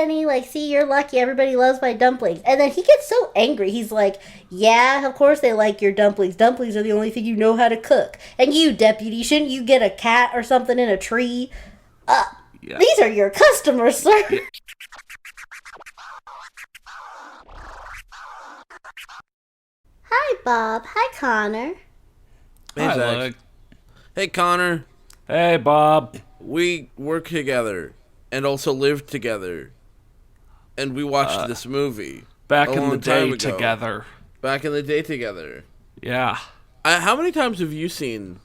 Penny, like, see, you're lucky. Everybody loves my dumplings. And then he gets so angry. He's like, yeah, of course they like your dumplings. Dumplings are the only thing you know how to cook. And you, deputy, shouldn't you get a cat or something in a tree? Uh, Yeah. these are your customers, sir. Yeah. Hi, Bob. Hi, Connor. Hey, Hi, Zach. Luke. Hey, Connor. Hey, Bob. We work together and also lived together. And we watched this movie. Back a in the long time day ago. together. Back in the day together. Yeah. How many times have you seen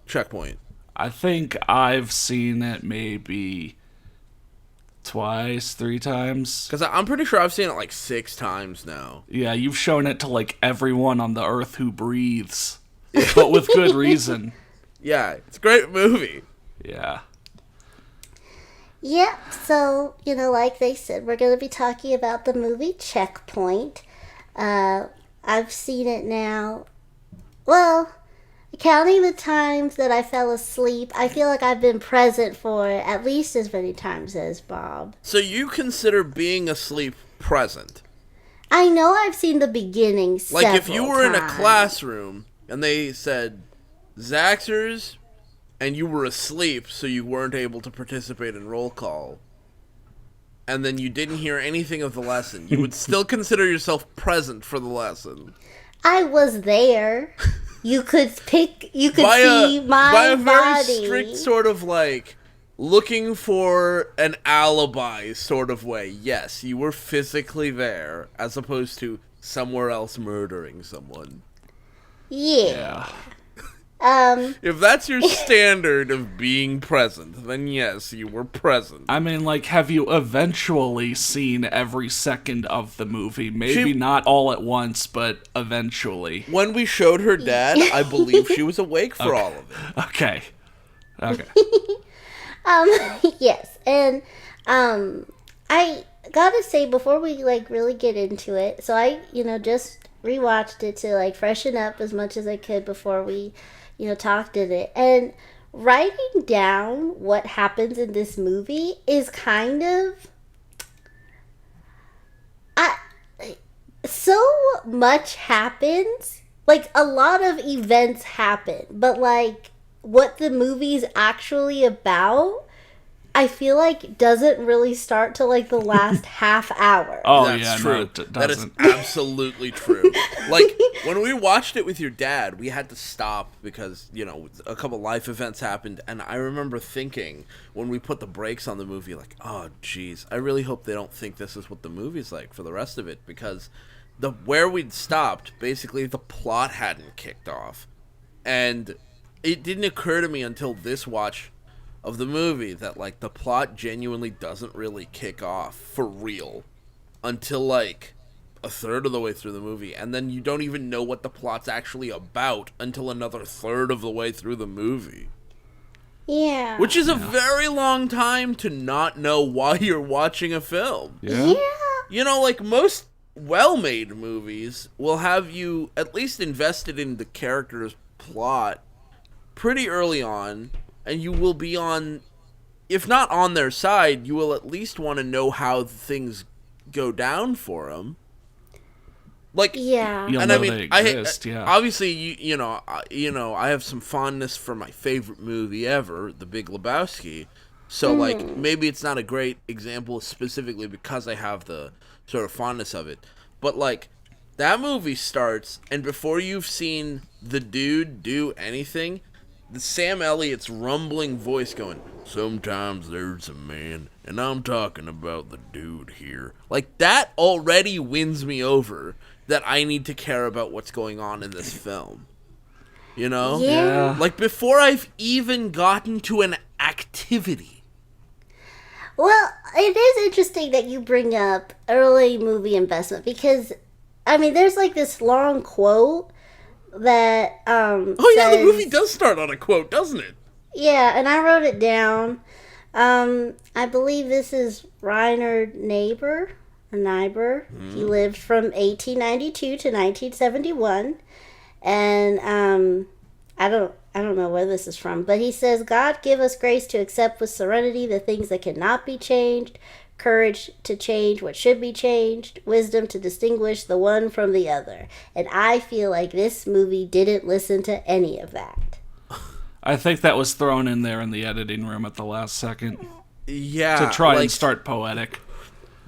Checkpoint? I think I've seen it maybe twice, 3 times. Because I'm pretty sure I've seen it like 6 times now. Yeah, you've shown it to like everyone on the earth who breathes. But with good reason. Yeah, it's a great movie. Yeah. Yep, so, like they said, we're going to be talking about the movie Checkpoint. I've seen it now. Well, counting the times that I fell asleep, I feel like I've been present for it at least as many times as Bob. So you consider being asleep present? I know I've seen the beginning several Like if you were in a times. classroom and they said, Zaxers, and you were asleep so you weren't able to participate in roll call, and then you didn't hear anything of the lesson, you would still consider yourself present for the lesson. I was there. You could by see my by a very body. strict sort of like looking for an alibi sort of way. Yes, you were physically there as opposed to somewhere else murdering someone. Yeah. Yeah. If that's your standard of being present, then yes, you were present. I mean, like, have you eventually seen every second of the movie? Maybe She- not all at once, but eventually. When we showed her dad, I believe she was awake for all of it. Okay. Okay. Yes, and I gotta say before we really get into it, so I just rewatched it to freshen up as much as I could before we talked in it, and writing down what happens in this movie is kind of so much happens, a lot of events happen, but what the movie's actually about, I feel like doesn't really start till the last half hour. Oh, That's yeah, true. no, it That is doesn't. absolutely true. Like, when we watched it with your dad, we had to stop because, a couple life events happened, and I remember thinking, when we put the brakes on the movie, oh, geez, I really hope they don't think this is what the movie's like for the rest of it, because where we'd stopped, basically the plot hadn't kicked off. And it didn't occur to me until this watch of the movie that the plot genuinely doesn't really kick off for real until a third of the way through the movie, and then you don't even know what the plot's actually about until another third of the way through the movie, Yeah. which is a very long time to not know why you're watching a film. Yeah? Most well-made movies will have you at least invested in the character's plot pretty early on, and you will be on, if not on their side, you will at least want to know how things go down for them. Yeah. You'll And know I mean, they exist, yeah. obviously, I have some fondness for my favorite movie ever, The Big Lebowski. So, maybe it's not a great example specifically because I have the sort of fondness of it. But, that movie starts, and before you've seen the dude do anything, the Sam Elliott's rumbling voice going, "Sometimes there's a man, and I'm talking about the dude here." That already wins me over that I need to care about what's going on in this film. Yeah. Before I've even gotten to an activity. Well, it is interesting that you bring up early movie investment because, there's this long quote that Oh yeah, the says- movie does start on a quote, doesn't it? Yeah, and I wrote it down. I believe this is Reiner Niebuhr. He lived from 1892 to 1971, and I don't know where this is from, but he says, "God give us grace to accept with serenity the things that cannot be changed, courage to change what should be changed, wisdom to distinguish the one from the other. And I feel like this movie didn't listen to any of that. I think that was thrown in there in the editing room at the last second Yeah. to try like, and start poetic.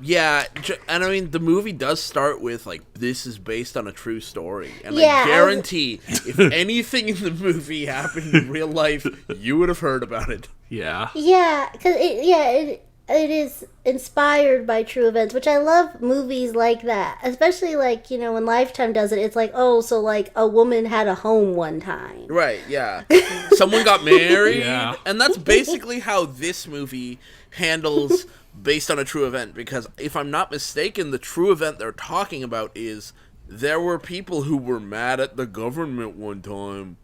Yeah, and I mean, the movie does start with, like, this is based on a true story. And Yeah, I guarantee, if anything in the movie happened in real life, you would have heard about it. Yeah. Yeah, because it is inspired by true events, which I love movies like that. Especially, like, you know, when Lifetime does it, it's like, oh, so, like, a woman had a home one time. Right, yeah. Someone got married. Yeah. And that's basically how this movie handles based on a true event. Because if I'm not mistaken, the true event they're talking about is there were people who were mad at the government one time.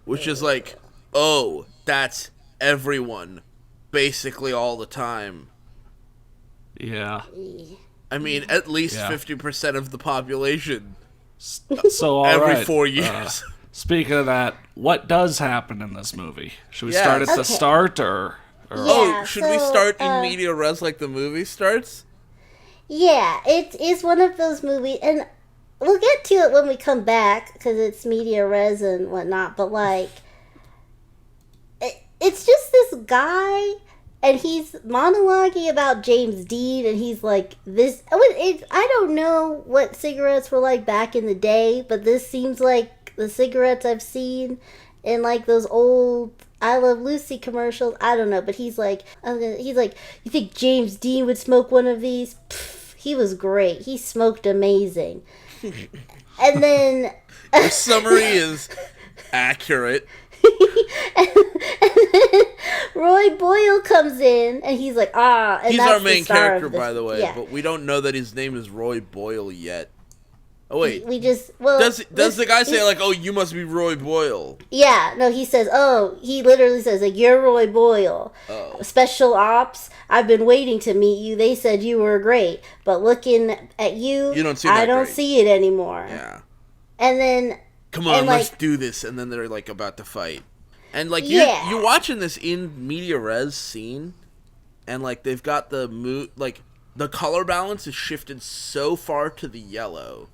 Which is like, oh, that's everyone. Basically all the time. Yeah. I mean, at least Yeah. 50% of the population So, all every right. 4 years. Speaking of that, what does happen in this movie? Should we Yes. start at the Okay. start or Yeah. Oh, should we so, start in media res like the movie starts? Yeah, it is one of those movies, and we'll get to it when we come back because it's media res and whatnot. But like, it's just this guy, and he's monologuing about James Dean, and he's like, "This." I don't know what cigarettes were like back in the day, but this seems like the cigarettes I've seen in like those old I Love Lucy commercials. I don't know, but he's like, you think James Dean would smoke one of these? Pff, he was great. He smoked amazing. And then The summary is accurate. and then Roy Boyle comes in, and he's like, and He's that's our the main star character, of this- by the way, Yeah, but we don't know that his name is Roy Boyle yet. Oh wait, we just does the guy say like, "Oh, you must be Roy Boyle"? Yeah, no, he says, he literally says, like, you're Roy Boyle. Oh. Special ops, I've been waiting to meet you. They said you were great. But looking at you, You don't see I that don't great." see it anymore. Yeah. And then, Come on, And, let's like- do this, and then they're like about to fight, and like Yeah. you're watching this in media res scene, and like they've got like the color balance is shifted so far to the yellow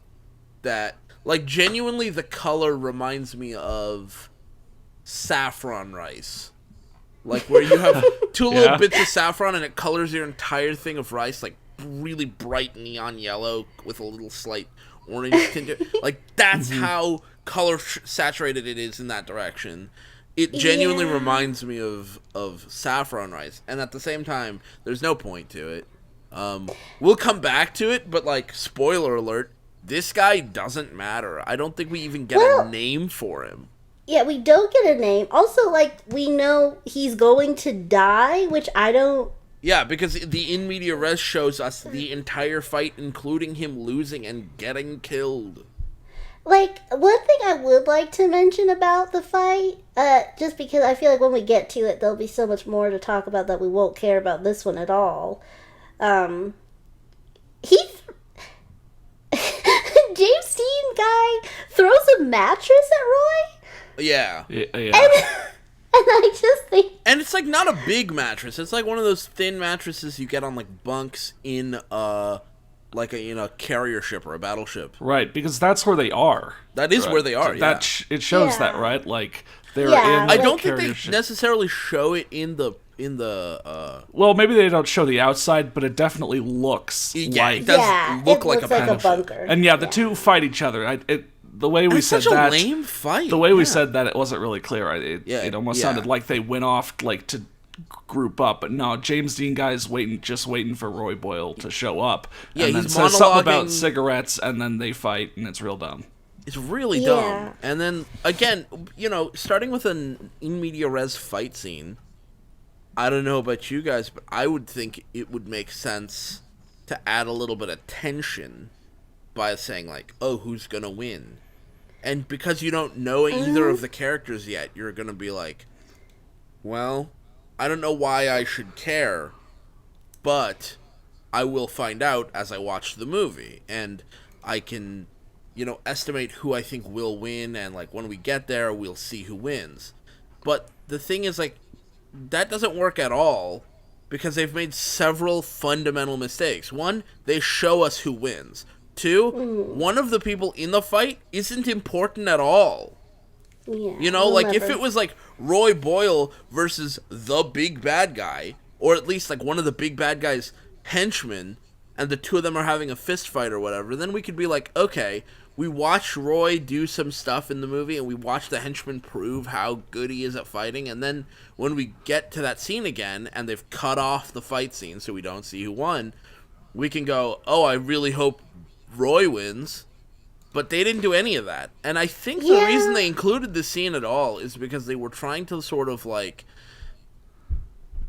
that like genuinely the color reminds me of saffron rice, like where you have two Yeah. little bits of saffron and it colors your entire thing of rice like really bright neon yellow with a little slight orange tint. Like that's how color saturated it is in that direction. It genuinely Yeah. reminds me of saffron rice, and at the same time, there's no point to it. We'll come back to it, but like spoiler alert, this guy doesn't matter. I don't think we even get Well- a name for him. yeah, we don't get a name. Also, like, we know he's going to die, which I don't... Yeah, because the in media res shows us the entire fight, including him losing and getting killed. Like, one thing I would like to mention about the fight, just because I feel like when we get to it, there'll be so much more to talk about that we won't care about this one at all. He... James Dean guy throws a mattress at Roy, Yeah. yeah. and I just think... And it's like not a big mattress. It's like one of those thin mattresses you get on like bunks in like a carrier ship or a battleship. Right, because that's where they are. That is where they are. Yeah. It shows that, Yeah. right? Like they're Yeah, in. I the don't think carrier they ship. necessarily show it in the Well, maybe they don't show the outside, but it definitely looks Yeah, like. it does Yeah, look it like looks a like a battleship. bunker. And yeah, the two fight each other. The way we It's said such a that, lame fight. the way we yeah. said that, it wasn't really clear. It almost yeah. sounded like they went off like to group up, but no, James Dean guy's just waiting for Roy Boyle to show up. Yeah, and then he's says something about monologuing- cigarettes, and then they fight, and it's real dumb. It's really Yeah. dumb. And then again, starting with an in media res fight scene. I don't know about you guys, but I would think it would make sense to add a little bit of tension by saying like, "Oh, who's gonna win?" And because you don't know either of the characters yet, you're gonna be like, "Well, I don't know why I should care, but I will find out as I watch the movie, and I can, estimate who I think will win, and like when we get there, we'll see who wins." But the thing is, like, that doesn't work at all because they've made several fundamental mistakes. One, they show us who wins. Two, one of the people in the fight isn't important at all. Yeah, You know, like, if never- it was, like, Roy Boyle versus the big bad guy, or at least, like, one of the big bad guy's henchmen, and the two of them are having a fist fight or whatever, then we could be like, okay, we watched Roy do some stuff in the movie, and we watched the henchman prove how good he is at fighting, and then when we get to that scene again, and they've cut off the fight scene so we don't see who won, we can go, oh, I really hope Roy wins. But they didn't do any of that. And I think the Yeah. reason they included this scene at all is because they were trying to sort of, like,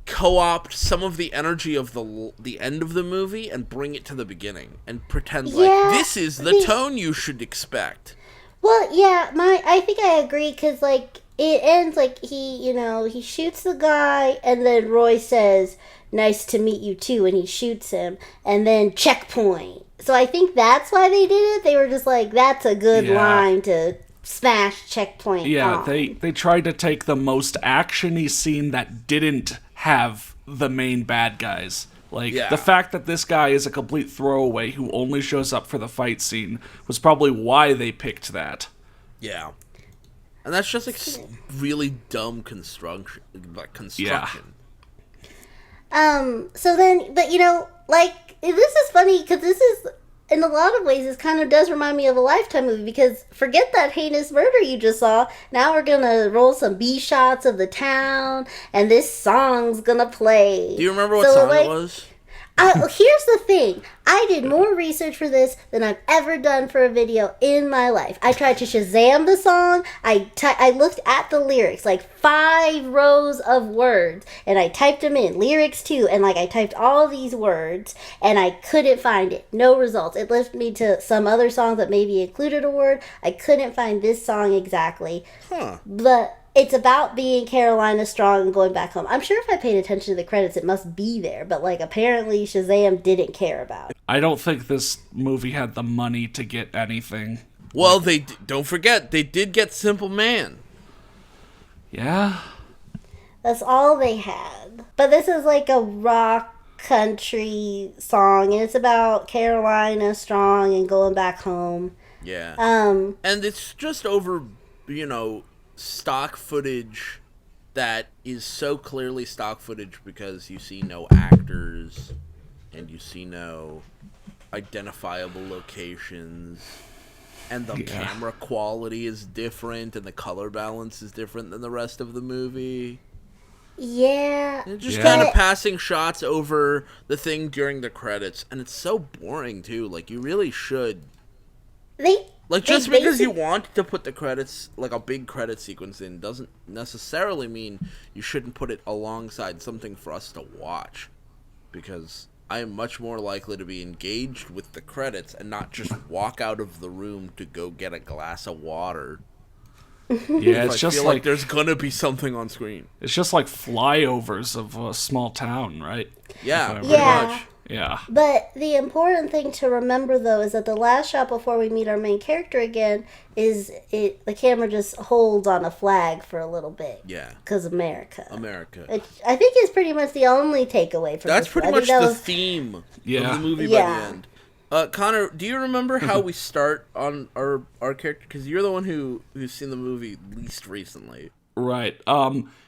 co-opt some of the energy of the end of the movie and bring it to the beginning and pretend Yeah, like this is the the- tone you should expect. Well, yeah, I think I agree because like it ends like he shoots the guy and then Roy says, "Nice to meet you too," and he shoots him and then checkpoint. So I think that's why they did it. They were just like, that's a good Yeah. line to smash checkpoint. Yeah, on. they tried to take the most actiony scene that didn't have the main bad guys. Like, Yeah. the fact that this guy is a complete throwaway who only shows up for the fight scene was probably why they picked that. Yeah. And that's just like really dumb construction. So then, but like, this is funny because this is, in a lot of ways, this kind of does remind me of a Lifetime movie because forget that heinous murder you just saw. Now we're gonna roll some B shots of the town, and this song's gonna play. Do you remember what So, song like, it was? Here's the thing. I did more research for this than I've ever done for a video in my life. I tried to Shazam the song. I looked at the lyrics, like 5 rows of words, and I typed them in. Lyrics too, and like I typed all these words, and I couldn't find it. No results. It led me to some other songs that maybe included a word. I couldn't find this song exactly. Huh. But it's about being Carolina strong and going back home. I'm sure if I paid attention to the credits, it must be there. But, like, apparently Shazam didn't care about it. I don't think this movie had the money to get anything. Well, don't forget, they did get Simple Man. Yeah? That's all they had. But this is like a rock country song, and it's about Carolina strong and going back home. Yeah. Um, And it's just over, stock footage that is so clearly stock footage because you see no actors and you see no identifiable locations, and the camera quality is different and the color balance is different than the rest of the movie. yeah. And just Yeah. kind of passing shots over the thing during the credits, and it's so boring too. Like, you really should, like, just they because you basic- want to put the credits, like a big credit sequence in, doesn't necessarily mean you shouldn't put it alongside something for us to watch. Because I am much more likely to be engaged with the credits and not just walk out of the room to go get a glass of water. Yeah, it's I just feel like there's gonna be something on screen. it's just like flyovers of a small town, right? Yeah, If I pretty Yeah. much. Yeah. But the important thing to remember, though, is that the last shot before we meet our main character again is the camera just holds on a flag for a little bit. Yeah. Because America. America. Which I think is pretty much the only takeaway from That's this. pretty I think much that the was- theme Yeah. of the movie by Yeah. the end. Connor, do you remember how we start on our character? Because you're the one who's seen the movie least recently. Right.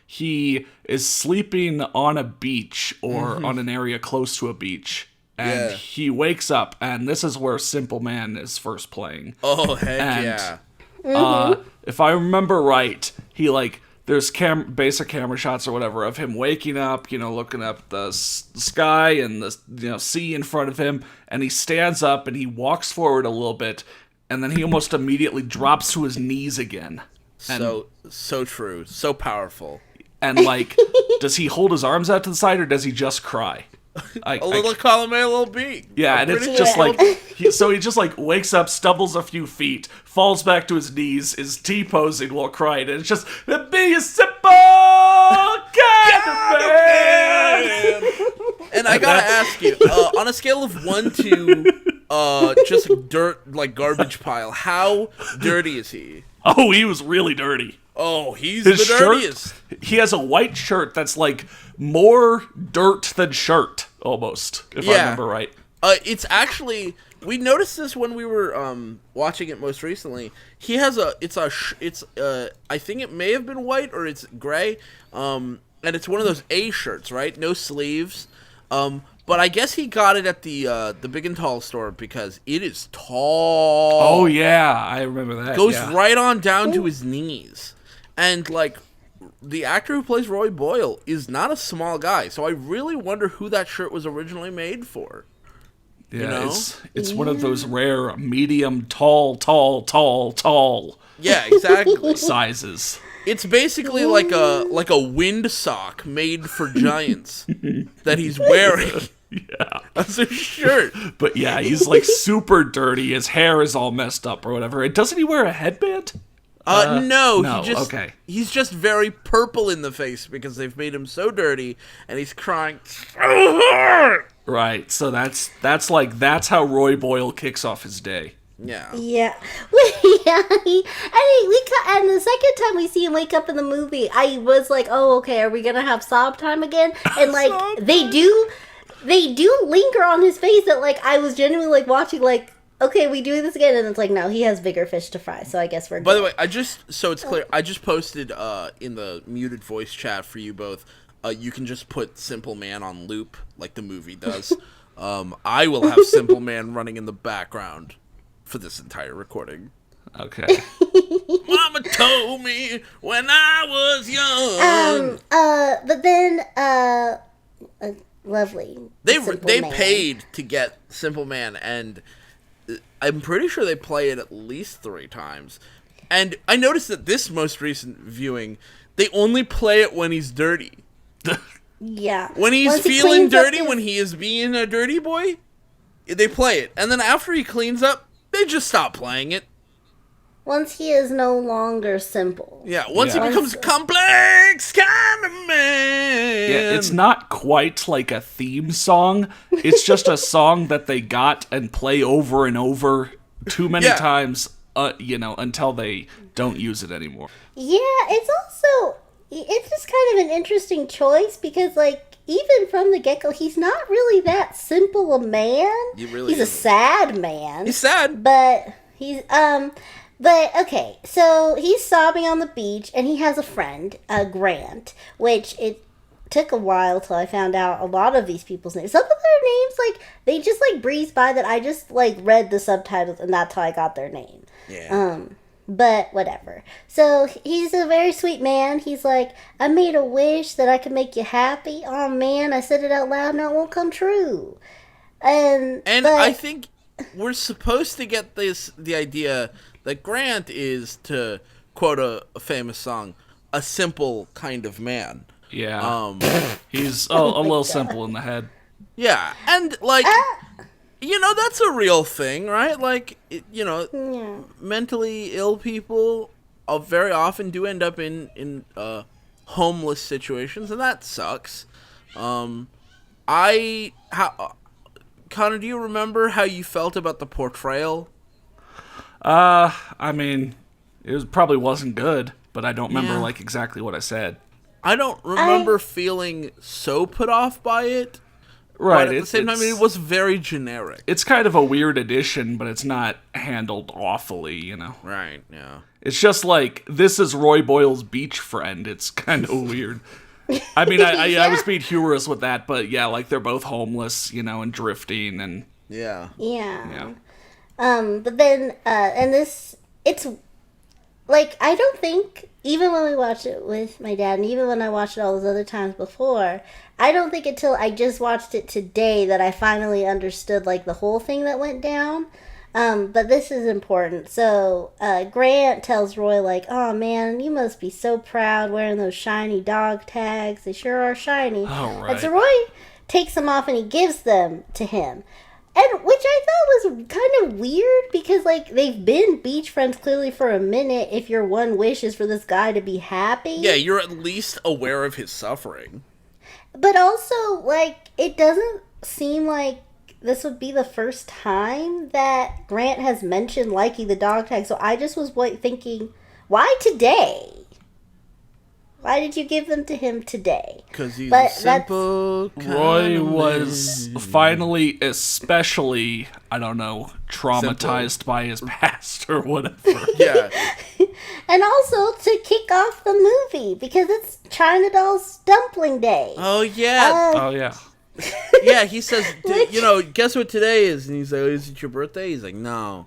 He is sleeping on a beach or on an area close to a beach. And Yeah. he wakes up, and this is where Simple Man is first playing. Oh, heck And- yeah. If I remember right, he there's basic camera shots or whatever of him waking up, looking up the sky and the sea in front of him, and he stands up and he walks forward a little bit, and then he almost immediately drops to his knees again. So true. So powerful. And does he hold his arms out to the side or does he just cry? A little column A, a little B. Yeah, A and it's pretty just good- he just wakes up, stumbles a few feet, falls back to his knees, is T-posing while crying, and it's just be a simple kind of man. And I gotta ask you, on a scale of 1 to just dirt, like garbage pile, how dirty is he? Oh, he was really dirty. Oh, he's His the shirt, dirtiest. he has a white shirt that's like more dirt than shirt, almost, if I Yeah. remember right. It's actually, we noticed this when we were watching it most recently. He has I think it may have been white or it's gray, and it's one of those A shirts, right? No sleeves. But I guess he got it at the Big and Tall store because it is tall. Oh, yeah, I remember that. Goes yeah. right on down to his knees. And, like, the actor who plays Roy Boyle is not a small guy, so I really wonder who that shirt was originally made for. Yeah, you know? it's one of those rare medium, tall Yeah, exactly. sizes. It's basically like a wind sock made for giants that he's wearing. Yeah. That's a shirt. But yeah, he's like super dirty. His hair is all messed up or whatever. And doesn't he wear a headband? No, no, okay. He's just very purple in the face because they've made him so dirty and he's crying so hard. Right. So that's how Roy Boyle kicks off his day. Yeah. Yeah. Yeah. And the second time we see him wake up in the movie, I was like, oh, okay, are we going to have sob time again? And, like, they do linger on his face that, like, I was genuinely, like, watching, like, okay, we do this again. And it's like, no, he has bigger fish to fry, so I guess we're good. By the way, so it's clear, I just posted in the muted voice chat for you both, you can just put Simple Man on loop, like the movie does. I will have Simple Man running in the background for this entire recording. Okay. Mama told me when I was young. But then, lovely. They Simple Man. paid to get Simple Man, and I'm pretty sure they play it at least 3 times. And I noticed that this most recent viewing, they only play it when he's dirty. Yeah. When he's Once he feeling cleans up dirty, when he is being a dirty boy, they play it. And then after he cleans up, they just stop playing it. Once he is no longer simple. Yeah, once Yeah. he becomes complex kind of man. Yeah, it's not quite like a theme song. It's just a song that they got and play over and over too many Yeah. times, until they don't use it anymore. Yeah, it's just kind of an interesting choice because, like, even from the get-go, he's not really that simple a man. He really he's a isn't. sad man. He's sad. But but okay, so he's sobbing on the beach and he has a friend, Grant, which it took a while till I found out a lot of these people's names. Some of their names, like, they just, like, breezed by that I just, like, read the subtitles and that's how I got their name. Yeah. But whatever. So he's a very sweet man. He's like, I made a wish that I could make you happy. Oh man, I said it out loud, now it won't come true. And but, I think we're supposed to get the idea that Grant is, to quote a famous song, a simple kind of man. Yeah. He's a little simple in the head. Yeah, and like, that's a real thing, right? Like, yeah. mentally ill people very often do end up in homeless situations, and that sucks. Connor, do you remember how you felt about the portrayal? I mean, probably wasn't good, but I don't remember, Yeah. like, exactly what I said. I don't remember feeling so put off by it. Right. But at the same time, it was very generic. It's kind of a weird addition, but it's not handled awfully, Right, yeah. It's just like, this is Roy Boyle's beach friend. It's kind of weird. I mean, I was being humorous with that, but yeah, like, they're both homeless, and drifting, and... Yeah. Yeah. But then, and this, it's, like, I don't think, even when we watched it with my dad, and even when I watched it all those other times before, I don't think until I just watched it today that I finally understood, like, the whole thing that went down. But this is important. So, Grant tells Roy, like, oh man, you must be so proud wearing those shiny dog tags. They sure are shiny. Oh, right. And so Roy takes them off and he gives them to him. And which I thought was kind of weird because, like, they've been beach friends clearly for a minute if your one wish is for this guy to be happy. Yeah, you're at least aware of his suffering. But also, like, it doesn't seem like this would be the first time that Grant has mentioned liking the dog tag. So I just was thinking, why today? Why did you give them to him today? Because he's But a simple Roy kind of was man. finally especially, I don't know, traumatized by his past or whatever. Yeah. And also to kick off the movie because it's China Doll's Dumpling Day. Oh, yeah. Oh, yeah. Yeah, he says, guess what today is? And he's like, is it your birthday? He's like, no.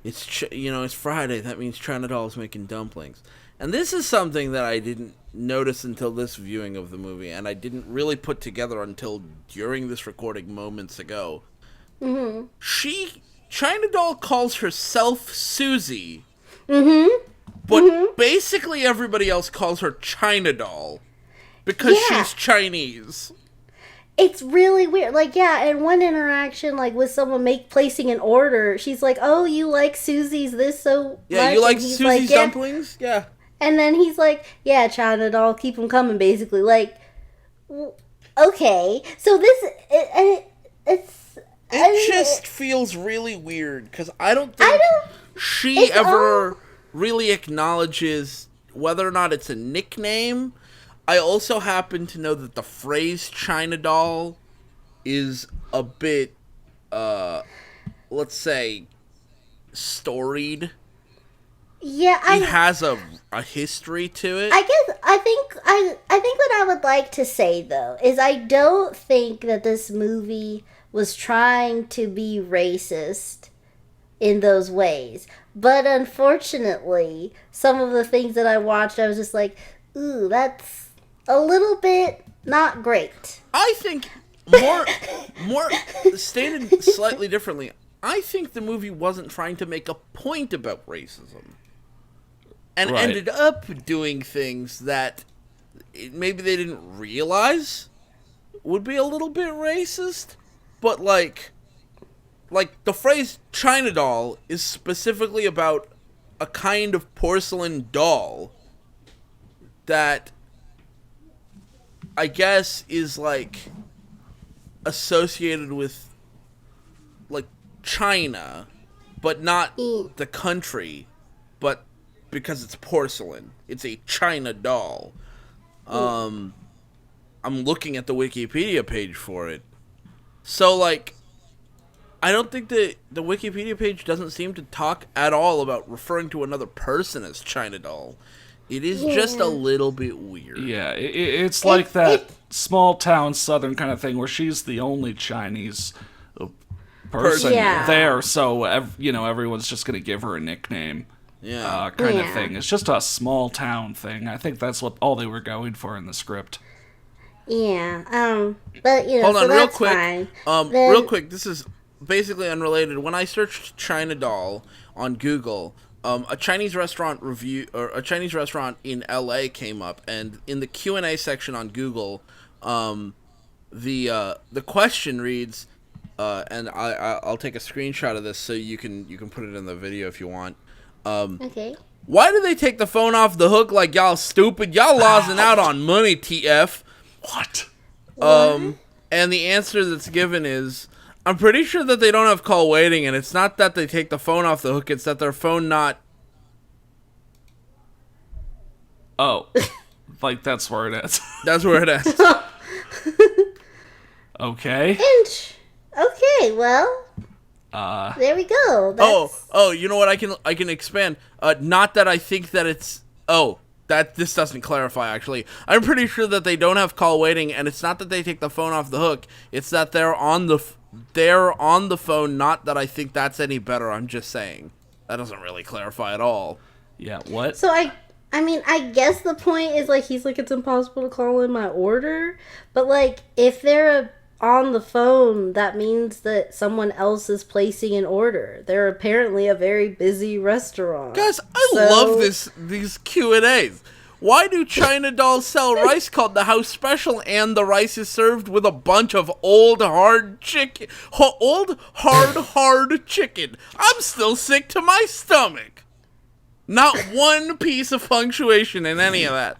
It's Friday. That means China Doll's making dumplings. And this is something that I didn't notice until this viewing of the movie, and I didn't really put together until during this recording moments ago. Mm-hmm. China Doll calls herself Susie. Mm-hmm. But basically everybody else calls her China Doll. Because she's Chinese. It's really weird. Like, yeah, in one interaction, like, with someone placing an order, she's like, oh, you like Susie's this so Yeah, much? you like And he's Susie's yeah. dumplings? Yeah. And then he's like, yeah, China Doll, keep them coming, basically. Like, okay. So this, It just feels really weird, because I don't think she ever really acknowledges whether or not it's a nickname. I also happen to know that the phrase China Doll is a bit, let's say, storied. Yeah, It has a history to it. I think what I would like to say though is I don't think that this movie was trying to be racist in those ways. But unfortunately, some of the things that I watched, I was just like, ooh, that's a little bit not great. I think more stated slightly differently. I think the movie wasn't trying to make a point about racism, and Right. ended up doing things that maybe they didn't realize would be a little bit racist. But like the phrase China Doll is specifically about a kind of porcelain doll that I guess is like associated with like China, but not the country, but because it's porcelain. It's a China doll. I'm looking at the Wikipedia page for it. So like I don't think the Wikipedia page doesn't seem to talk at all about referring to another person as China Doll. It is just a little bit weird. Yeah, it's like that small town southern kind of thing where she's the only Chinese person Yeah. there, so everyone's just gonna give her a nickname, Yeah. kind of Yeah. thing. It's just a small town thing. I think that's what all they were going for in the script. Yeah, but Hold so on, real that's quick. fine. Real quick. This is basically unrelated. When I searched China Doll on Google, a Chinese restaurant review or a Chinese restaurant in LA came up, and in the Q&A section on Google, the question reads, and I'll take a screenshot of this so you can put it in the video if you want. Okay. Why do they take the phone off the hook like y'all stupid? Y'all losing out on money, TF. What? And the answer that's given is, I'm pretty sure that they don't have call waiting, and it's not that they take the phone off the hook, it's that their phone not... Oh, like that's where it is. That's where it is. Okay. Okay, well, there we go. That's, Oh, you know what? I can expand. Not that I think that it's... Oh, that this doesn't clarify, actually. I'm pretty sure that they don't have call waiting, and it's not that they take the phone off the hook, it's that they're on the phone, not that I think that's any better, I'm just saying. That doesn't really clarify at all. Yeah. What? So I mean, I guess the point is like he's like it's impossible to call in my order, but like if they're on the phone, that means that someone else is placing an order. They're apparently a very busy restaurant. Guys, I love these Q&As. Why do China Dolls sell rice called the house special and the rice is served with a bunch of old hard chicken? Hard chicken. I'm still sick to my stomach. Not one piece of punctuation in any of that.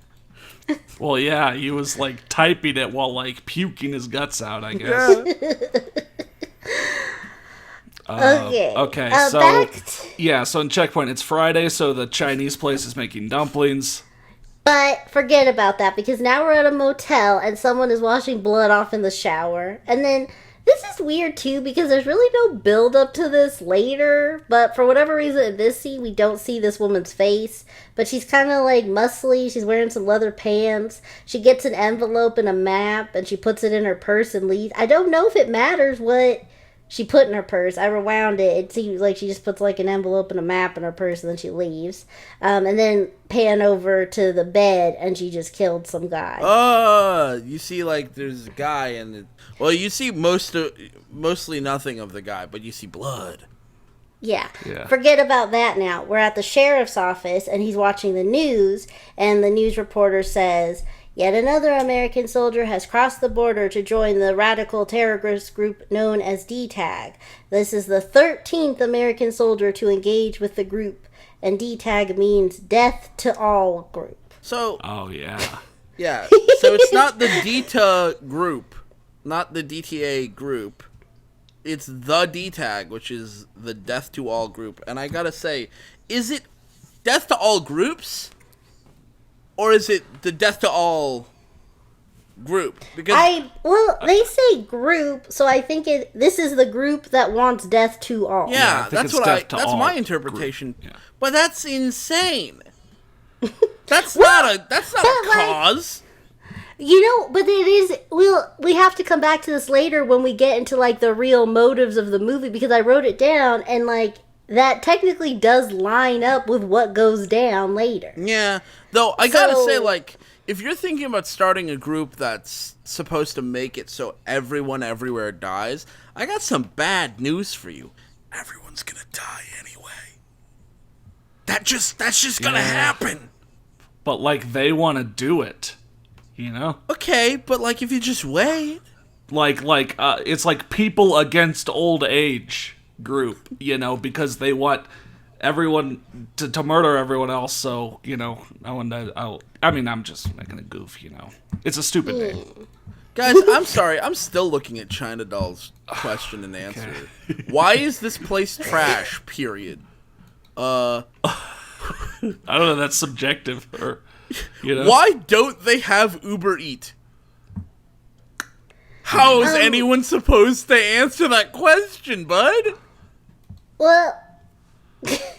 Well, yeah, he was like typing it while like puking his guts out, I guess. Okay. Okay, so back yeah, so in Checkpoint, it's Friday, so the Chinese place is making dumplings. But forget about that because now we're at a motel and someone is washing blood off in the shower. And then this is weird too because there's really no build up to this later. But for whatever reason in this scene, we don't see this woman's face. But she's kind of like muscly. She's wearing some leather pants. She gets an envelope and a map and she puts it in her purse and leaves. I don't know if it matters what she put in her purse. I rewound it. It seems like she just puts like an envelope and a map in her purse and then she leaves. And then pan over to the bed and she just killed some guy. You see, like, there's a guy and you see mostly nothing of the guy, but you see blood. Yeah. Yeah. Forget about that now. We're at the sheriff's office and he's watching the news and the news reporter says, yet another American soldier has crossed the border to join the radical terrorist group known as DTAG. This is the 13th American soldier to engage with the group, and DTAG means death to all group. So, Oh yeah. yeah, so it's not the DTA group, not the DTA group. It's the DTAG, which is the death to all group. And I gotta say, is it death to all groups? Or is it the death to all group? Because they say group, so I think this is the group that wants death to all. yeah, I think that's it's death to that's all my group. interpretation. Yeah. But that's insane. That's not a like- cause. You know, but it is. We have to come back to this later when we get into like the real motives of the movie because I wrote it down and like that technically does line up with what goes down later. Yeah, though I gotta So- say, like, if you're thinking about starting a group that's supposed to make it so everyone everywhere dies, I got some bad news for you. Everyone's gonna die anyway. That's just gonna happen. But like they want to do it, you know? Okay, but like if you just wait. It's like people against old age group, you know, because they want everyone to murder everyone else. So you know, I'm just making a goof, you know. It's a stupid name. Guys, I'm sorry. I'm still looking at China Doll's question and answer. Why is this place trash? Period. I don't know. That's subjective, or you know. Why don't they have Uber Eat? How is anyone supposed to answer that question, bud? Well,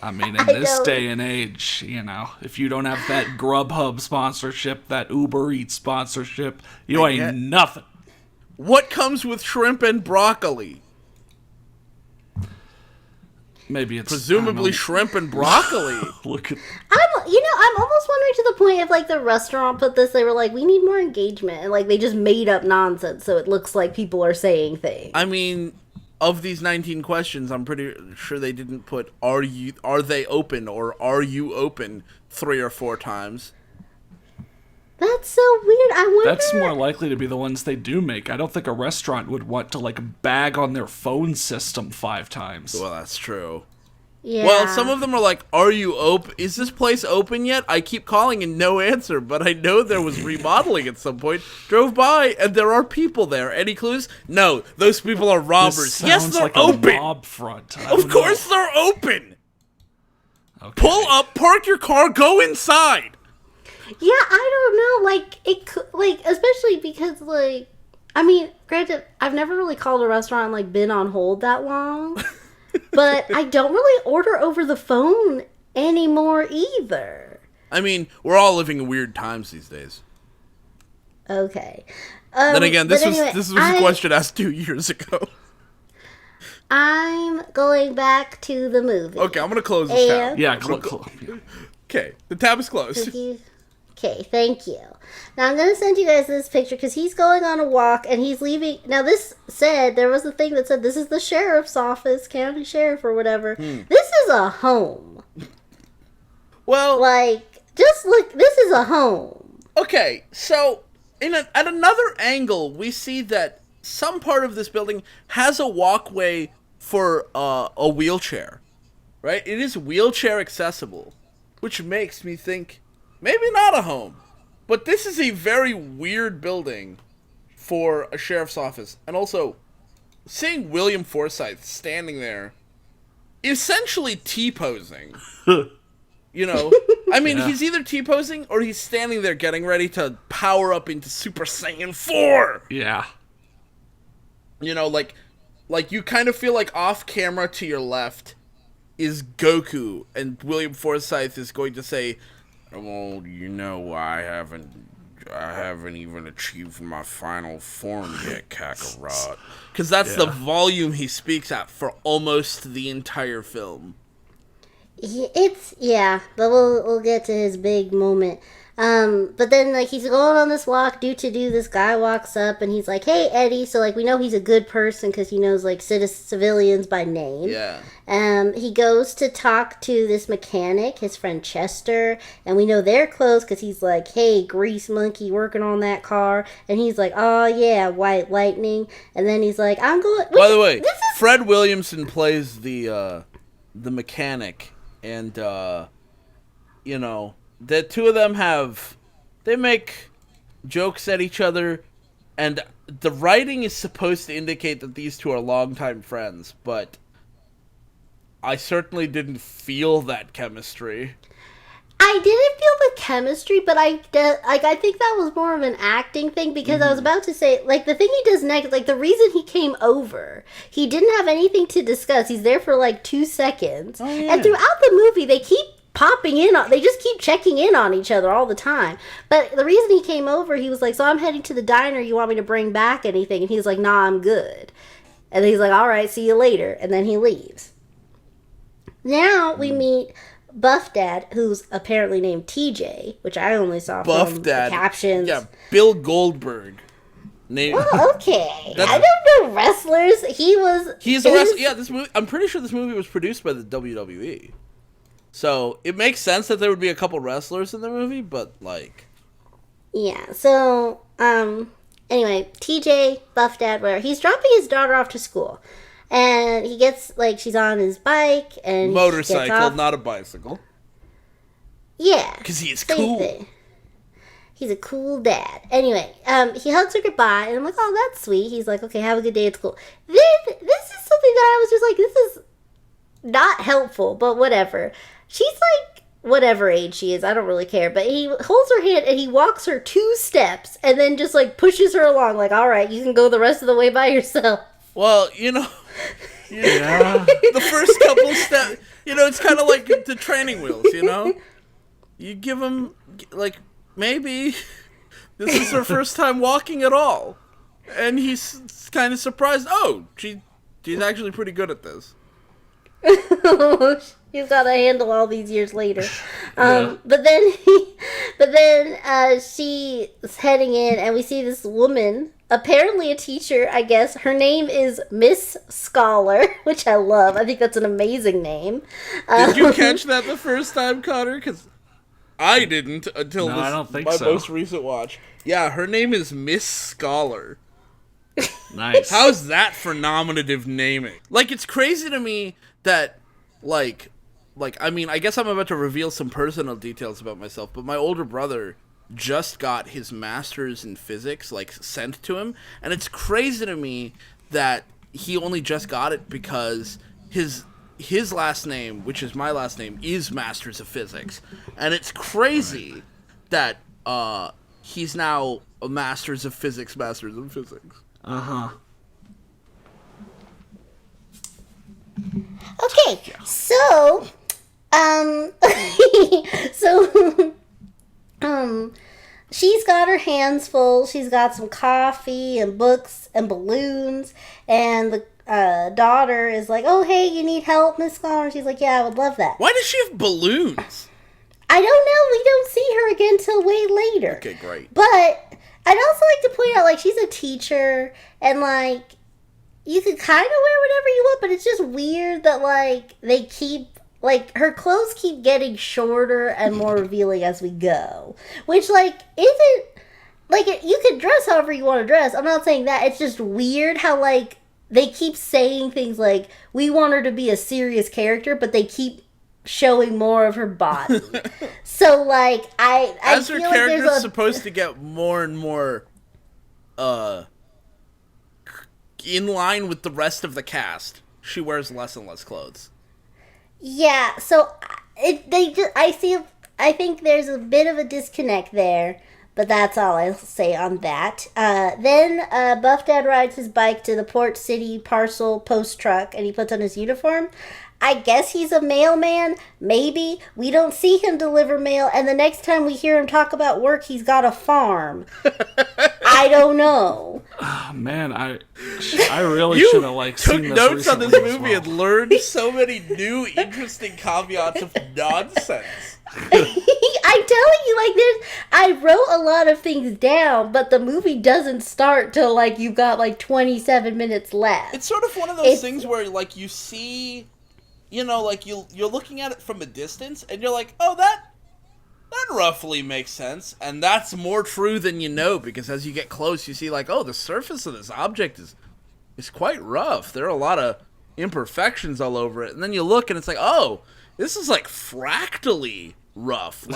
I mean, in I this don't- day and age, you know, if you don't have that Grubhub sponsorship, that Uber Eats sponsorship, you ain't get- nothing. What comes with shrimp and broccoli? Maybe it's Presumably I shrimp and broccoli. don't know. Look at I'm almost wondering to the point if like the restaurant put this, they were like, we need more engagement, and like they just made up nonsense so it looks like people are saying things. I mean, of these 19 questions, I'm pretty sure they didn't put are they open or are you open 3 or 4 times. That's so weird. I wonder. that's more likely to be the ones they do make. I don't think a restaurant would want to like bag on their phone system 5 times. Well, that's true. Yeah. Well, some of them are like, are you open? Is this place open yet? I keep calling and no answer, but I know there was remodeling at some point. Drove by and there are people there. Any clues? No, those people are robbers. This Yes, sounds they're like open. a mob front. I Of don't course know. they're open. Okay. Pull up, park your car, go inside. Yeah, I don't know. Like it could, like especially because like, I mean, granted, I've never really called a restaurant and like been on hold that long, but I don't really order over the phone anymore either. I mean, we're all living in weird times these days. Okay. Then again, but this anyway, was a question asked 2 years ago. I'm going back to the movie. Okay, I'm gonna close this tab. And- Yeah, Okay, the tab is closed. Thank you. Okay, thank you. Now I'm gonna send you guys this picture because he's going on a walk and he's leaving. Now this said there was a thing that said this is the sheriff's office, county sheriff or whatever. This is a home. Well, Like, just look. This is a home. okay, so at another angle, we see that some part of this building has a walkway for a wheelchair, right? It is wheelchair accessible, which makes me think maybe not a home, but this is a very weird building for a sheriff's office. And also, seeing William Forsythe standing there, essentially T-posing, You know, I mean, Yeah. he's either T-posing or he's standing there getting ready to power up into Super Saiyan 4. Yeah. You know, like you kind of feel like off camera to your left is Goku, and William Forsythe is going to say, "Well, you know, I haven't even achieved my final form yet, Kakarot." Because that's the volume he speaks at for almost the entire film. But we'll get to his big moment. But then like he's going on this walk, this guy walks up and he's like, "Hey, Eddie." So like we know he's a good person because he knows like civilians by name. Yeah. He goes to talk to this mechanic, his friend Chester, and we know they're close because he's like, "Hey, Grease Monkey, working on that car," and he's like, "Oh yeah, White Lightning," and then he's like, "I'm going." By the way, Fred Williamson plays the mechanic, and you know, the two of them they make jokes at each other, and the writing is supposed to indicate that these two are longtime friends, but I certainly didn't feel that chemistry. I didn't feel the chemistry, but I think that was more of an acting thing because I was about to say, like, the thing he does next, like, the reason he came over, he didn't have anything to discuss. He's there for, like, 2 seconds. Oh, yeah. And throughout the movie, they keep popping in they just keep checking in on each other all the time. But the reason he came over, he was like, "So I'm heading to the diner. You want me to bring back anything?" And he's like, "Nah, I'm good." And then he's like, "All right, see you later." And then he leaves. Now we meet Buff Dad, who's apparently named TJ, which I only saw from the captions. Yeah, Bill Goldberg. Well, okay. I don't know wrestlers. He's a wrestler. Yeah, I'm pretty sure this movie was produced by the WWE. So it makes sense that there would be a couple wrestlers in the movie, but like, yeah. So anyway, TJ, Buff Dad, where he's dropping his daughter off to school, and he gets like she's on his bike and motorcycle, not a bicycle. Yeah, because he is cool. Thing. He's a cool dad. Anyway, he hugs her goodbye, and I'm like, "Oh, that's sweet." He's like, "Okay, have a good day at school." Then this is something that I was just like, "This is not helpful," but whatever. She's like whatever age she is, I don't really care. But he holds her hand and he walks her 2 steps and then just like pushes her along, like, "All right, you can go the rest of the way by yourself." Well, you know, the first couple steps, you know, it's kind of like the training wheels, you know? You give them, like, maybe this is her first time walking at all. And he's kind of surprised, oh, she's actually pretty good at this. He's got a handle all these years later. But then she's heading in and we see this woman, apparently a teacher, I guess. Her name is Miss Scholar, which I love. I think that's an amazing name. Did you catch that the first time, Connor? Because I didn't until I don't think my so. most recent watch. Yeah, her name is Miss Scholar. Nice. How's that for nominative naming? Like, it's crazy to me that, like, I mean, I guess I'm about to reveal some personal details about myself, but my older brother just got his master's in physics, like, sent to him, and it's crazy to me that he only just got it because his last name, which is my last name, is Masters of Physics, and it's crazy that he's now a Masters of Physics. Uh-huh. Okay, so, she's got her hands full. She's got some coffee and books and balloons, and the daughter is like, "Oh, hey, you need help, Miss Scholar?" And she's like, "Yeah, I would love that." Why does she have balloons? I don't know. We don't see her again till way later. Okay, great. But I'd also like to point out, like, she's a teacher, and, like, you can kind of wear whatever you want, but it's just weird that, like, they keep, like, her clothes keep getting shorter and more revealing as we go. Which, like, isn't, like, you can dress however you want to dress. I'm not saying that. It's just weird how, like, they keep saying things like, we want her to be a serious character, but they keep showing more of her body. So, like, I as feel her like character's there's supposed to get more and more in line with the rest of the cast, she wears less and less clothes. Yeah, so I think there's a bit of a disconnect there, but that's all I'll say on that. Then Buff Dad rides his bike to the Port City parcel post truck, and he puts on his uniform. I guess he's a mailman. Maybe. We don't see him deliver mail, and the next time we hear him talk about work, he's got a farm. I don't know. Oh, man, I really should have took seen this notes on this recently as movie well. and learned so many new, interesting caveats of nonsense. I'm telling you, I wrote a lot of things down, but the movie doesn't start till you've got 27 minutes left. It's sort of one of those things where you see, you're looking at it from a distance and you're like, oh, that roughly makes sense, and that's more true than you know, because as you get close, you see oh, the surface of this object is quite rough. There are a lot of imperfections all over it, and then you look and it's oh, this is fractally rough.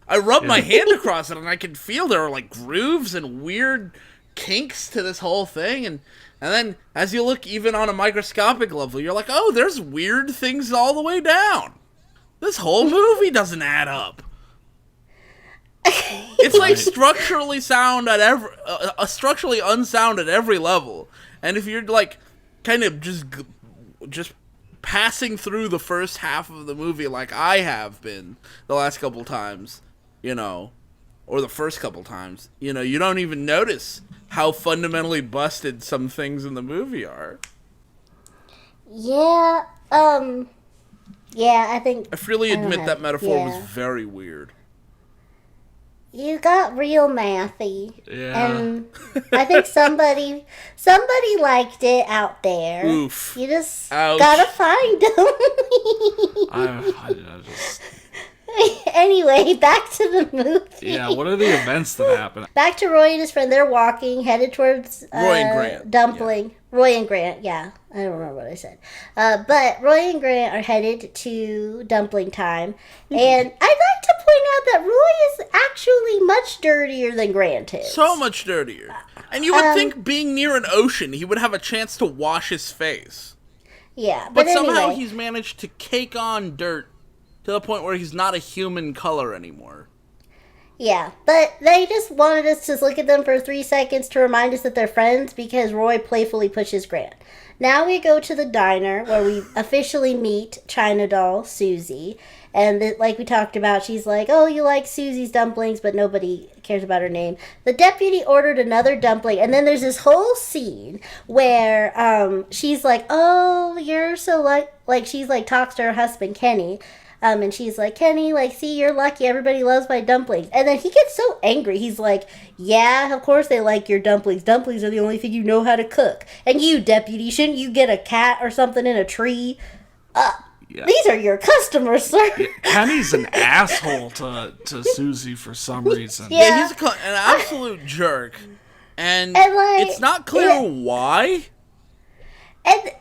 I rub my hand across it and I can feel there are grooves and weird kinks to this whole thing, and then as you look even on a microscopic level, you're oh, there's weird things all the way down. This whole movie doesn't add up. It's structurally sound at structurally unsound at every level, and if you're kind of just passing through the first half of the movie like I have been the last couple times, or the first couple times, you don't even notice how fundamentally busted some things in the movie are. Yeah, I think... I freely admit that metaphor was very weird. You got real mathy. Yeah. And I think somebody liked it out there. Oof. You just Ouch. gotta find them. I just... Anyway, back to the movie. Yeah, what are the events that happen? Back to Roy and his friend. They're walking, headed towards Roy and Grant. Dumpling. Yeah. Roy and Grant, yeah. I don't remember what I said. But Roy and Grant are headed to Dumpling time. And I'd like to point out that Roy is actually much dirtier than Grant is. So much dirtier. And you would think being near an ocean, he would have a chance to wash his face. Yeah, But somehow anyway. he's managed to cake on dirt to the point where he's not a human color anymore. Yeah, but they just wanted us to look at them for 3 seconds to remind us that they're friends because Roy playfully pushes Grant. Now we go to the diner where we officially meet China Doll Susie. And like we talked about, she's like, oh, you like Susie's dumplings, but nobody cares about her name. The deputy ordered another dumpling, and then there's this whole scene where she's like, oh, you're so like she's talks to her husband, Kenny. And she's like, Kenny, see, you're lucky. Everybody loves my dumplings. And then he gets so angry. He's like, yeah, of course they like your dumplings. Dumplings are the only thing you know how to cook. And you, deputy, shouldn't you get a cat or something in a tree? Yeah. These are your customers, sir. Kenny's an asshole to Susie for some reason. Yeah. He's an absolute jerk. And And, it's not clear why. And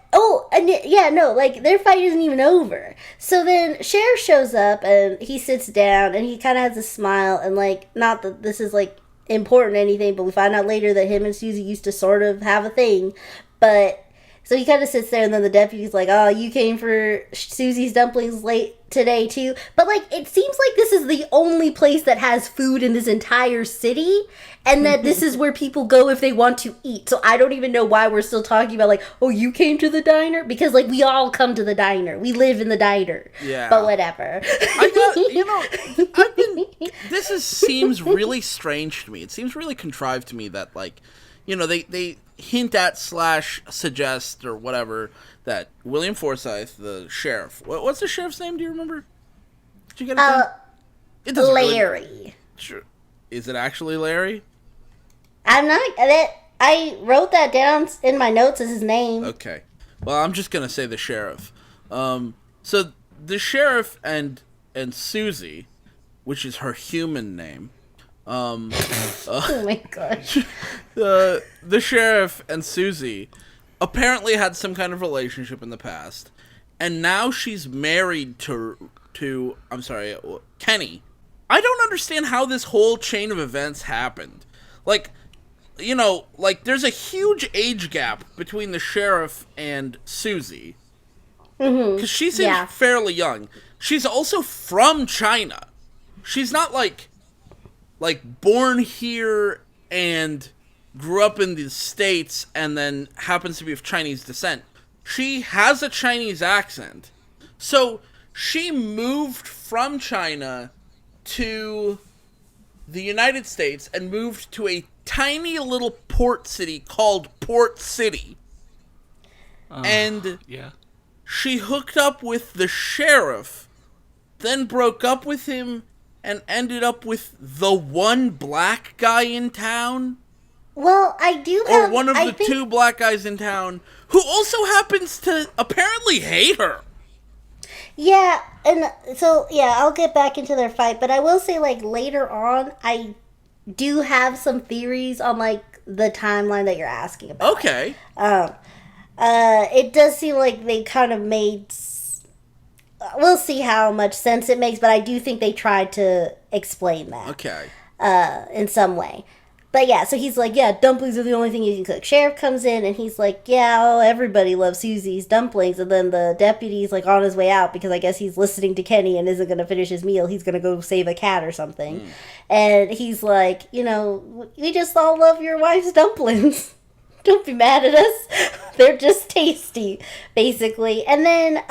their fight isn't even over. So then Sheriff shows up and he sits down and he kind of has a smile and not that this is important or anything, but we find out later that him and Susie used to sort of have a thing. But so he kind of sits there and then the deputy's like, oh, you came for Susie's dumplings late today too. But it seems like this is the only place that has food in this entire city, and that this is where people go if they want to eat. So I don't even know why we're still talking about oh, you came to the diner, because we all come to the diner. We live in the diner. Yeah. But whatever. This seems really strange to me. It seems really contrived to me that they hint at / suggest or whatever that William Forsythe, the sheriff. What's the sheriff's name? Do you remember? Did you get it down? It doesn't Larry. Really, sure. Is it actually Larry? I'm not. I wrote that down in my notes as his name. Okay. Well, I'm just gonna say the sheriff. So the sheriff and Susie, which is her human name. Oh my gosh. The sheriff and Susie apparently had some kind of relationship in the past, and now she's married to Kenny. I don't understand how this whole chain of events happened. There's a huge age gap between the sheriff and Susie. Because she seems Yeah. fairly young. She's also from China. She's not like born here and grew up in the States and then happens to be of Chinese descent. She has a Chinese accent. So she moved from China to the United States and moved to a tiny little port city called Port City. And Yeah. she hooked up with the sheriff, then broke up with him, and ended up with the one black guy in town. Well, I do Or have. one of I the think, two black guys in town, who also happens to apparently hate her. Yeah, and so yeah, I'll get back into their fight, but I will say like later on, I do have some theories on like the timeline that you're asking about. Okay. It does seem like they kind of made. We'll see how much sense it makes, but I do think they tried to explain that. Okay. In some way. But yeah, so he's like, yeah, dumplings are the only thing you can cook. Sheriff comes in and he's like, yeah, oh, everybody loves Susie's dumplings. And then the deputy's like on his way out because I guess he's listening to Kenny and isn't going to finish his meal. He's going to go save a cat or something. And he's like, you know, we just all love your wife's dumplings. Don't be mad at us. They're just tasty, basically. And then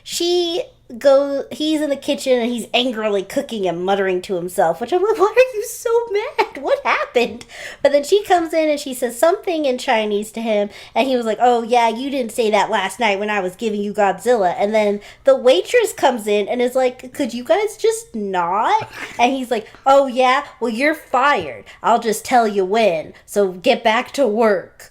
he's in the kitchen and he's angrily cooking and muttering to himself, which I'm like, why are you so mad? What happened? But then she comes in and she says something in Chinese to him, and he was like, oh yeah, you didn't say that last night when I was giving you Godzilla. And then the waitress comes in and is like, could you guys just not? And he's like, oh yeah, well you're fired. I'll just tell you when, so get back to work.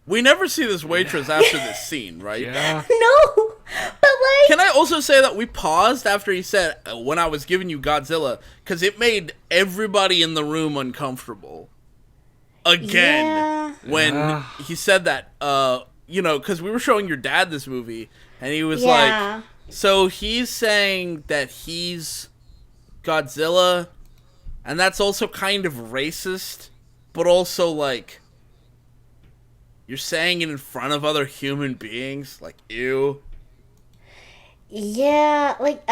We never see this waitress after this scene, right? Yeah. No, but like, Can I also say that we paused after he said, when I was giving you Godzilla, because it made everybody in the room uncomfortable. Again. Yeah. When Yeah. he said that, you know, because we were showing your dad this movie, and he was Yeah. like, so he's saying that he's Godzilla, and that's also kind of racist, but also, like, you're saying it in front of other human beings? Like, ew. Yeah, like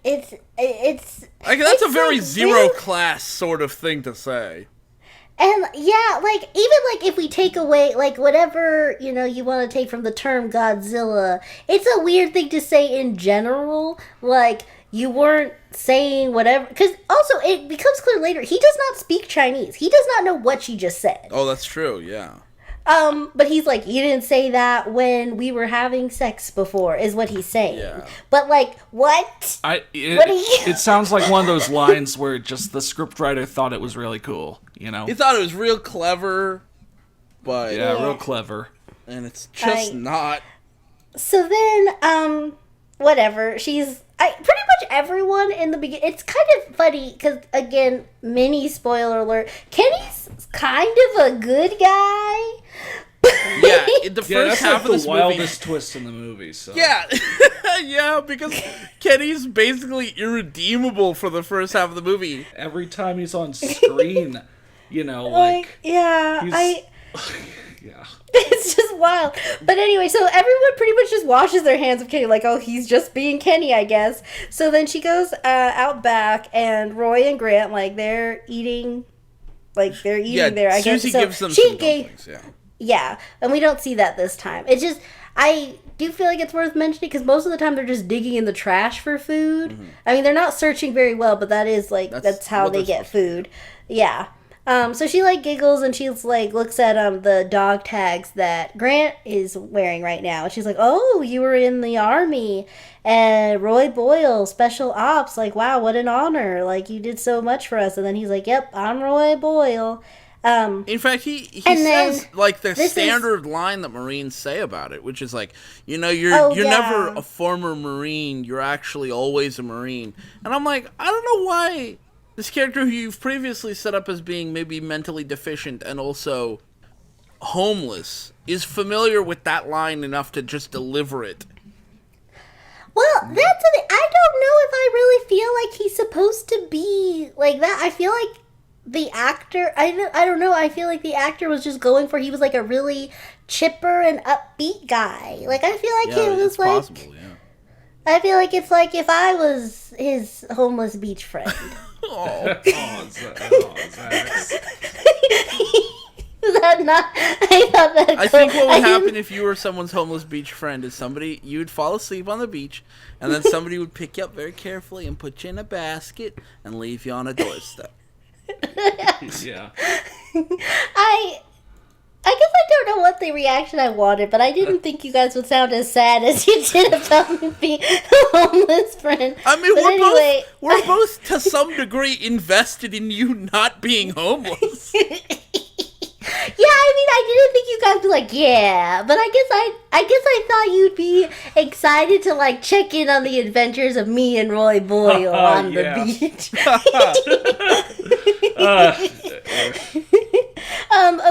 it's Like, that's it's a very like zero real- class sort of thing to say. And yeah, like even like if we take away like whatever, you know, you want to take from the term Godzilla, it's a weird thing to say in general. Like you weren't saying whatever, because also it becomes clear later he does not speak Chinese. He does not know what she just said. Oh, that's true, yeah. But he's like, you didn't say that when we were having sex before, is what he's saying. Yeah. But like, what? What do you- It sounds like one of those lines where just the scriptwriter thought it was really cool, you know? He thought it was real clever, but... Yeah, Yeah. real clever. And it's just not... So then, whatever. Pretty much everyone in the beginning. It's kind of funny because again, mini spoiler alert. Kenny's kind of a good guy. Yeah, in the Yeah, first that's half like of this the movie... wildest twist in the movie, so. Yeah, yeah, because Kenny's basically irredeemable for the first half of the movie. Every time he's on screen, you know, like, yeah, he's... yeah. It's just wild. But anyway, so everyone pretty much just washes their hands of Kenny, like, oh, he's just being Kenny, I guess. So then she goes out back, and Roy and Grant, like, they're eating Yeah, there, I guess. Susie So gives them she some gave, dumplings, yeah. yeah, and we don't see that this time. It's just, I do feel like it's worth mentioning, because most of the time they're just digging in the trash for food. Mm-hmm. I mean, they're not searching very well, but that is, like, that's how what they they're get food. Yeah. So she like giggles and she's like looks at the dog tags that Grant is wearing right now. And she's like, "Oh, you were in the army." And Roy Boyle, special ops, like, "Wow, what an honor. Like you did so much for us." And then he's like, "Yep, I'm Roy Boyle." In fact, he And says then like the this standard line that Marines say about it, which is like, you know, you're Oh, you're yeah. never a former Marine, you're actually always a Marine. And I'm like, I don't know why this character who you've previously set up as being maybe mentally deficient and also homeless is familiar with that line enough to just deliver it. Well, that's the thing. I don't know if I really feel like he's supposed to be like that. I feel like the actor, I don't know, I feel like the actor was just going for, he was like a really chipper and upbeat guy. Like, I feel like Yeah, he was it's like, possible, yeah. I feel like it's like if I was his homeless beach friend. Oh. Zach. Is that not? I thought that. I think what would I didn't- happen if you were someone's homeless beach friend is you'd fall asleep on the beach, and then somebody would pick you up very carefully and put you in a basket and leave you on a doorstep. Yeah. I guess I don't know what the reaction I wanted, but I didn't think you guys would sound as sad as you did about me being a homeless friend. I mean, But anyway, we're both to some degree invested in you not being homeless. Yeah, I mean, I didn't think you guys would be like, yeah, but I guess I thought you'd be excited to like check in on the adventures of me and Roy Boyle on Yeah. the beach.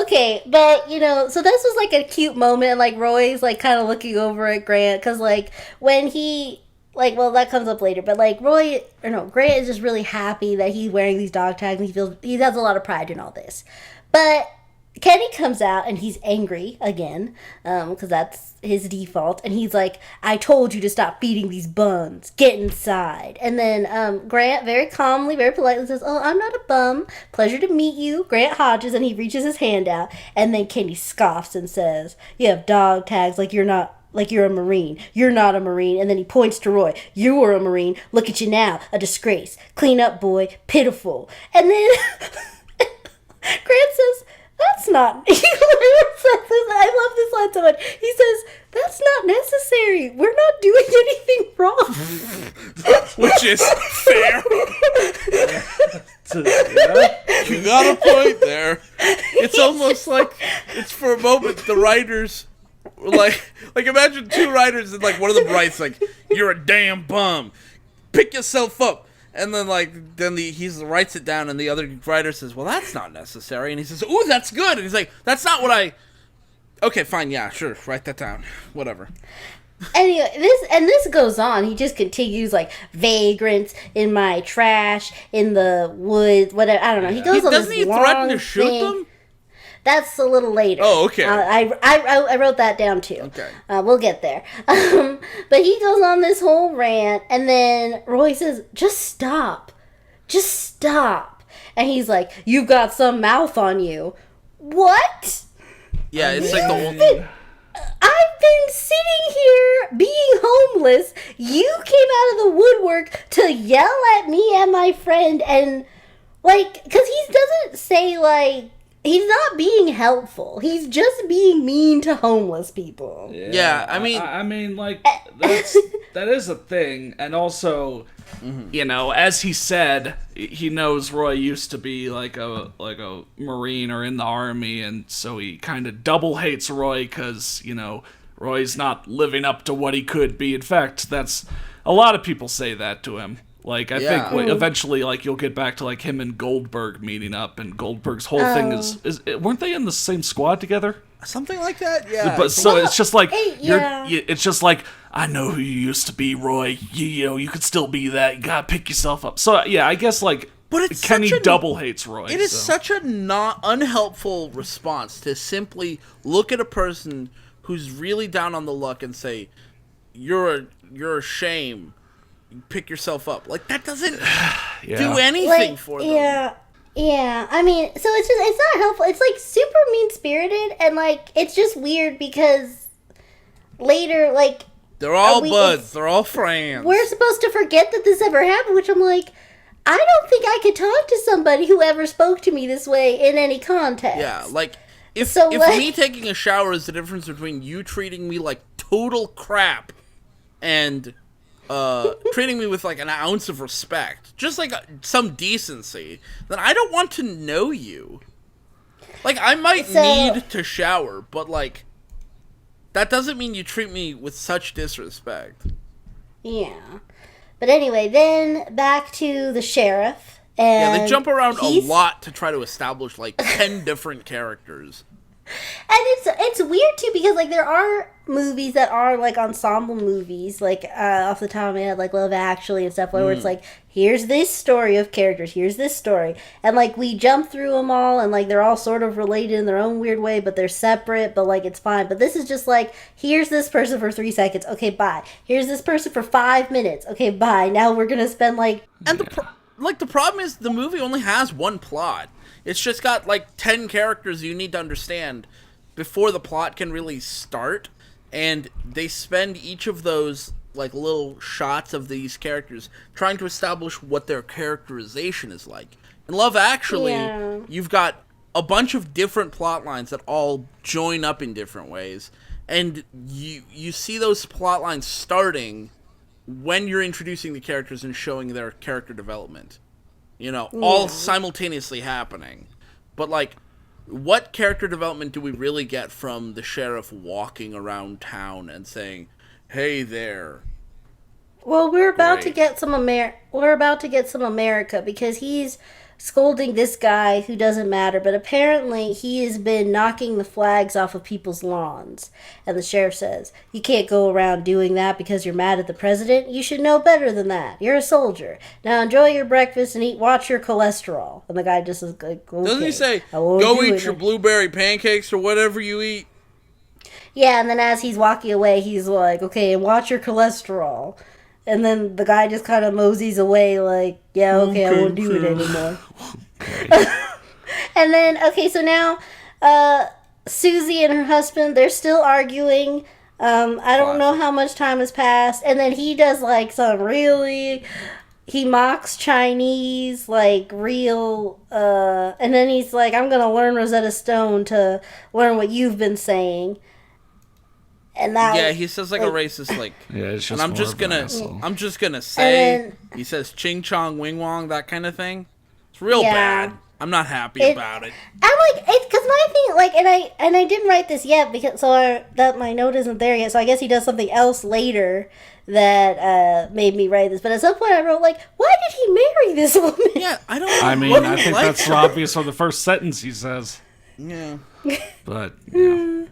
Okay, but so this was like a cute moment. Like Roy's like kind of looking over at Grant because like when he well that comes up later, but like Grant is just really happy that he's wearing these dog tags and he has a lot of pride in all this, but Kenny comes out and he's angry again, because that's his default, and he's like, I told you to stop feeding these buns. Get inside. And then Grant very calmly, very politely says, oh, I'm not a bum. Pleasure to meet you, Grant Hodges, and he reaches his hand out, and then Kenny scoffs and says, you have dog tags like you're a Marine. You're not a Marine. And then he points to Roy. You were a Marine. Look at you now. A disgrace. Clean up, boy. Pitiful. And then Grant says, that's not... I love this line so much. He says, that's not necessary. We're not doing anything wrong. Which is fair. Yeah. You got a point there. It's almost like it's for a moment the writers like imagine two writers and like one of them writes like, you're a damn bum. Pick yourself up. And then he writes it down and the other writer says, well, that's not necessary. And he says, ooh, that's good. And he's like, that's not what I... Okay, fine, yeah, sure, write that down. Whatever. Anyway, this goes on. He just continues like vagrants in my trash in the woods, whatever. I don't know. He goes on Doesn't this he threaten to long shoot thing. them? That's a little later. Oh, okay. I wrote that down too. Okay. We'll get there. But he goes on this whole rant, and then Roy says, "Just stop, just stop." And he's like, "You've got some mouth on you." What? Yeah, it's like the whole... I've been sitting here being homeless. You came out of the woodwork to yell at me and my friend, and like, because he doesn't say like. He's not being helpful. He's just being mean to homeless people. Yeah, I mean... I mean, like, that is a thing. And also, as he said, he knows Roy used to be like a Marine or in the Army, and so he kind of double hates Roy because, Roy's not living up to what he could be. In fact, that's... A lot of people say that to him. Like, I think eventually, like, you'll get back to, like, him and Goldberg meeting up, and Goldberg's whole thing is... Weren't they in the same squad together? Something like that, yeah. But so it's just like... yeah. It's just like, I know who you used to be, Roy. You could still be that. You gotta pick yourself up. So, yeah, I guess, like, But it's Kenny such a- double hates Roy. It is so. such a not unhelpful response to simply look at a person who's really down on the luck and say, you're a shame. Pick yourself up. Like, that doesn't do anything for them. Yeah. I mean, so it's not helpful. It's like super mean spirited, and like it's just weird because later, like, They're all we- buds. it's- They're all friends. we're supposed to forget that this ever happened, which I'm like, I don't think I could talk to somebody who ever spoke to me this way in any context. Yeah, like, if So, like- me taking a shower is the difference between you treating me like total crap and treating me with like an ounce of respect, just like some decency, then I don't want to know you. Like, I might need to shower, but like, that doesn't mean you treat me with such disrespect. Yeah. But anyway, then back to the sheriff. And Yeah, they jump around a he's- lot to try to establish like 10 different characters. And it's weird too because like there are movies that are like ensemble movies, like off the top of my head, like Love Actually and stuff, where it's like, here's this story of characters, here's this story, and like we jump through them all, and like they're all sort of related in their own weird way, but they're separate, but like it's fine. But this is just like, here's this person for 3 seconds, okay, bye. Here's this person for 5 minutes, okay, bye. Now we're gonna spend like, And the problem is the movie only has one plot. It's just got like 10 characters you need to understand before the plot can really start, and they spend each of those like little shots of these characters trying to establish what their characterization is like. In Love Actually, Yeah. you've got a bunch of different plot lines that all join up in different ways, and you see those plot lines starting when you're introducing the characters and showing their character development. You know, all simultaneously happening. But, like, what character development do we really get from the sheriff walking around town and saying, "Hey there"? well, we're about to Right. get some we're about to get some America, because he's scolding this guy who doesn't matter, but apparently he has been knocking the flags off of people's lawns. And the sheriff says, "You can't go around doing that because you're mad at the president. You should know better than that. You're a soldier. Now enjoy your breakfast and watch your cholesterol." And the guy just is like, okay, Doesn't he say, I won't "Go do eat it." your blueberry pancakes or whatever you eat"? Yeah, and then as he's walking away, he's like, "Okay, and watch your cholesterol." And then the guy just kind of moseys away like, "Yeah, okay, I won't do it anymore." And then, okay, so now Susie and her husband, they're still arguing. I don't know how much time has passed. And then he does like some really... He mocks Chinese, like real... and then he's like, "I'm going to learn Rosetta Stone to learn what you've been saying." And that Yeah, he says like a racist, like... Yeah, it's just And I'm more just of an gonna, asshole. I'm just gonna say, And he says "ching chong wing wong," that kind of thing. It's real Yeah. bad. I'm not happy about it. I'm like, it's because my thing, like, and I didn't write this yet because that my note isn't there yet. So I guess he does something else later that made me write this. But at some point I wrote like, why did he marry this woman? Yeah, I don't. I mean, what I he think likes that's her. obvious from the first sentence he says. Yeah. But, yeah.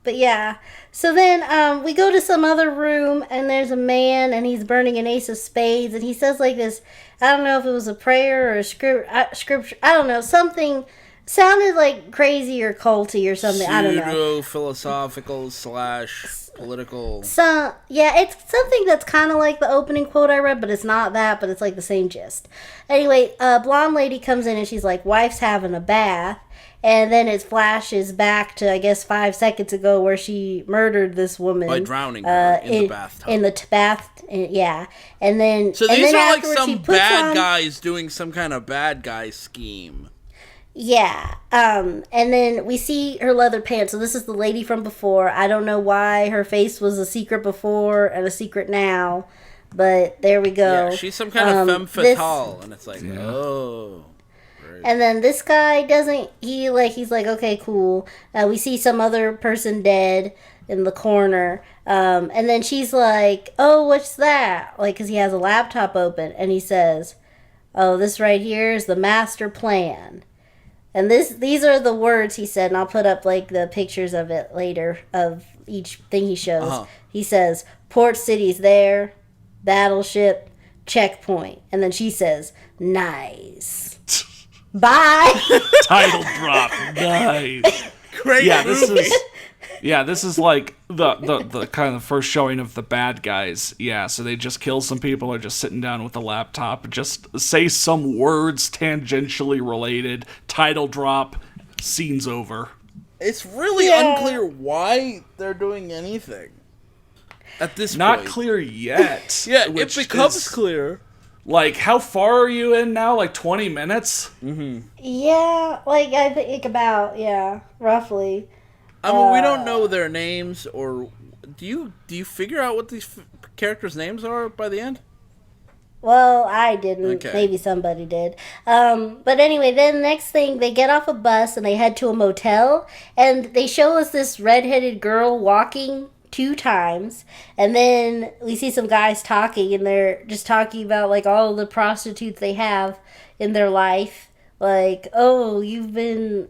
But yeah. So then we go to some other room and there's a man and he's burning an ace of spades and he says like this, I don't know if it was a prayer or a scripture, I don't know, something sounded like crazy or culty or something, I don't know. Pseudo-philosophical / political. So, yeah, it's something that's kind of like the opening quote I read, but it's not that, but it's like the same gist. Anyway, a blonde lady comes in and she's like, "Wife's having a bath." And then it flashes back to, I guess, 5 seconds ago where she murdered this woman. By drowning her in the bathtub. In the bath, yeah. And then... So and these then are like afterwards she some puts bad on- guys doing some kind of bad guy scheme. Yeah. And then we see her leather pants. So this is the lady from before. I don't know why her face was a secret before and a secret now. But there we go. Yeah, she's some kind of femme fatale, and it's like, oh. And then this guy doesn't, he's like, okay, cool. We see some other person dead in the corner. And then she's like, "Oh, what's that?" Like, because he has a laptop open. And he says, "Oh, this right here is the master plan." And these are the words he said. And I'll put up, like, the pictures of it later of each thing he shows. Uh-huh. He says, "Port City's there. Battleship. Checkpoint." And then she says, "Nice." Bye. Title drop. Nice. Great Yeah, this movie. is like the kind of first showing of the bad guys. Yeah, so they just kill some people or just sitting down with a laptop and just say some words tangentially related. Title drop. Scene's over. It's really Yeah. unclear why they're doing anything at this Not point. clear yet. Yeah, it which becomes is- clear. Like, how far are you in now? Like 20 minutes? Yeah, like I think about, yeah, roughly. I mean, we don't know their names, or do you figure out what these characters' names are by the end? Well, I didn't. Okay. Maybe somebody did. But anyway, then next thing, they get off a bus and they head to a motel, and they show us this redheaded girl walking 2 times, and then we see some guys talking, and they're just talking about like all the prostitutes they have in their life. Like, "Oh, you've been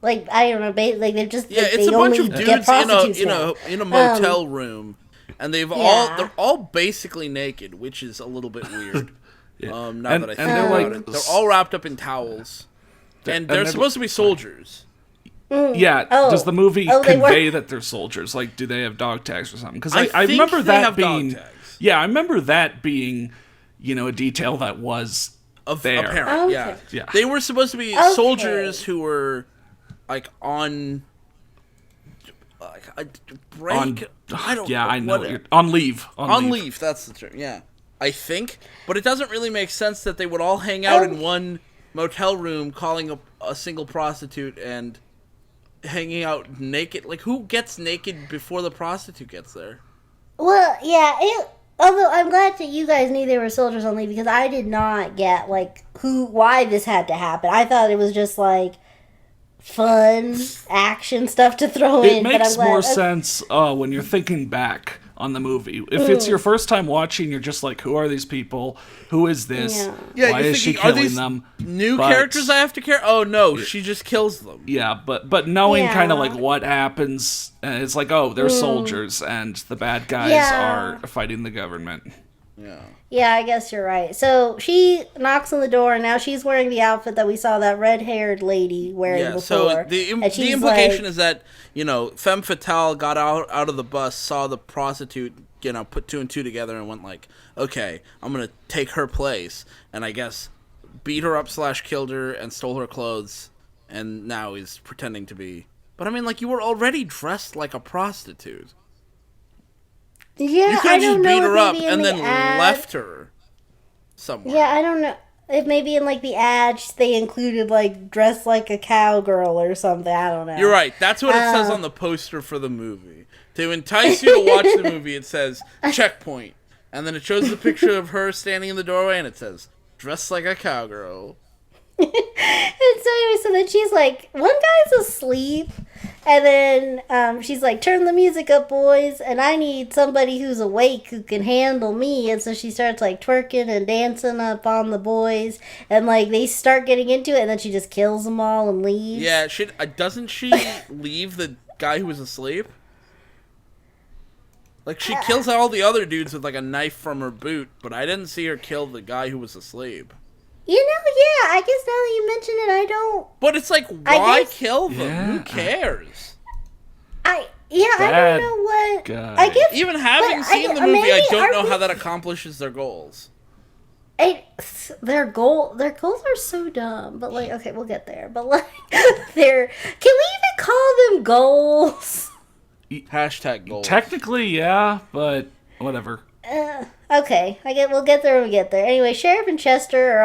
Like, I don't know, like they're just Yeah, like, it's they a bunch only of get dudes prostitutes in now. a motel room, and Yeah. they're all basically naked, which is a little bit weird. Now And- that I think and they're about like- it, they're all wrapped up in towels, and they're they're- supposed to be soldiers. Yeah, Oh. does the movie Oh, they convey were- that they're soldiers? Like, do they have dog tags or something? Because I I think remember they that have dog being... tags. Yeah, I remember that being, a detail that was there. Apparent, Okay. yeah. Yeah. They were supposed to be Okay. soldiers who were like on like a break. On, I don't. yeah, I know. what- What you're, on leave. on leave. That's the term. Yeah, I think, but it doesn't really make sense that they would all hang out in Okay. one motel room, calling a single prostitute and hanging out naked. Like, who gets naked before the prostitute gets there? Well, yeah. Although I'm glad that you guys knew they were soldiers on leave because I did not get like why this had to happen. I thought it was just like fun action stuff to throw It in. but makes I'm glad, more sense when you're thinking back on the movie. If it's your first time watching, you're just like, who are these people? Who is this? Yeah. Yeah, Why you're is she thinking, are killing these them? new But- characters I have to care? Oh no, she just kills them. Yeah, but knowing Yeah. kind of like what happens, it's like, oh, they're soldiers, and the bad guys Yeah. are fighting the government. Yeah. Yeah, I guess you're right. So she knocks on the door, and now she's wearing the outfit that we saw that red-haired lady wearing Yeah, before. so the And the she's implication like- is that, Femme Fatale got out of the bus, saw the prostitute, put two and two together and went like, okay, I'm going to take her place. And I guess beat her up / killed her and stole her clothes. And now he's pretending to be. But I mean, like, you were already dressed like a prostitute. Yeah, You could I have just don't know. beat if her up maybe in and the then ad- left her somewhere. Yeah, I don't know. If maybe in like the ads they included like dress like a cowgirl or something. I don't know. You're right. That's what it says on the poster for the movie. To entice you to watch the movie, it says checkpoint. And then it shows the picture of her standing in the doorway and it says dressed like a cowgirl. And so anyway, so then she's like, one guy's asleep, and then she's like, turn the music up, boys, and I need somebody who's awake who can handle me. And so she starts like twerking and dancing up on the boys, and like they start getting into it, and then she just kills them all and leaves. Yeah, doesn't she leave the guy who was asleep? Like, she kills all the other dudes with like a knife from her boot, but I didn't see her kill the guy who was asleep. Yeah, I guess now that you mention it, I don't. But it's like, I why guess- kill them? Yeah. Who cares? I Bad don't know what. guy. I guess Even having but seen the maybe movie, I don't know are how they- that accomplishes their goals. Their goals are so dumb. But like, okay, we'll get there. But like, can we even call them goals? Hashtag goals. Technically, yeah, but whatever. Okay, we'll get there when we get there. Anyway, Sheriff and Chester are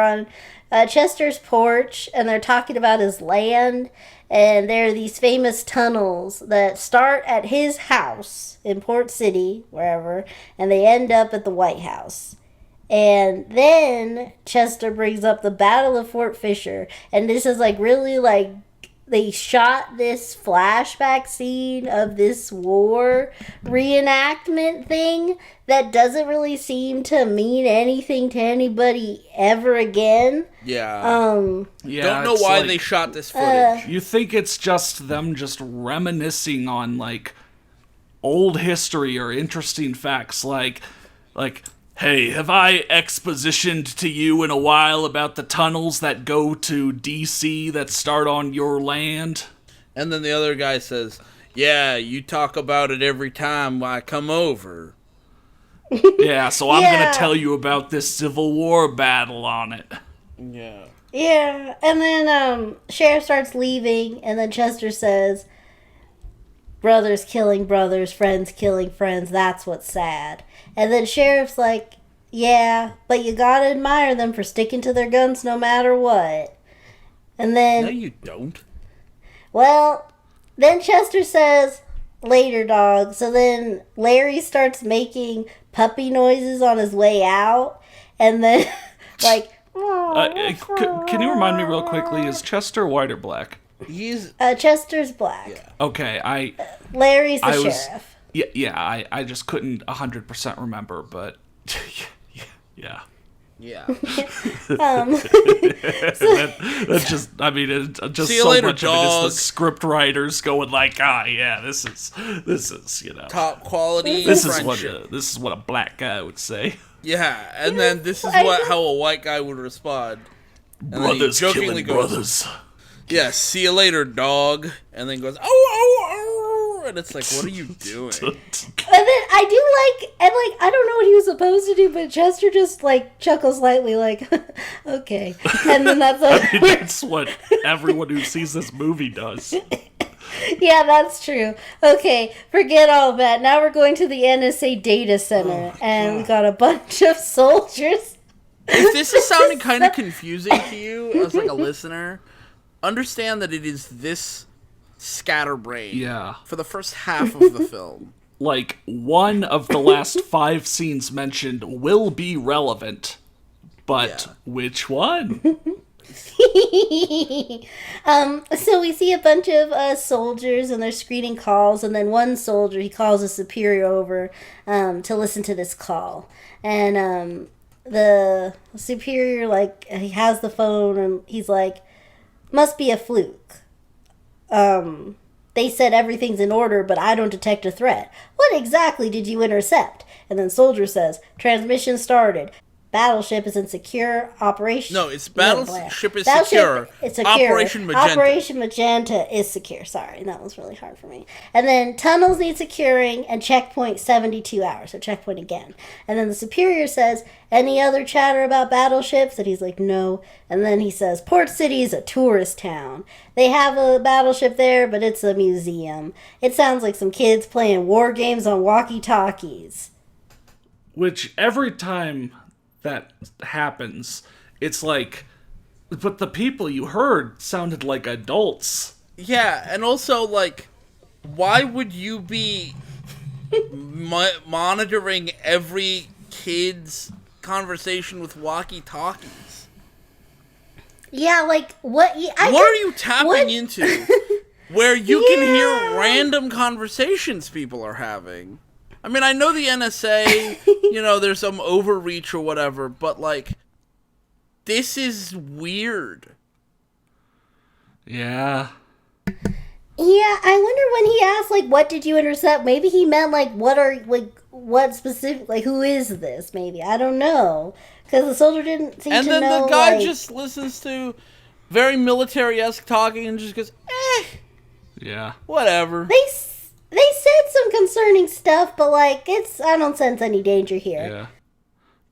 on Chester's porch, and they're talking about his land. And there are these famous tunnels that start at his house in Port City, wherever, and they end up at the White House. And then Chester brings up the Battle of Fort Fisher, and this is like really like they shot this flashback scene of this war reenactment thing that doesn't really seem to mean anything to anybody ever again. Yeah. Yeah, Don't know it's why like- they shot this footage. You think it's just them just reminiscing on like old history or interesting facts like hey, have I expositioned to you in a while about the tunnels that go to DC that start on your land? And then the other guy says, yeah, you talk about it every time I come over. Yeah, so I'm Yeah. gonna tell you about this Civil War battle on it. Yeah. Yeah, and then Sheriff starts leaving, and then Chester says, brothers killing brothers, friends killing friends, that's what's sad. And then Sheriff's like, yeah, but you gotta admire them for sticking to their guns no matter what. And then, No, you don't. well, then Chester says, later, dog. So then Larry starts making puppy noises on his way out, and then, like, Can you remind me real quickly, is Chester white or black? He's Chester's black. Okay, Larry's the I was- sheriff. Yeah, I just couldn't 100% remember, but yeah. Yeah. That's just, I mean, it's just See you so later, much dog. of it is the script writers going like, yeah, this is, Top quality this is friendship. what a black guy would say. Yeah, and then this is how a white guy would respond. And then he Brothers jokingly killing goes, brothers. yeah, see you later, dog. And then goes, oh, oh, oh. And it's like, what are you doing? And then I do like, and like, I don't know what he was supposed to do, but Chester just like chuckles lightly, like, okay. And then that's like, I mean, that's what everyone who sees this movie does. yeah, that's true. Okay, forget all that. Now we're going to the NSA data center, and we got a bunch of soldiers. If this is sounding kind of confusing to you as like a listener, understand that it is this scatterbrain Yeah. for the first half of the film. Like, one of the last 5 scenes mentioned will be relevant, but Yeah. which one? So we see a bunch of soldiers, and they're screening calls, and then one soldier, he calls a superior over to listen to this call. And the superior, like, he has the phone, and he's like, must be a fluke. They said everything's in order, but I don't detect a threat. What exactly did you intercept? And then soldier says, transmission started. Battleship is in secure operation. No, it's Battleship is Battleship secure. is secure. Operation Magenta. Operation Magenta is secure. Sorry, that was really hard for me. And then tunnels need securing and checkpoint 72 hours. So checkpoint again. And then the superior says, any other chatter about battleships? And he's like, no. And then he says, Port City is a tourist town. They have a battleship there, but it's a museum. It sounds like some kids playing war games on walkie-talkies. Which, every time that happens, it's like, but the people you heard sounded like adults. Yeah, and also, like, why would you be monitoring every kid's conversation with walkie-talkies? Yeah, like, what? What are you tapping into where you can hear random conversations people are having? I mean, I know the NSA, there's some overreach or whatever, but, like, this is weird. Yeah. Yeah, I wonder when he asked, like, what did you intercept? Maybe he meant, like, what specific, like, who is this, maybe? I don't know. Because the soldier didn't seem to know, And then the guy just listens to very military-esque talking and just goes, Yeah. whatever. They said some concerning stuff, but, like, I don't sense any danger here. Yeah.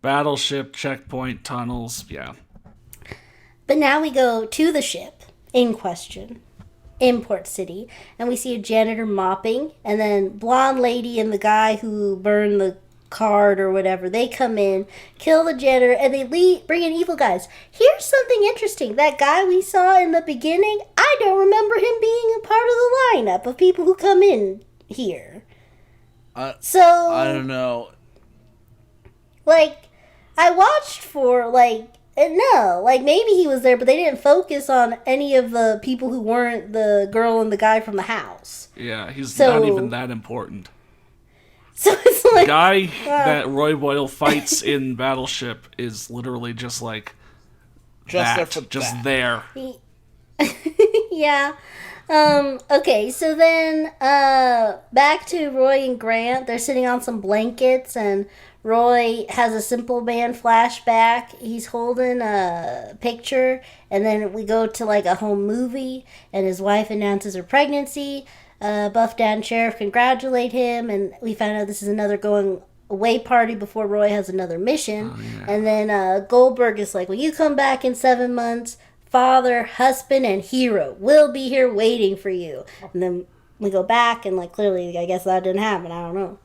Battleship, checkpoint, tunnels, yeah. But now we go to the ship in question, in Port City, and we see a janitor mopping, and then blonde lady and the guy who burned the card or whatever, they come in, kill the janitor, and they bring in evil guys. Here's something interesting. That guy we saw in the beginning, I don't remember him being a part of the lineup of people who come in here. So I don't know. Like, I watched for, like, no, like, maybe he was there, but they didn't focus on any of the people who weren't the girl and the guy from the house. Yeah, he's So- not even that important. So it's like... The guy that Roy Boyle fights in Battleship is literally just like there. Yeah. Okay, so then, back to Roy and Grant. They're sitting on some blankets, and Roy has a Simple Man flashback. He's holding a picture, and then we go to, like, a home movie, and his wife announces her pregnancy. Buff Down Sheriff congratulate him, and we find out this is another going away party before Roy has another mission. And then Goldberg is like, when you come back in 7 months, father, husband, and hero will be here waiting for you. And then we go back, and, like, clearly, I guess that didn't happen. I don't know.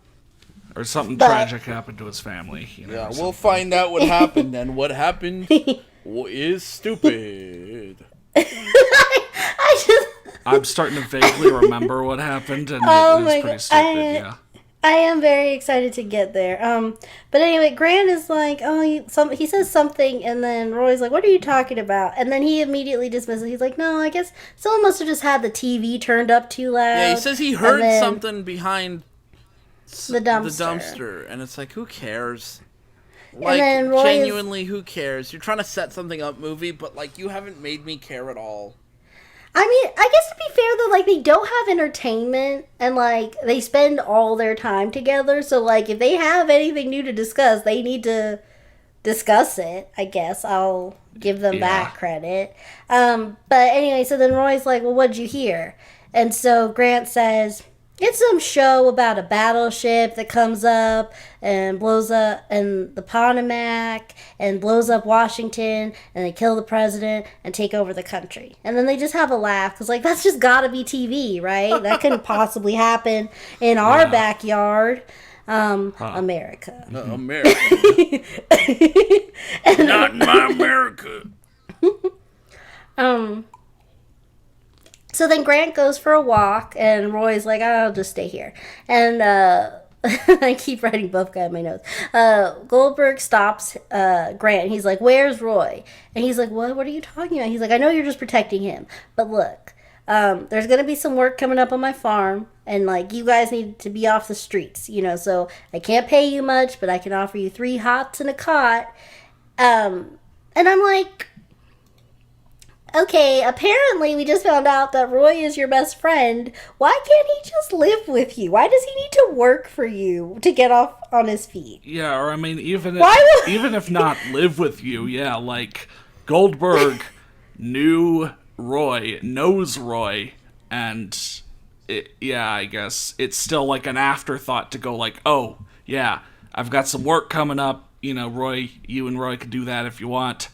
Or something But- tragic happened to his family. You know, Yeah, or we'll something. find out what happened, and what happened is stupid. I just... I'm starting to vaguely remember what happened, and Oh it my was pretty God, stupid, yeah. I am very excited to get there. But anyway, Grant is like, he says something, and then Roy's like, what are you talking about? And then he immediately dismisses. He's like, no, I guess someone must have just had the TV turned up too loud. Yeah, he says he heard And then something behind The dumpster. and it's like, who cares? Like, then Roy genuinely, who cares? You're trying to set something up, movie, but, like, you haven't made me care at all. I mean, I guess to be fair though, like they don't have entertainment and like they spend all their time together. So like if they have anything new to discuss, they need to discuss it. I guess I'll give them that credit. But anyway, so then Roy's like, "Well, what'd you hear?" And so Grant says, "It's some show about a battleship that comes up and blows up and the Potomac and blows up Washington and they kill the president and take over the country." And then they just have a laugh because, like, that's just gotta be TV, right? That couldn't possibly happen in our backyard. America. America. Not in my America. So then Grant goes for a walk, and Roy's like, "I'll just stay here." And I keep writing Bufka in my notes. Goldberg stops Grant. He's like, "Where's Roy?" And he's like, "What? What are you talking about?" He's like, "I know you're just protecting him, but look, there's gonna be some work coming up on my farm, and like you guys need to be off the streets, you know. So I can't pay you much, but I can offer you 3 hots and a cot." And I'm like, okay, apparently we just found out that Roy is your best friend. Why can't he just live with you? Why does he need to work for you to get off on his feet? Yeah, or I mean, even Why if, even if not live with you, yeah, like Goldberg knows Roy, and I guess it's still like an afterthought to go like, "Oh, yeah, I've got some work coming up. You know, Roy, you and Roy could do that if you want.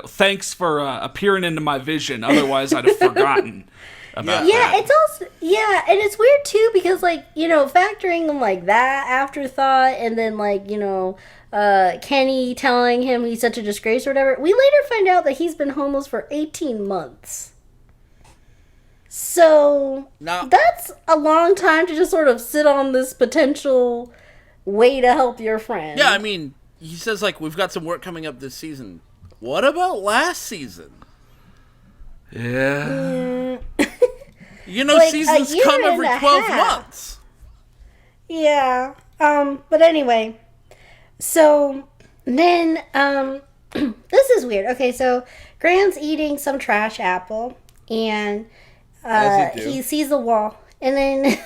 Thanks for appearing into my vision. Otherwise, I'd have forgotten about Yeah, that." it's also, and it's weird too because, like, you know, factoring in like that afterthought and then like, you know, Kenny telling him he's such a disgrace or whatever, we later find out that he's been homeless for 18 months. So Now, that's a long time to just sort of sit on this potential way to help your friend. yeah, I mean, he says, like, we've got some work coming up this season. What about last season? Yeah. You know, Like, seasons a year come and every a 12 half. months. Yeah. But anyway, so then this is weird. Okay, so Grant's eating some trash apple and As you do. he sees the wall, and then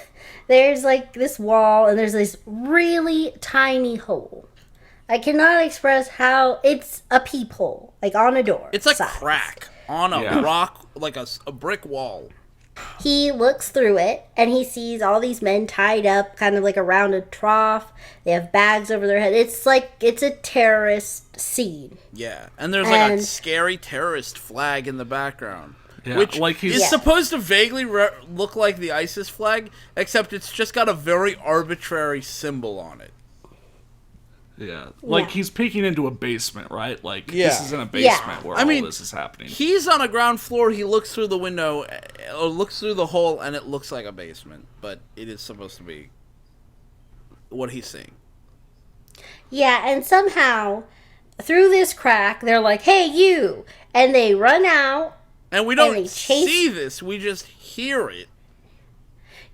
there's like this wall and there's this really tiny hole. I cannot express how it's a peephole, like on a door. It's a size. crack on a rock, like a brick wall. He looks through it and he sees all these men tied up kind of like around a trough. They have bags over their head. It's like it's a terrorist scene. Yeah, and there's like a And- scary terrorist flag in the background. Yeah, Which like he's- is Yeah. supposed to vaguely look like the ISIS flag, except it's just got a very arbitrary symbol on it. Yeah, like Yeah. he's peeking into a basement, right? Like Yeah. this is in a basement where I mean, all this is happening. He's on a ground floor, he looks through the window, or looks through the hole, and it looks like a basement, but it is supposed to be what he's seeing. Yeah, and somehow through this crack, they're like, "Hey, you!" And they run out. And we they don't chase- see this, we just hear it.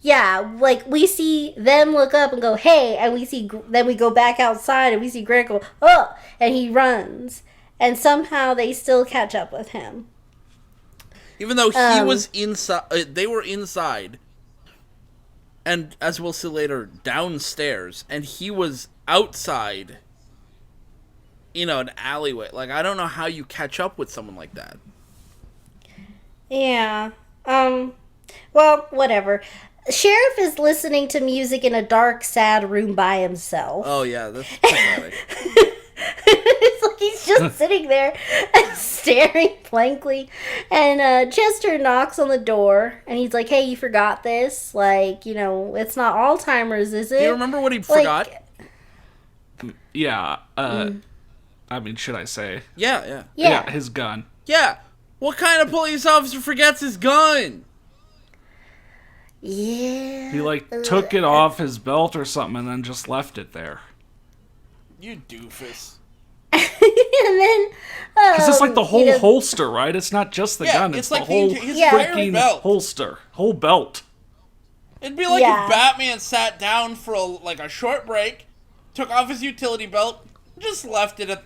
Yeah, like we see them look up and go, "Hey," and we see. Then we go back outside and we see Grant go, "Oh!" and he runs. And somehow they still catch up with him. Even though he was inside, they were inside, and as we'll see later, downstairs, and he was outside, an alleyway. Like, I don't know how you catch up with someone like that. Yeah. Well, whatever. Sheriff is listening to music in a dark, sad room by himself. Oh, yeah, that's pathetic. It's like he's just sitting there and staring blankly. And Chester knocks on the door and he's like, "Hey, you forgot this? Like, it's not Alzheimer's, is it?" Do you remember what he Like, forgot? Yeah, I mean, should I say? Yeah. Yeah. His gun. Yeah. What kind of police officer forgets his gun? Yeah. He took it off his belt or something and then just left it there. You doofus. And then Because it's like the whole you know, holster, right? It's not just the Yeah, gun; it's it's like the whole his entire freaking belt. holster, whole belt. It'd be like Yeah. if Batman sat down for a short break, took off his utility belt, just left it at,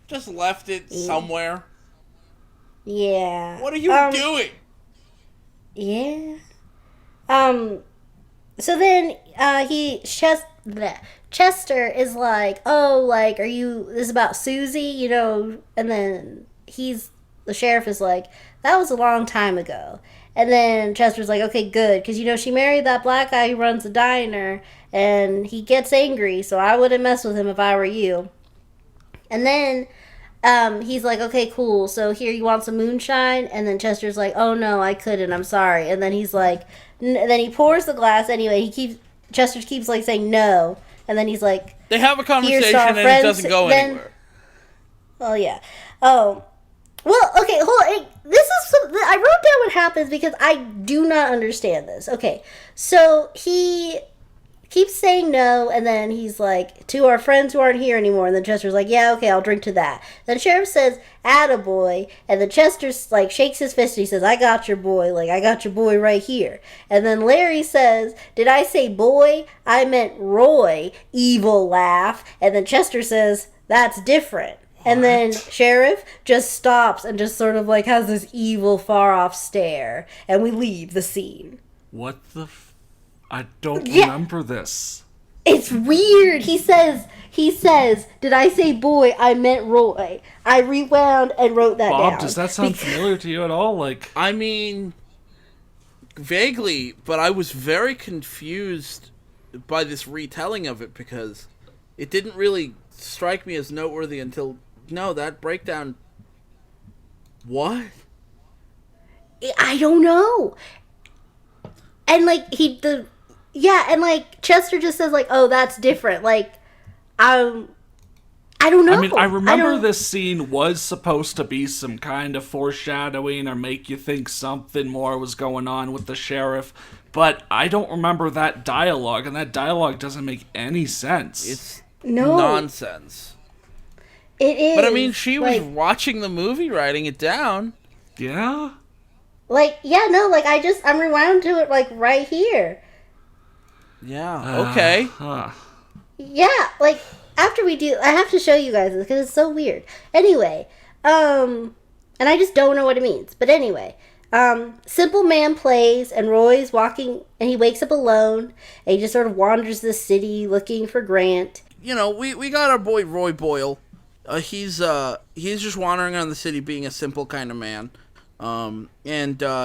just left it somewhere. Yeah. What are you doing? Yeah. So then Chester is like, oh, like, this is about Susie, and then the sheriff is like, that was a long time ago. And then Chester's like, okay, good, because, she married that black guy who runs the diner, and he gets angry, so I wouldn't mess with him if I were you. And then he's like, okay, cool, so here, you want some moonshine? And then Chester's like, oh, no, I couldn't, I'm sorry. And then he's like, then he pours the glass anyway. Chester keeps, like, saying no. And then he's like, they have a conversation and it doesn't go anywhere. Oh, yeah. Oh. Well, okay, hold on. I wrote down what happens because I do not understand this. Okay, so he keeps saying no, and then he's like, to our friends who aren't here anymore, and then Chester's like, yeah, okay, I'll drink to that. Then Sheriff says, attaboy, and then Chester's like, shakes his fist, and he says, I got your boy, like, I got your boy right here. And then Larry says, did I say boy? I meant Roy, evil laugh. And then Chester says, that's different. And then Sheriff just stops and just sort of like has this evil far off stare. And we leave the scene. What the I don't remember this. It's weird. He says, did I say boy? I meant Roy. I rewound and wrote that down. Bob, does that sound familiar to you at all? Like, I mean, vaguely, but I was very confused by this retelling of it because it didn't really strike me as noteworthy until... No, that breakdown... What? I don't know. And, like, and, like, Chester just says, like, oh, that's different. Like, I don't know. I mean, I remember this scene was supposed to be some kind of foreshadowing or make you think something more was going on with the sheriff, but I don't remember that dialogue, and that dialogue doesn't make any sense. It's nonsense. It is. But I mean, she was watching the movie, writing it down. Yeah? Like, yeah, no, like, I'm rewound to it, like, right here. Yeah, okay. Yeah, like, after we do, I have to show you guys this, because it's so weird. Anyway, and I just don't know what it means. But anyway, Simple Man plays, and Roy's walking, and he wakes up alone, and he just sort of wanders the city looking for Grant. We got our boy Roy Boyle. He's just wandering around the city being a simple kind of man. And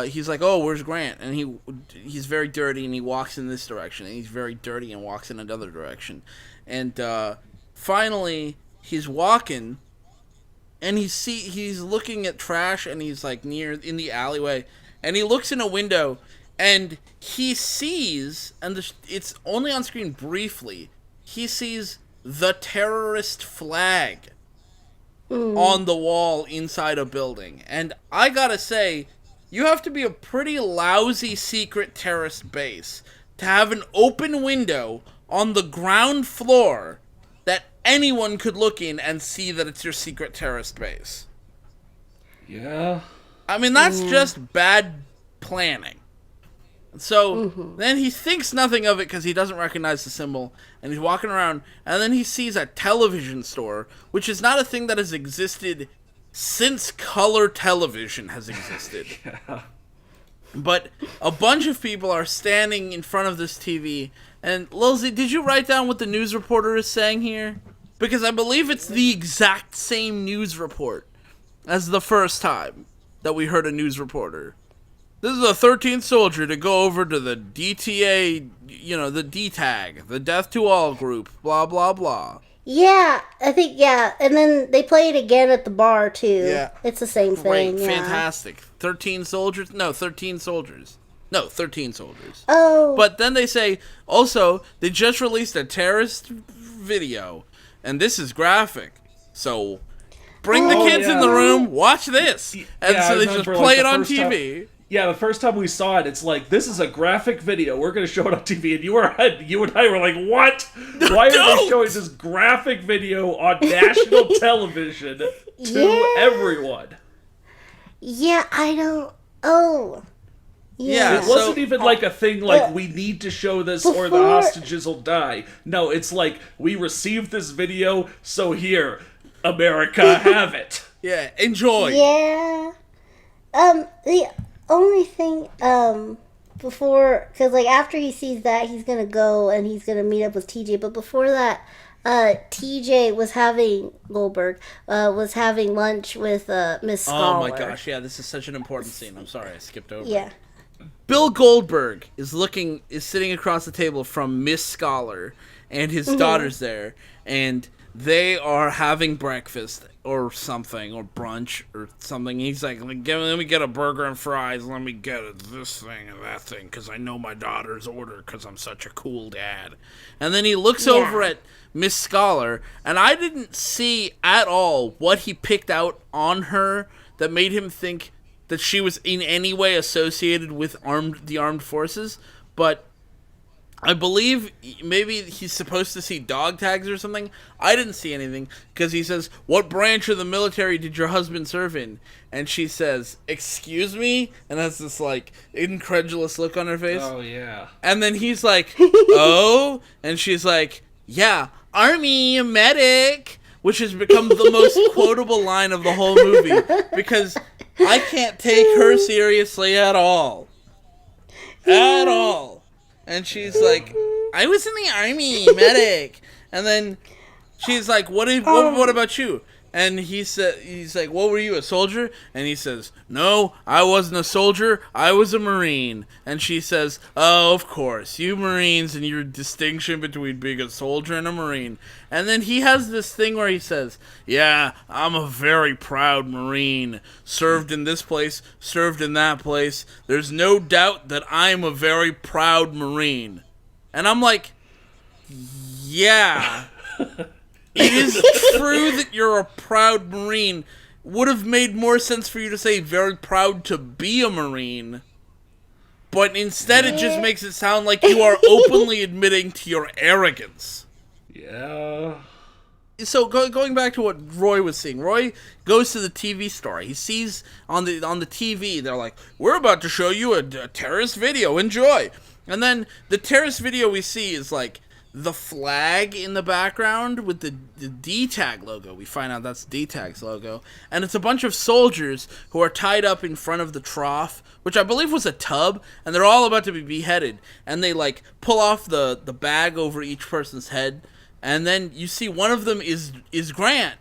he's like, oh, where's Grant? And he's very dirty, and he walks in this direction, and he's very dirty and walks in another direction. And finally, he's walking, and he's looking at trash, and he's like in the alleyway, and he looks in a window, and he sees, and it's only on screen briefly, he sees the terrorist flag on the wall inside a building. And I gotta say, you have to be a pretty lousy secret terrorist base to have an open window on the ground floor that anyone could look in and see that it's your secret terrorist base. Yeah. I mean, that's just bad planning. So then he thinks nothing of it because he doesn't recognize the symbol, and he's walking around, and then he sees a television store, which is not a thing that has existed since color television has existed. Yeah. But a bunch of people are standing in front of this TV, and Lilsey, did you write down what the news reporter is saying here? Because I believe it's the exact same news report as the first time that we heard a news reporter. This is a 13th soldier to go over to the DTA, the DTAG, the Death to All group, blah, blah, blah. Yeah, I think, yeah. And then they play it again at the bar, too. Yeah. It's the same thing, yeah. Fantastic. 13 soldiers? No, 13 soldiers. No, 13 soldiers. Oh. But then they say, also, they just released a terrorist video, and this is graphic. So, bring the kids in the room, watch this. And so they just play it on TV. Yeah, the first time we saw it, it's like, this is a graphic video. We're going to show it on TV. And you and I were like, what? Why are they showing this graphic video on national television to everyone? Yeah, I don't... Oh. Yeah, It wasn't so- even like a thing like we need to show this or the Before- hostages will die. No, it's like we received this video, so here, America, have it. Yeah, enjoy. Yeah. The only thing, before, because, like, after he sees that, he's gonna go and he's gonna meet up with TJ, but before that, TJ was having, Goldberg, was having lunch with, Miss Scholar. Oh my gosh, yeah, this is such an important scene. I'm sorry I skipped over. Yeah. Bill Goldberg is sitting across the table from Miss Scholar, and his daughter's there, and they are having breakfast or something, or brunch or something. He's like, let me get a burger and fries, let me get this thing and that thing, because I know my daughter's order, because I'm such a cool dad. And then he looks over at Miss Scholar, and I didn't see at all what he picked out on her that made him think that she was in any way associated with the armed forces, but I believe maybe he's supposed to see dog tags or something. I didn't see anything, because he says, what branch of the military did your husband serve in? And she says, excuse me? And has this, like, incredulous look on her face. Oh, yeah. And then he's like, oh? And she's like, yeah, Army medic, which has become the most quotable line of the whole movie, because I can't take her seriously at all. At all. And she's like, I was in the Army medic. And then she's like, what about you? And he's like, what were you, a soldier? And he says, no, I wasn't a soldier, I was a Marine. And she says, oh, of course, you Marines and your distinction between being a soldier and a Marine. And then he has this thing where he says, yeah, I'm a very proud Marine. Served in this place, served in that place. There's no doubt that I'm a very proud Marine. And I'm like, yeah. It is true that you're a proud Marine. Would have made more sense for you to say very proud to be a Marine. But instead it just makes it sound like you are openly admitting to your arrogance. Yeah. So going back to what Roy was saying, Roy goes to the TV store. He sees on the TV, they're like, we're about to show you a terrorist video, enjoy. And then the terrorist video we see is like the flag in the background with the D-Tag logo. We find out that's D-Tag's logo. And it's a bunch of soldiers who are tied up in front of the trough, which I believe was a tub, and they're all about to be beheaded. And they, like, pull off the bag over each person's head, and then you see one of them is Grant.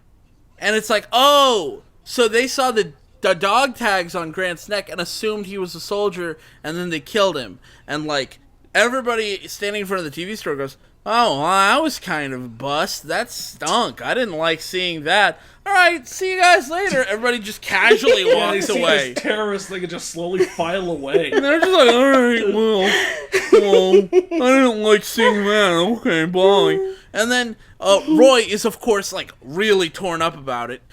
And it's like, oh, so they saw the dog tags on Grant's neck and assumed he was a soldier, and then they killed him. And, like, everybody standing in front of the TV store goes, oh, well, that was kind of bust. That stunk. I didn't like seeing that. All right, see you guys later. Everybody just casually They walks see away. this terrorist thing and just slowly file away. And they're just like, all right, well, I didn't like seeing that. Okay, bye. And then Roy is, of course, like, really torn up about it.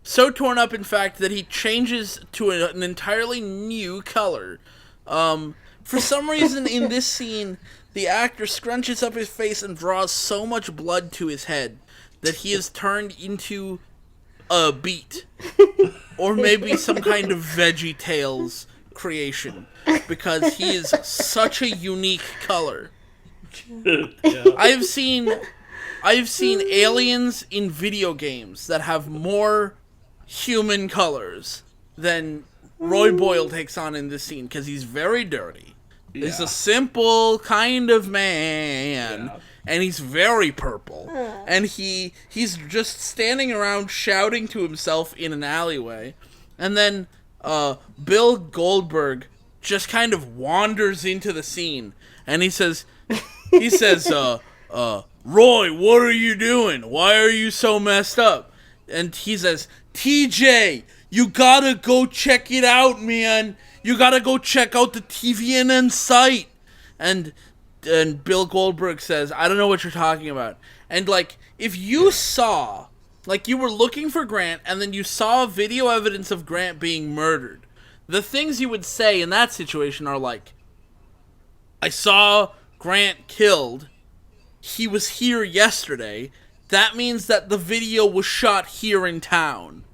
So torn up, in fact, that he changes to an entirely new color. For some reason, in this scene, the actor scrunches up his face and draws so much blood to his head that he is turned into a beet. Or maybe some kind of VeggieTales creation. Because he is such a unique color. Yeah. I've seen aliens in video games that have more human colors than Roy Boyle takes on in this scene, because he's very dirty. He's a simple kind of man, and he's very purple. And he's just standing around shouting to himself in an alleyway. And then Bill Goldberg just kind of wanders into the scene, and he says, Roy, what are you doing? Why are you so messed up? And he says, TJ, you gotta go check it out, man. You gotta go check out the TVNN site. And Bill Goldberg says, I don't know what you're talking about. And, like, if you saw, like, you were looking for Grant, and then you saw video evidence of Grant being murdered, the things you would say in that situation are like, I saw Grant killed. He was here yesterday. That means that the video was shot here in town.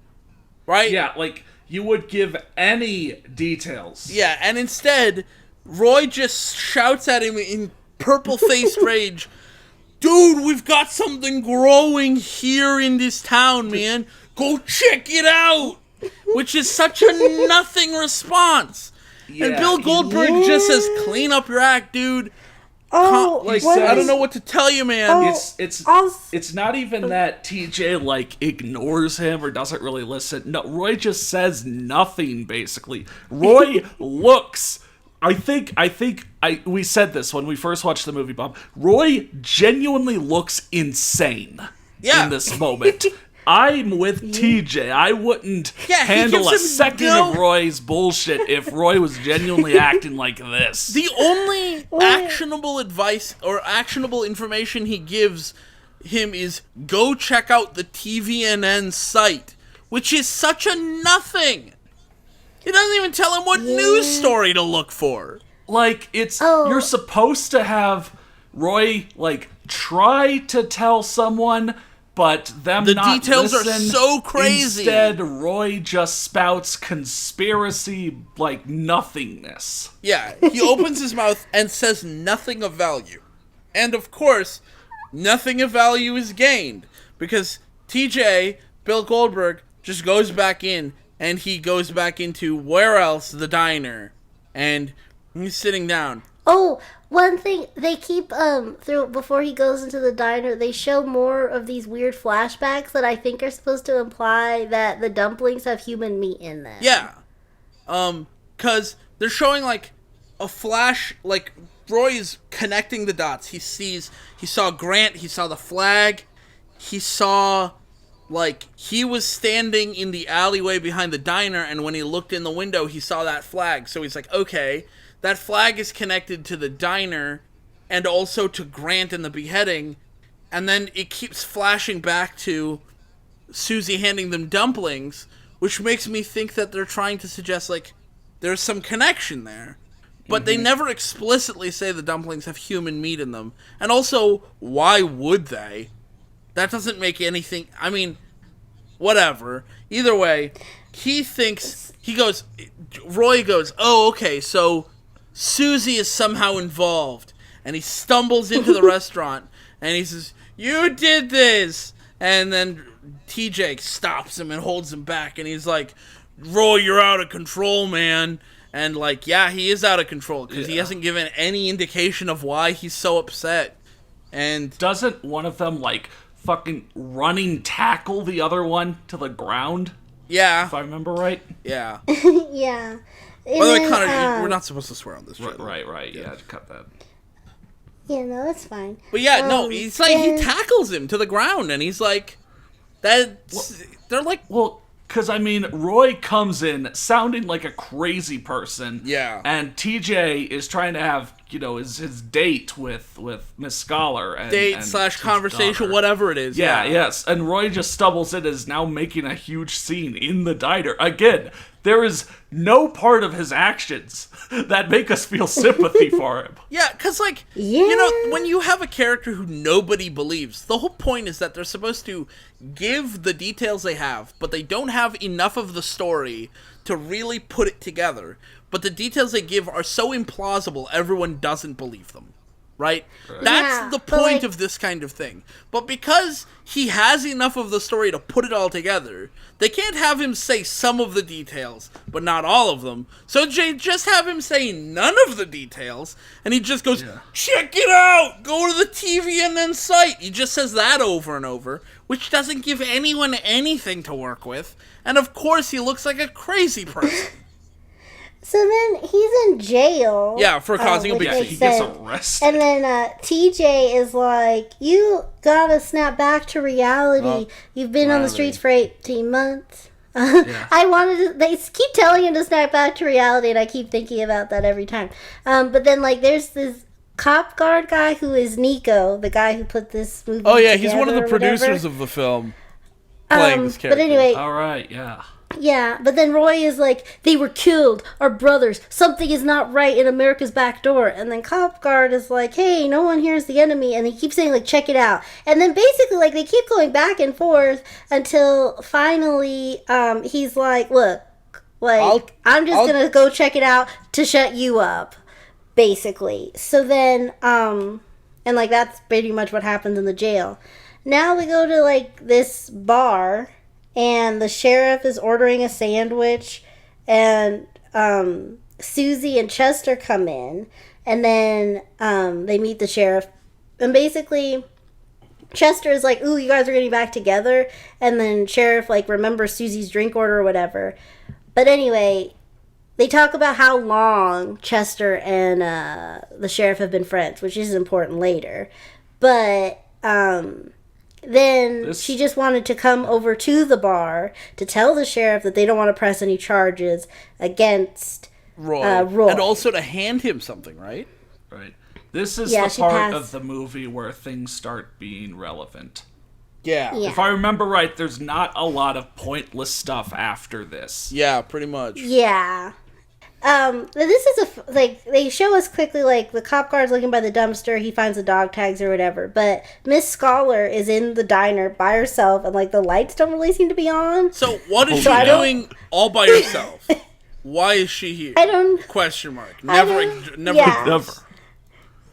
Right? Yeah, like, you would give any details. Yeah, and instead, Roy just shouts at him in purple-faced rage, "Dude, we've got something growing here in this town, man. Go check it out!" Which is such a nothing response. And Bill Goldberg just says, "Clean up your act, dude." Like, I don't know what to tell you, man. It's not even that TJ like ignores him or doesn't really listen. No, Roy just says nothing basically. Roy looks. I think we said this when we first watched the movie, Bob. Roy genuinely looks insane in this moment. I'm with TJ. I wouldn't handle a second of Roy's bullshit if Roy was genuinely acting like this. The only actionable advice or actionable information he gives him is go check out the TVNN site, which is such a nothing. It doesn't even tell him what news story to look for. Like, you're supposed to have Roy, like, try to tell someone, but them the not details listen. Are so crazy. Instead, Roy just spouts conspiracy like nothingness. Yeah, he opens his mouth and says nothing of value. And of course, nothing of value is gained because TJ, Bill Goldberg, just goes back in and he goes back into where else? The diner. And he's sitting down. Oh, one thing they keep through before he goes into the diner, they show more of these weird flashbacks that I think are supposed to imply that the dumplings have human meat in them. Yeah. 'Cause they're showing like a flash, like Roy is connecting the dots. He saw Grant, he saw the flag, he saw like he was standing in the alleyway behind the diner, and when he looked in the window, he saw that flag. So he's like, okay, that flag is connected to the diner and also to Grant and the beheading. And then it keeps flashing back to Susie handing them dumplings, which makes me think that they're trying to suggest, like, there's some connection there. But they never explicitly say the dumplings have human meat in them. And also, why would they? That doesn't make anything... I mean, whatever. Either way, Roy goes, oh, okay, so Susie is somehow involved. And he stumbles into the restaurant, and he says, you did this! And then TJ stops him and holds him back, and he's like, Roy, you're out of control, man. And, like, yeah, he is out of control, because he hasn't given any indication of why he's so upset. And doesn't one of them, like, fucking running tackle the other one to the ground? Yeah. If I remember right? Yeah. Yeah. By the way, Connor, we're not supposed to swear on this channel. Right. Yeah, cut that. Yeah, no, that's fine. But yeah, no, it's like he tackles him to the ground, and he's like, they're like... Well, because, I mean, Roy comes in sounding like a crazy person. Yeah. And TJ is trying to have, you know, his date with Miss Scholar. And conversation, whatever it is. Yeah, yes. And Roy just stumbles in and is now making a huge scene in the diner. Again, there is no part of his actions that make us feel sympathy for him. Yeah, because, like, you know, when you have a character who nobody believes, the whole point is that they're supposed to give the details they have, but they don't have enough of the story to really put it together. But the details they give are so implausible, everyone doesn't believe them. Right? That's the point of this kind of thing. But because he has enough of the story to put it all together, they can't have him say some of the details, but not all of them. So they just have him say none of the details, and he just goes, check it out! Go to the TVNN site! He just says that over and over, which doesn't give anyone anything to work with. And of course he looks like a crazy person. So then he's in jail. Yeah, for causing a big scene. He gets arrested. And then TJ is like, you gotta snap back to reality. You've been on the streets for 18 months. They keep telling him to snap back to reality, and I keep thinking about that every time. But then, like, there's this cop guard guy who is Nico, the guy who put this movie together. He's one of the producers of the film playing this character. But anyway. All right, yeah. Yeah, but then Roy is like, they were killed, our brothers, something is not right in America's back door. And then Cop Guard is like, hey, no one here is the enemy. And he keeps saying, like, check it out. And then basically, like, they keep going back and forth until finally he's like, look, like, I'm just going to go check it out to shut you up. basically. So then, and like that's pretty much what happens in the jail. Now we go to like this bar, and the sheriff is ordering a sandwich, and Susie and Chester come in, and then they meet the sheriff, and basically Chester is like, "Ooh, you guys are getting back together," and then sheriff like remembers Susie's drink order or whatever. But anyway, they talk about how long Chester and the sheriff have been friends, which is important later. But then she just wanted to come over to the bar to tell the sheriff that they don't want to press any charges against Roy. Roy. And also to hand him something, right? Right. This is Yeah, the she part passed. of the movie where things start being relevant. Yeah. Yeah. If I remember right, there's not a lot of pointless stuff after this. Yeah, pretty much. Yeah. This is like they show us quickly like the cop car's looking by the dumpster, he finds the dog tags or whatever, but Miss Scholar is in the diner by herself, and like the lights don't really seem to be on. So what is So she I don't- doing all by herself? Why is she here? I don't. Question mark. I Never. don't- Never. yeah. Never.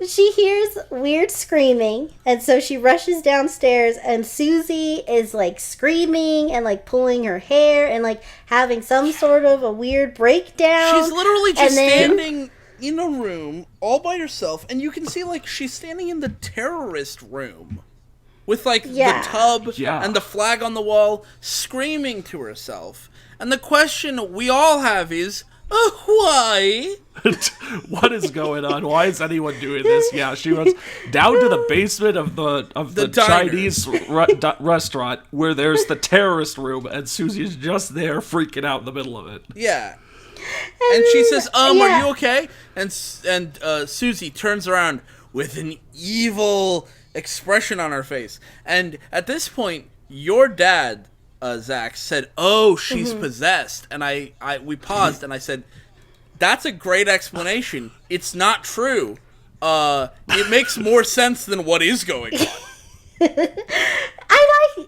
She hears weird screaming, and so she rushes downstairs, and Susie is like screaming and like pulling her hair and like having some sort of a weird breakdown. She's literally just And then- standing in a room all by herself, and you can see like she's standing in the terrorist room with like Yeah. the tub Yeah. and the flag on the wall, screaming to herself. And the question we all have is, why? What is going on? Why is anyone doing this? Yeah, she runs down to the basement of the diner. Chinese restaurant where there's the terrorist room, and Susie's just there freaking out in the middle of it. Yeah. And she says, are yeah. you okay? And Susie turns around with an evil expression on her face. And at this point, your dad, Zach, said, "Oh, she's possessed." And we paused, and I said, "That's a great explanation. It's not true. It makes more sense than what is going on."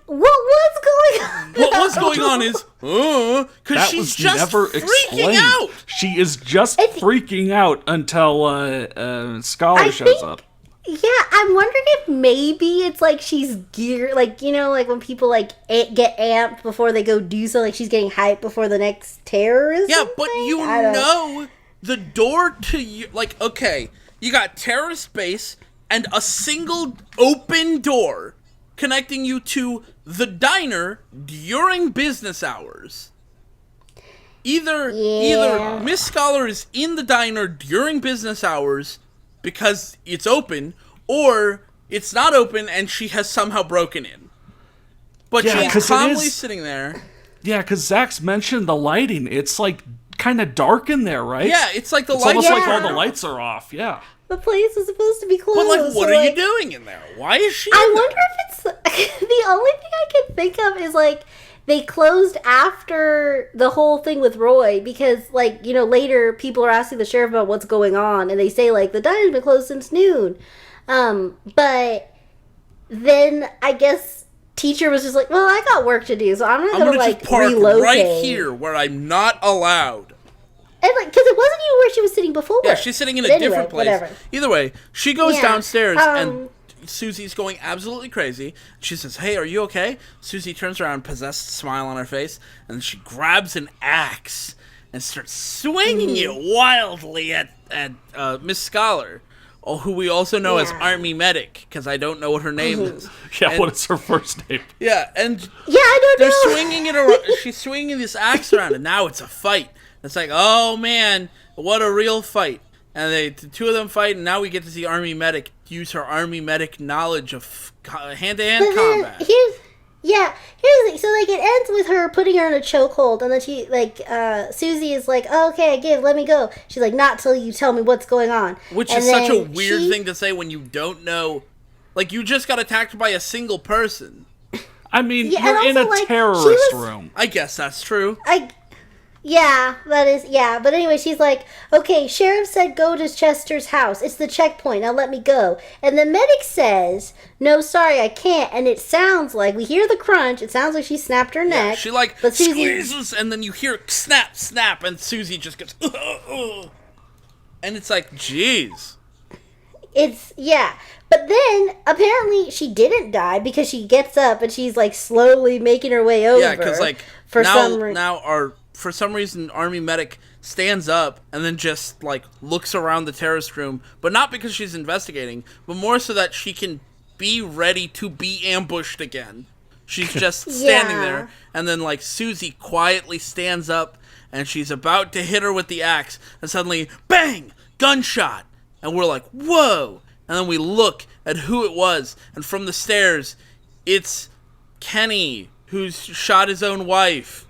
What was going on? What was going on is, because That she's was just never freaking explained. out. She is just freaking out until Scholar I shows think- up. Yeah, I'm wondering if maybe it's like she's geared, like, you know, like when people like get amped before they go do something, like she's getting hyped before the next terrorism. Yeah, but thing? you I don't- know the door to you, like, okay, you got terrorist base and a single open door connecting you to the diner during business hours. Either Miss Scholar is in the diner during business hours because it's open, or it's not open and she has somehow broken in. But Yeah, she's 'cause it calmly is- sitting there. Yeah, because Zach's mentioned the lighting. It's like kind of dark in there, right? Yeah, it's like the It's lights almost like Yeah. all the lights are off. Yeah. The place was supposed to be closed. But like, what so, are you like, doing in there? Why is she? I in there? wonder if it's the only thing I can think of is like they closed after the whole thing with Roy, because like, you know, later people are asking the sheriff about what's going on, and they say like the diner's been closed since noon. But then I guess teacher was just like, well, I got work to do, so I'm not I'm gonna gonna like just park relocate right here where I'm not allowed. And like, because it wasn't even where she was sitting before. Yeah, she's sitting in a But anyway, different place. Whatever. Either way, she goes Yeah, downstairs and Susie's going absolutely crazy. She says, "Hey, are you okay?" Susie turns around, possessed smile on her face, and then she grabs an axe and starts swinging it wildly at Miss Scholar, who we also know as Yeah. Army Medic, because I don't know what her name is. Yeah, And- what is her first name? Yeah, and Yeah, I don't they're know. swinging it around. She's swinging this axe around, and now it's a fight. It's like, oh man, what a real fight! And the two of them fight, and now we get to see Army Medic use her Army Medic knowledge of hand-to-hand But then combat. here's the thing. So like it ends with her putting her in a chokehold, and then she like Susie is like, oh, okay, I give, let me go. She's like, not till you tell me what's going on. Which And is such a then weird thing to say when you don't know. Like, you just got attacked by a single person. I mean, Yeah, you're and in a also, like, she terrorist was- room. I guess that's true. Yeah, that is, yeah. But anyway, she's like, okay, sheriff said go to Chester's house. It's the checkpoint. Now let me go. And the medic says, no, sorry, I can't. And it sounds like, we hear the crunch. It sounds like she snapped her neck. She, like, but Susie, squeezes, and then you hear snap, snap, and Susie just gets... And it's like, jeez. It's, yeah. But then, apparently, she didn't die because she gets up and she's, like, slowly making her way over. Yeah, because, like, for for some reason, Army Medic stands up and then just, like, looks around the terrorist room, but not because she's investigating, but more so that she can be ready to be ambushed again. She's just standing there, and then, like, Susie quietly stands up, and she's about to hit her with the axe, and suddenly, bang! Gunshot! And we're like, whoa! And then we look at who it was, and from the stairs, it's Kenny, who's shot his own wife.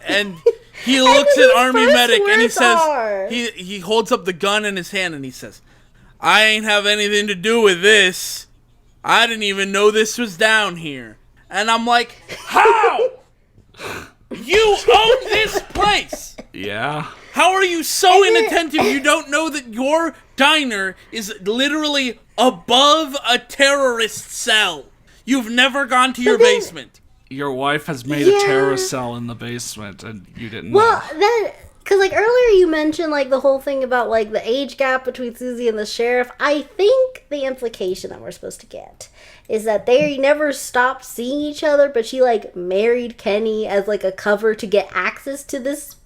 And he looks at Army Medic, and he says, he holds up the gun in his hand, and he says, I ain't have anything to do with this. I didn't even know this was down here. And I'm like, how? You own this place! Yeah. How are you so inattentive you don't know that your diner is literally above a terrorist cell? You've never gone to your basement. Your wife has made a terrorist cell in the basement, and you didn't know. Well, then, because, like, earlier you mentioned, like, the whole thing about, like, the age gap between Susie and the sheriff. I think the implication that we're supposed to get is that they never stopped seeing each other, but she, like, married Kenny as, like, a cover to get access to this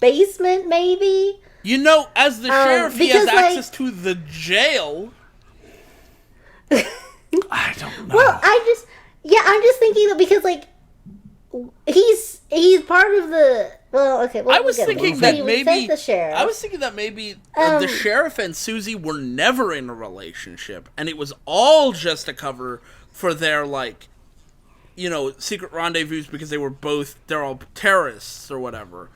basement, maybe? You know, as the sheriff, he has like, access to the jail. I don't know. Well, I'm just thinking that because, like, he's part of the, well, okay. Well, I was thinking that maybe the sheriff. I was thinking that maybe the sheriff and Susie were never in a relationship, and it was all just a cover for their, like, you know, secret rendezvous because they're all terrorists or whatever.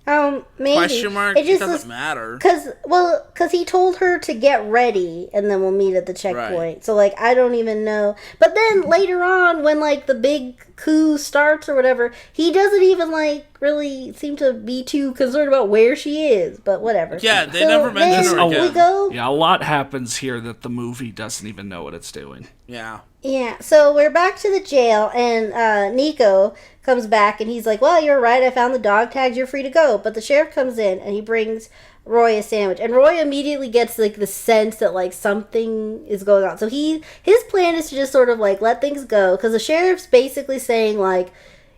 Maybe. Question mark? It doesn't matter. Because he told her to get ready, and then we'll meet at the checkpoint. Right. So, like, I don't even know. But then, later on, when, like, the big coup starts or whatever, he doesn't even, like, really seem to be too concerned about where she is. But whatever. Yeah, they never mention her again. Yeah, a lot happens here that the movie doesn't even know what it's doing. Yeah. Yeah, so we're back to the jail, and Nico comes back, and he's like, well, you're right, I found the dog tags, you're free to go. But the sheriff comes in, and he brings Roy a sandwich, and Roy immediately gets, like, the sense that, like, something is going on. So his plan is to just sort of, like, let things go, because the sheriff's basically saying, like,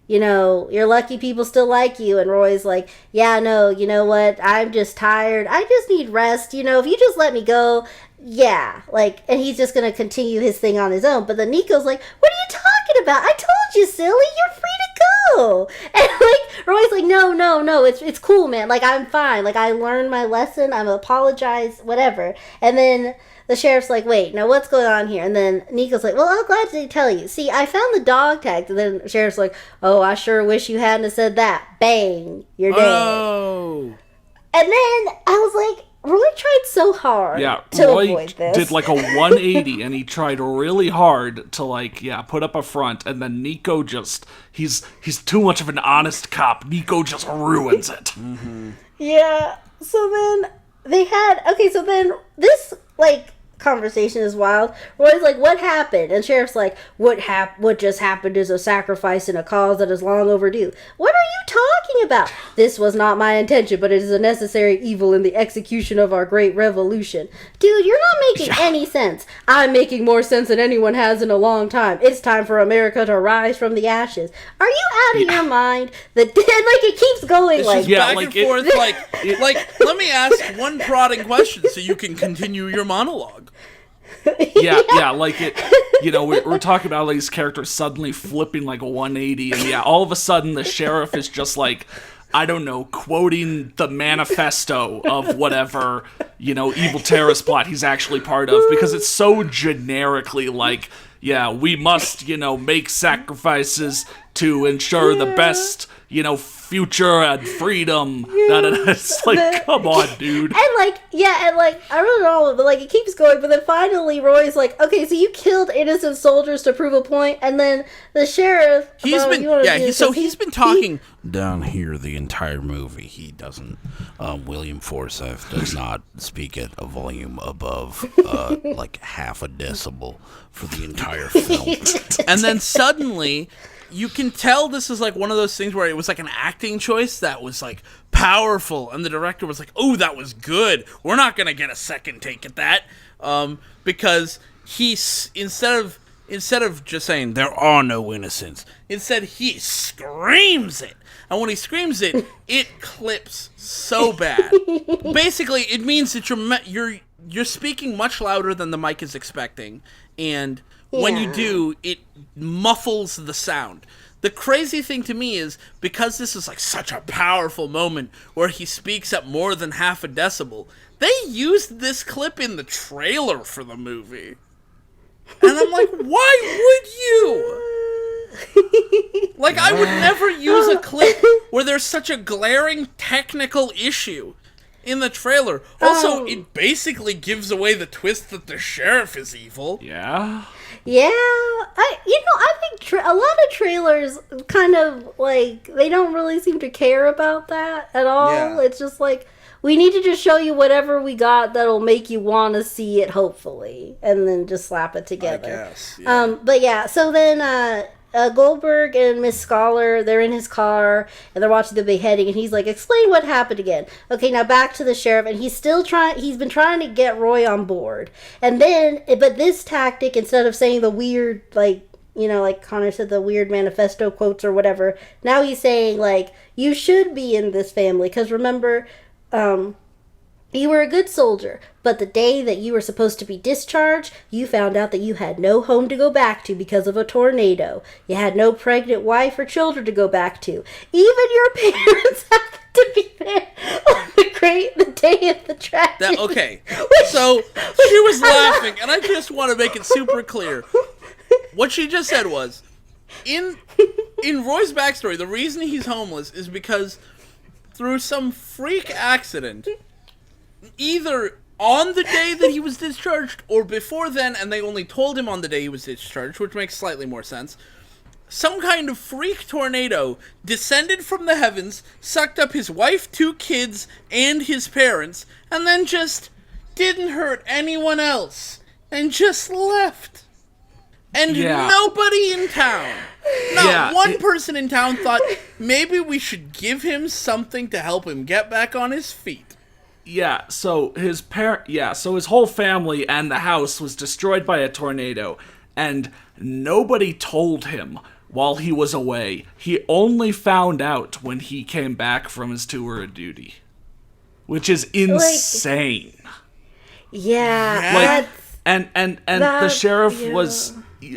you know, you're lucky people still like you, and Roy's like, yeah, no, you know what, I'm just tired, I just need rest, you know, if you just let me go, yeah, like, and he's just gonna continue his thing on his own. But then Nico's like, what are you talking about? I told you, silly, you're free to go. And, like, Roy's like, no, it's cool, man, like, I'm fine, like, I learned my lesson, I'm apologize, whatever. And then the sheriff's like, wait, now what's going on here? And then Nico's like, well, I'm glad to tell you. See, I found the dog tags. And then the sheriff's like, oh, I sure wish you hadn't have said that. Bang, you're dead. Oh. And then I was like, Roy tried so hard to Roy avoid this. did like a 180, and he tried really hard to, like, put up a front, and then Nico just, he's too much of an honest cop. Nico just ruins it. Mm-hmm. Yeah, so then so then this, like, conversation is wild. Roy's like, what happened? And Sheriff's like, what just happened is a sacrifice in a cause that is long overdue. What are you talking about? This was not my intention, but it is a necessary evil in the execution of our great revolution. Dude, you're not making any sense. I'm making more sense than anyone has in a long time. It's time for America to rise from the ashes. Are you out of your mind? Like, it keeps going, it's like, just back and forth, like, let me ask one prodding question so you can continue your monologue. Yeah, like it, you know, we're talking about, like, these characters suddenly flipping like a 180, and all of a sudden the sheriff is just like, I don't know, quoting the manifesto of whatever, you know, evil terrorist plot he's actually part of, because it's so generically like, yeah, we must, you know, make sacrifices to ensure the best, you know, future and freedom. It's like, come on, dude. And, like, I don't know, but, like, it keeps going, but then finally Roy's like, okay, so you killed innocent soldiers to prove a point, and then the sheriff, he's been talking down here the entire movie. He doesn't, William Forsythe does not speak at a volume above, like, half a decibel for the entire film. And then suddenly, you can tell this is, like, one of those things where it was, like, an acting choice that was, like, powerful. And the director was like, oh, that was good. We're not going to get a second take at that. Because instead of just saying there are no innocents, instead he screams it. And when he screams it, it clips so bad. Basically, it means that you're speaking much louder than the mic is expecting, and when you do, it muffles the sound. The crazy thing to me is, because this is like such a powerful moment where he speaks at more than half a decibel, they used this clip in the trailer for the movie. And I'm like, why would you? Like, I would never use a clip where there's such a glaring technical issue in the trailer. Also, it basically gives away the twist that the sheriff is evil. Yeah. Yeah, I think a lot of trailers kind of, like, they don't really seem to care about that at all. Yeah. It's just like, we need to just show you whatever we got that'll make you want to see it, hopefully, and then just slap it together. I guess, yeah. But yeah, so then Goldberg and Miss Scholar, they're in his car, and they're watching the beheading, and he's like, explain what happened again. Okay, now back to the sheriff, and he's been trying to get Roy on board. And then, but this tactic, instead of saying the weird, like, like Connor said, the weird manifesto quotes or whatever, now he's saying, like, you should be in this family, because remember, you were a good soldier, but the day that you were supposed to be discharged, you found out that you had no home to go back to because of a tornado. You had no pregnant wife or children to go back to. Even your parents happened to be there on the day of the tragedy. Okay, so she was laughing, and I just want to make it super clear. What she just said was, in Roy's backstory, the reason he's homeless is because through some freak accident, either on the day that he was discharged or before then, and they only told him on the day he was discharged, which makes slightly more sense, some kind of freak tornado descended from the heavens, sucked up his wife, 2 kids, and his parents, and then just didn't hurt anyone else, and just left. And nobody in town, not one person in town thought, maybe we should give him something to help him get back on his feet. Yeah, so his whole family and the house was destroyed by a tornado, and nobody told him while he was away. He only found out when he came back from his tour of duty, which is insane. Yeah, and the sheriff was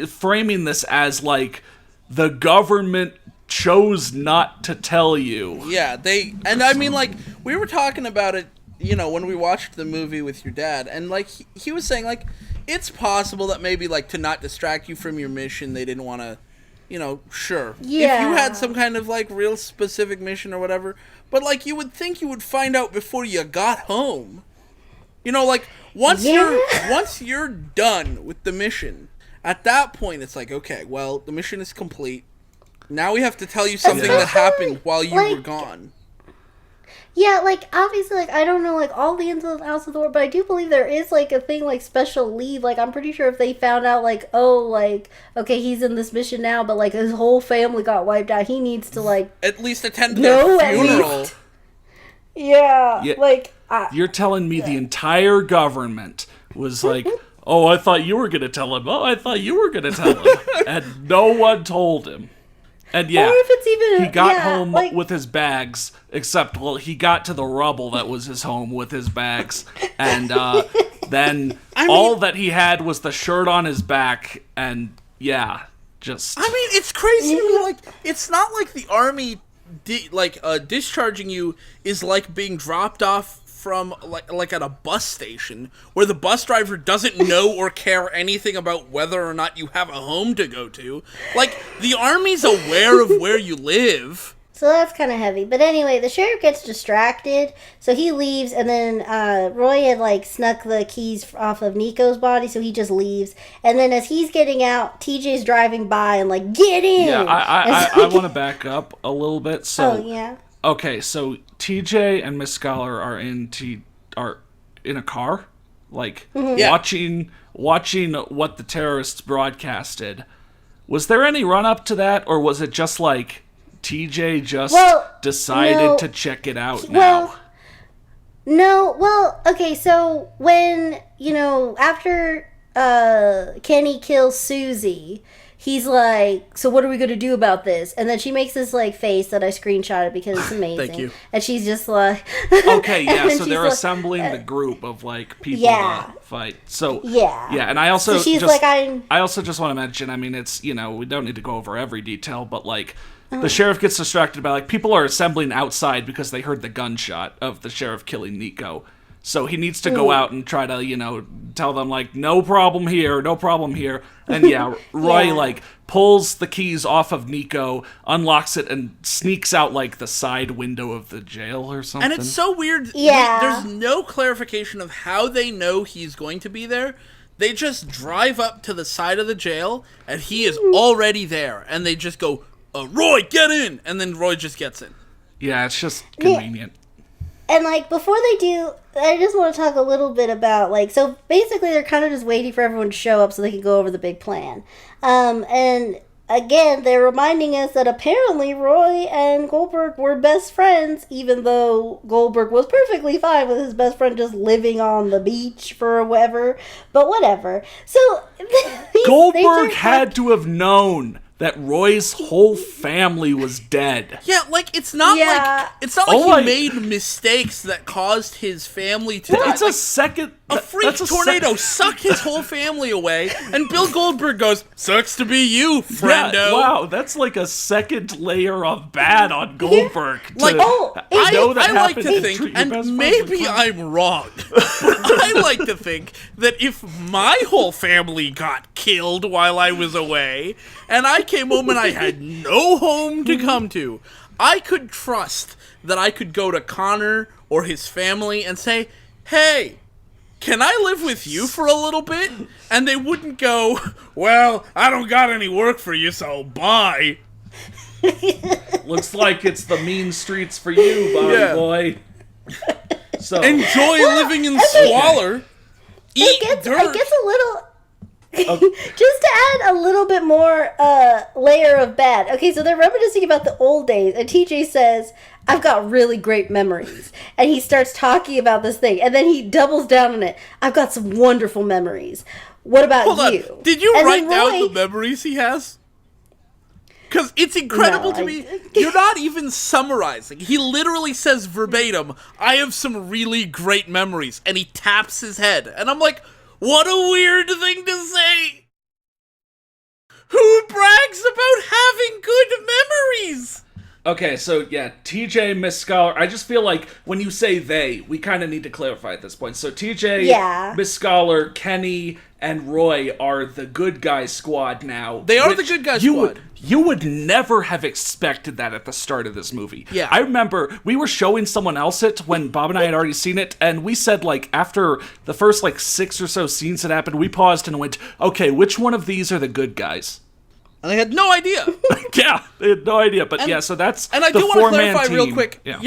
framing this as like the government chose not to tell you. Yeah, I mean, like, we were talking about it, when we watched the movie with your dad, and like he was saying, like, it's possible that maybe, like, to not distract you from your mission, they didn't want to, sure. Yeah. If you had some kind of, like, real specific mission or whatever, but, like, you would think you would find out before you got home. Like, once you're done with the mission, at that point, it's like, okay, well, the mission is complete. Now we have to tell you something that happened while you were gone. Yeah, like, obviously, like, I don't know, like, all the ins and outs of the world, but I do believe there is, like, a thing, like, special leave. Like, I'm pretty sure if they found out, like, oh, like, okay, he's in this mission now, but, like, his whole family got wiped out, he needs to, like... At least attend their funeral. Yeah, like... You're telling me the entire government was like, oh, I thought you were going to tell him. Oh, I thought you were going to tell him. And no one told him. And yeah, or if it's even, he got home with his bags, except, well, he got to the rubble that was his home with his bags. And then all that he had was the shirt on his back. And yeah, just... I mean, it's crazy to me. Like, it's not like the army, discharging you is like being dropped off from like at a bus station where the bus driver doesn't know or care anything about whether or not you have a home to go to. Like, the army's aware of where you live. So that's kind of heavy. But anyway, the sheriff gets distracted, so he leaves, and then Roy had, like, snuck the keys off of Nico's body, so he just leaves. And then as he's getting out, TJ's driving by and, like, get in! Yeah, I want to back up a little bit. So, oh, yeah? Okay, so TJ and Miss Scholar are in a car, like, watching what the terrorists broadcasted. Was there any run up to that, or was it just like TJ just Well, decided no. to check it out now. Well, no, well, okay, so when, after Kenny kills Susie, he's like, so what are we going to do about this? And then she makes this, like, face that I screenshotted because it's amazing. Thank you. And she's just like... Okay, yeah, and so she's they're like- assembling the group of, like, people Yeah. to fight. So, Yeah. yeah, and I also So she's just, like, I also just want to mention, I mean, it's, we don't need to go over every detail, but, like, the sheriff gets distracted by, like, people are assembling outside because they heard the gunshot of the sheriff killing Nico. So he needs to go out and try to, tell them, like, no problem here, no problem here. And, yeah, Roy, Yeah. like, pulls the keys off of Nico, unlocks it, and sneaks out, like, the side window of the jail or something. And it's so weird. Yeah. There's no clarification of how they know he's going to be there. They just drive up to the side of the jail, and he is already there. And they just go, Roy, get in! And then Roy just gets in. Yeah, it's just convenient. And, like, before they do, I just want to talk a little bit about, like, so basically they're kind of just waiting for everyone to show up so they can go over the big plan. And, again, they're reminding us that apparently Roy and Goldberg were best friends, even though Goldberg was perfectly fine with his best friend just living on the beach for whatever. But whatever. So, Goldberg had to have known that Roy's whole family was dead. Yeah, like, it's not Yeah. like he made mistakes that caused his family to die. It's a second... A freak tornado sucked his whole family away, and Bill Goldberg goes, sucks to be you, friendo. Yeah, wow, that's like a second layer of bad on Goldberg. Like, know that I like happened to and think, treat your and best friend maybe like crap. I'm wrong, but I like to think that if my whole family got killed while I was away, and I came home and I had no home to come to, I could trust that I could go to Connor or his family and say, hey, can I live with you for a little bit? And they wouldn't go, well, I don't got any work for you, so bye. Looks like it's the mean streets for you, Bobby Yeah. boy. So Enjoy living in squalor. Eat it dirt. gets a little... Just to add a little bit more layer of bad. Okay, so they're reminiscing about the old days, and TJ says, I've got really great memories. And he starts talking about this thing, and then he doubles down on it. I've got some wonderful memories. What about Hold you? on. Did you And write then down Roy- the memories he has? Because it's incredible No, to I- me. You're not even summarizing. He literally says verbatim, I have some really great memories. And he taps his head. And I'm like, what a weird thing to say. Who brags about having good memories? okay, so yeah, TJ, Miss Scholar. I just feel like when you say they, we kind of need to clarify at this point. So TJ, Yeah. Miss Scholar, Kenny, and Roy are the good guy squad now. They are which the good guy you squad. You would never have expected that at the start of this movie. Yeah. I remember we were showing someone else it when Bob and I had already seen it, and we said, like, after the first, like, 6 or so scenes that happened, we paused and went, okay, which one of these are the good guys? And I had no idea. Yeah, they had no idea, but yeah, so that's And I the do want to four-man clarify real team. quick, Yeah.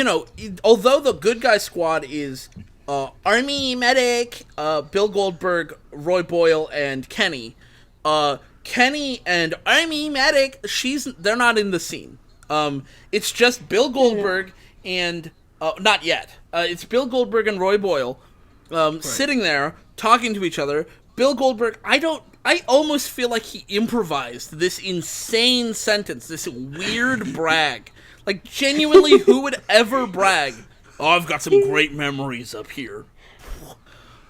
although the good guy squad is Army Medic, Bill Goldberg, Roy Boyle, and Kenny, Kenny and Army Medic, they're not in the scene. It's just Bill Goldberg and, not yet, it's Bill Goldberg and Roy Boyle sitting there talking to each other. Bill Goldberg, I almost feel like he improvised this insane sentence, this weird brag. Like, genuinely, who would ever brag? Oh, I've got some great memories up here.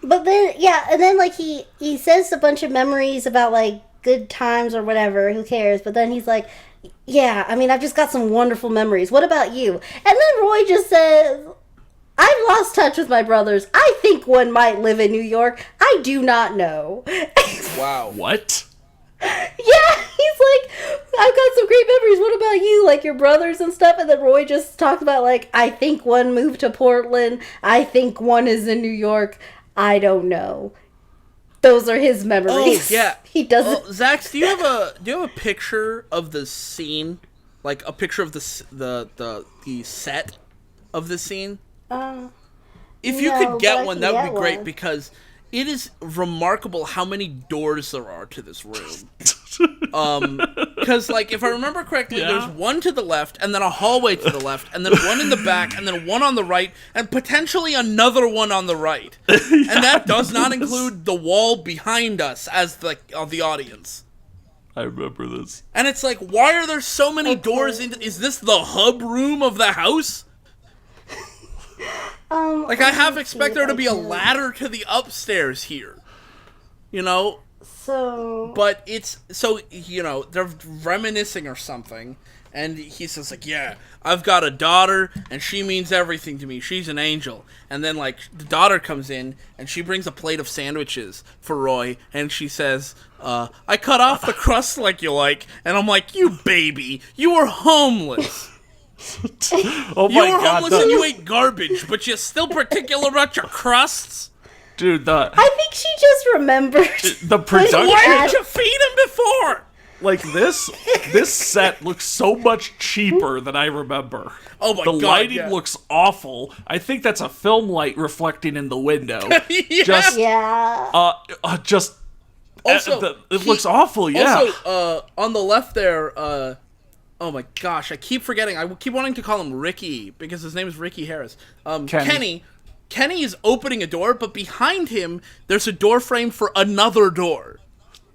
But then, yeah, and then, like, he says a bunch of memories about, like, good times or whatever, who cares? But then he's like, yeah, I mean, I've just got some wonderful memories. What about you? And then Roy just says, I've lost touch with my brothers. I think one might live in New York. I do not know. Wow. What? Yeah, he's like, I've got some great memories. What about you? Like your brothers and stuff. And then Roy just talks about, like, I think one moved to Portland. I think one is in New York. I don't know. Those are his memories. Oh, yeah. He doesn't. Zax, do you have a picture of the scene? Like, a picture of the set of the scene? If you no, could but I get one, can that would get be great, one. because it is remarkable how many doors there are to this room. Because, like, if I remember correctly, Yeah. there's one to the left, and then a hallway to the left, and then one in the back, and then one on the right, and potentially another one on the right. And that does not include the wall behind us as the audience. I remember this. And it's like, why are there so many doors into... Is this the hub room of the house? Like, I half expect there to be a ladder to the upstairs here. You know? So... But it's... So, you know, they're reminiscing or something. And he says, like, yeah, I've got a daughter, and she means everything to me. She's an angel. And then, like, the daughter comes in, and she brings a plate of sandwiches for Roy, and she says, I cut off the crust like you like. And I'm like, you baby, you were homeless. Oh You my were god, homeless and you ate garbage, but you're still particular about your crusts? dude, I think she just remembered. the production, Why didn't you feed him before? like this set looks so much cheaper than I remember. Oh my the God, lighting yeah. looks awful. I think that's a film light reflecting in the window. Yeah. Just, Yeah. just. Also, it looks awful. Yeah. Also, on the left there, oh my gosh, I keep forgetting. I keep wanting to call him Ricky because his name is Ricky Harris. Kenny. Kenny is opening a door, but behind him, there's a door frame for another door.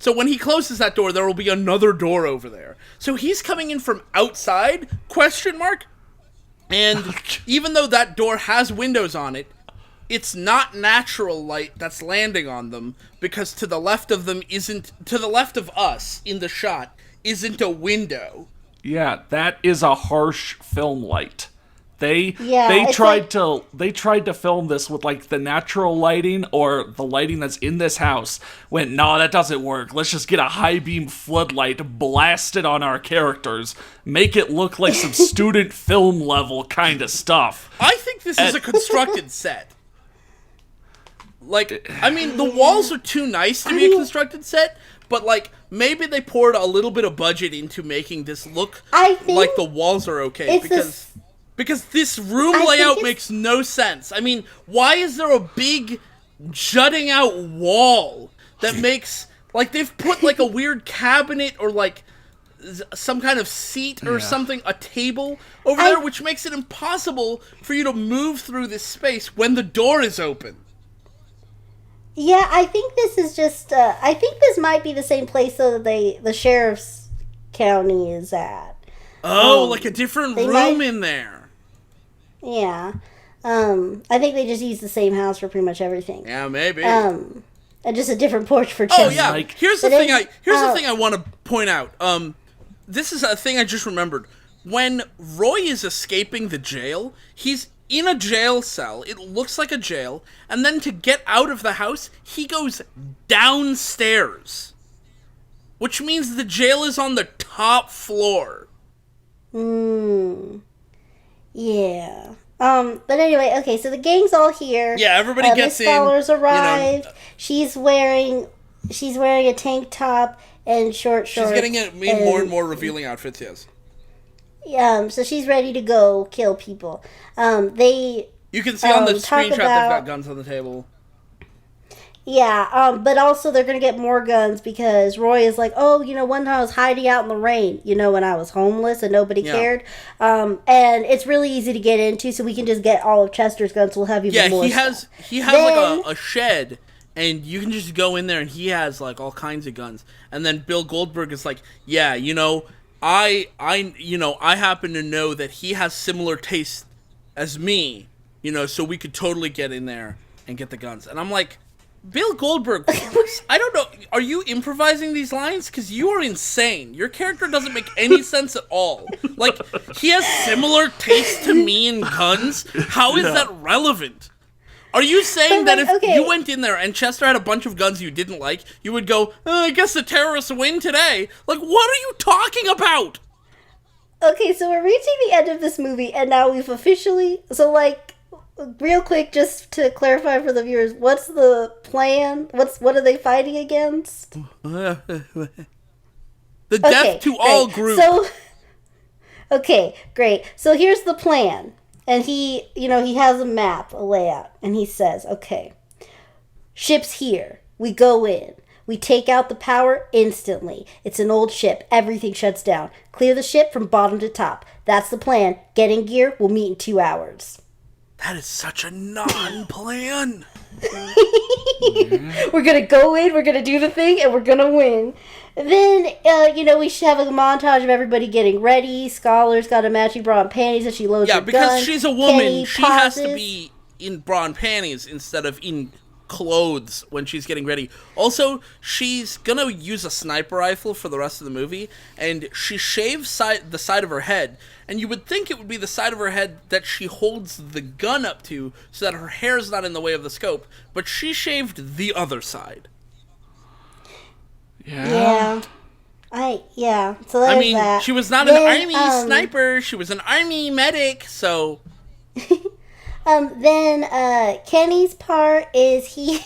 So when he closes that door, there will be another door over there. So he's coming in from outside, question mark? And even though that door has windows on it, it's not natural light that's landing on them, because to the left of them to the left of us in the shot isn't a window. Yeah, that is a harsh film light. They it's tried to film this with like the natural lighting or the lighting that's in this house. Went, no, that doesn't work. Let's just get a high beam floodlight, blast it on our characters, make it look like some student film level kind of stuff. I think this is a constructed set. Like, I mean, the walls are too nice to be a constructed set, but, like, maybe they poured a little bit of budget into making this look I think like the walls are okay, it's because this room think layout it's- makes no sense. I mean, why is there a big jutting out wall that makes, like, they've put, like, a weird cabinet or, like, some kind of seat or something, a table over there, which makes it impossible for you to move through this space when the door is open. Yeah, I think this is just. I think this might be the same place though that the sheriff's county is at. Oh, like a different they room might- in there. Yeah, I think they just use the same house for pretty much everything. Yeah, maybe. And just a different porch for oh Chester. yeah. like- Here's the But thing. it- Here's the thing I want to point out. This is a thing I just remembered. When Roy is escaping the jail, he's in a jail cell. It looks like a jail, and then to get out of the house, he goes downstairs, which means the jail is on the top floor. Yeah. But anyway, okay, so the gang's all here. Yeah, everybody gets Miss in, Fowler's you know. arrived. She's wearing a tank top and short shorts. She's getting more and more revealing outfits. Yes. So she's ready to go kill people. They You can see on the talk screenshot they've about- got guns on the table. Yeah, but also they're gonna get more guns because Roy is like, oh, you know, one time I was hiding out in the rain, you know, when I was homeless and nobody Yeah. cared. And it's really easy to get into, so we can just get all of Chester's guns. We'll have even Yeah, more. he has Then- like a shed, and you can just go in there, and he has like all kinds of guns. And then Bill Goldberg is like, yeah, you know, I happen to know that he has similar taste as me, you know, so we could totally get in there and get the guns. And I'm like, Bill Goldberg, I don't know, are you improvising these lines? Because you are insane. Your character doesn't make any sense at all. Like, he has similar taste to me in guns? How is that relevant? Are you saying But, that like, if okay. you went in there and Chester had a bunch of guns you didn't like, you would go, I guess the terrorists win today? Like, what are you talking about? Okay, so we're reaching the end of this movie, and now we've officially. So, like, real quick, just to clarify for the viewers, what's the plan? What are they fighting against? The death to all great. group. So, okay, great. So here's the plan. And he has a map, a layout, and he says, okay, ship's here. We go in. We take out the power instantly. It's an old ship. Everything shuts down. Clear the ship from bottom to top. That's the plan. Get in gear. We'll meet in 2 hours. That is such a non-plan. We're going to go in, we're going to do the thing, and we're going to win. Then, we should have a montage of everybody getting ready. Scholar's got a matching bra and panties, and she loads her gun. Yeah, because she's a woman, Kenny she has to pauses. be in bra and panties instead of in clothes when she's getting ready. Also, she's gonna use a sniper rifle for the rest of the movie, and she shaves the side of her head, and you would think it would be the side of her head that she holds the gun up to so that her hair's not in the way of the scope, but she shaved the other side. Yeah. So there's I mean, that. she was not Then, an army sniper, she was an army medic, so... Then Kenny's part is he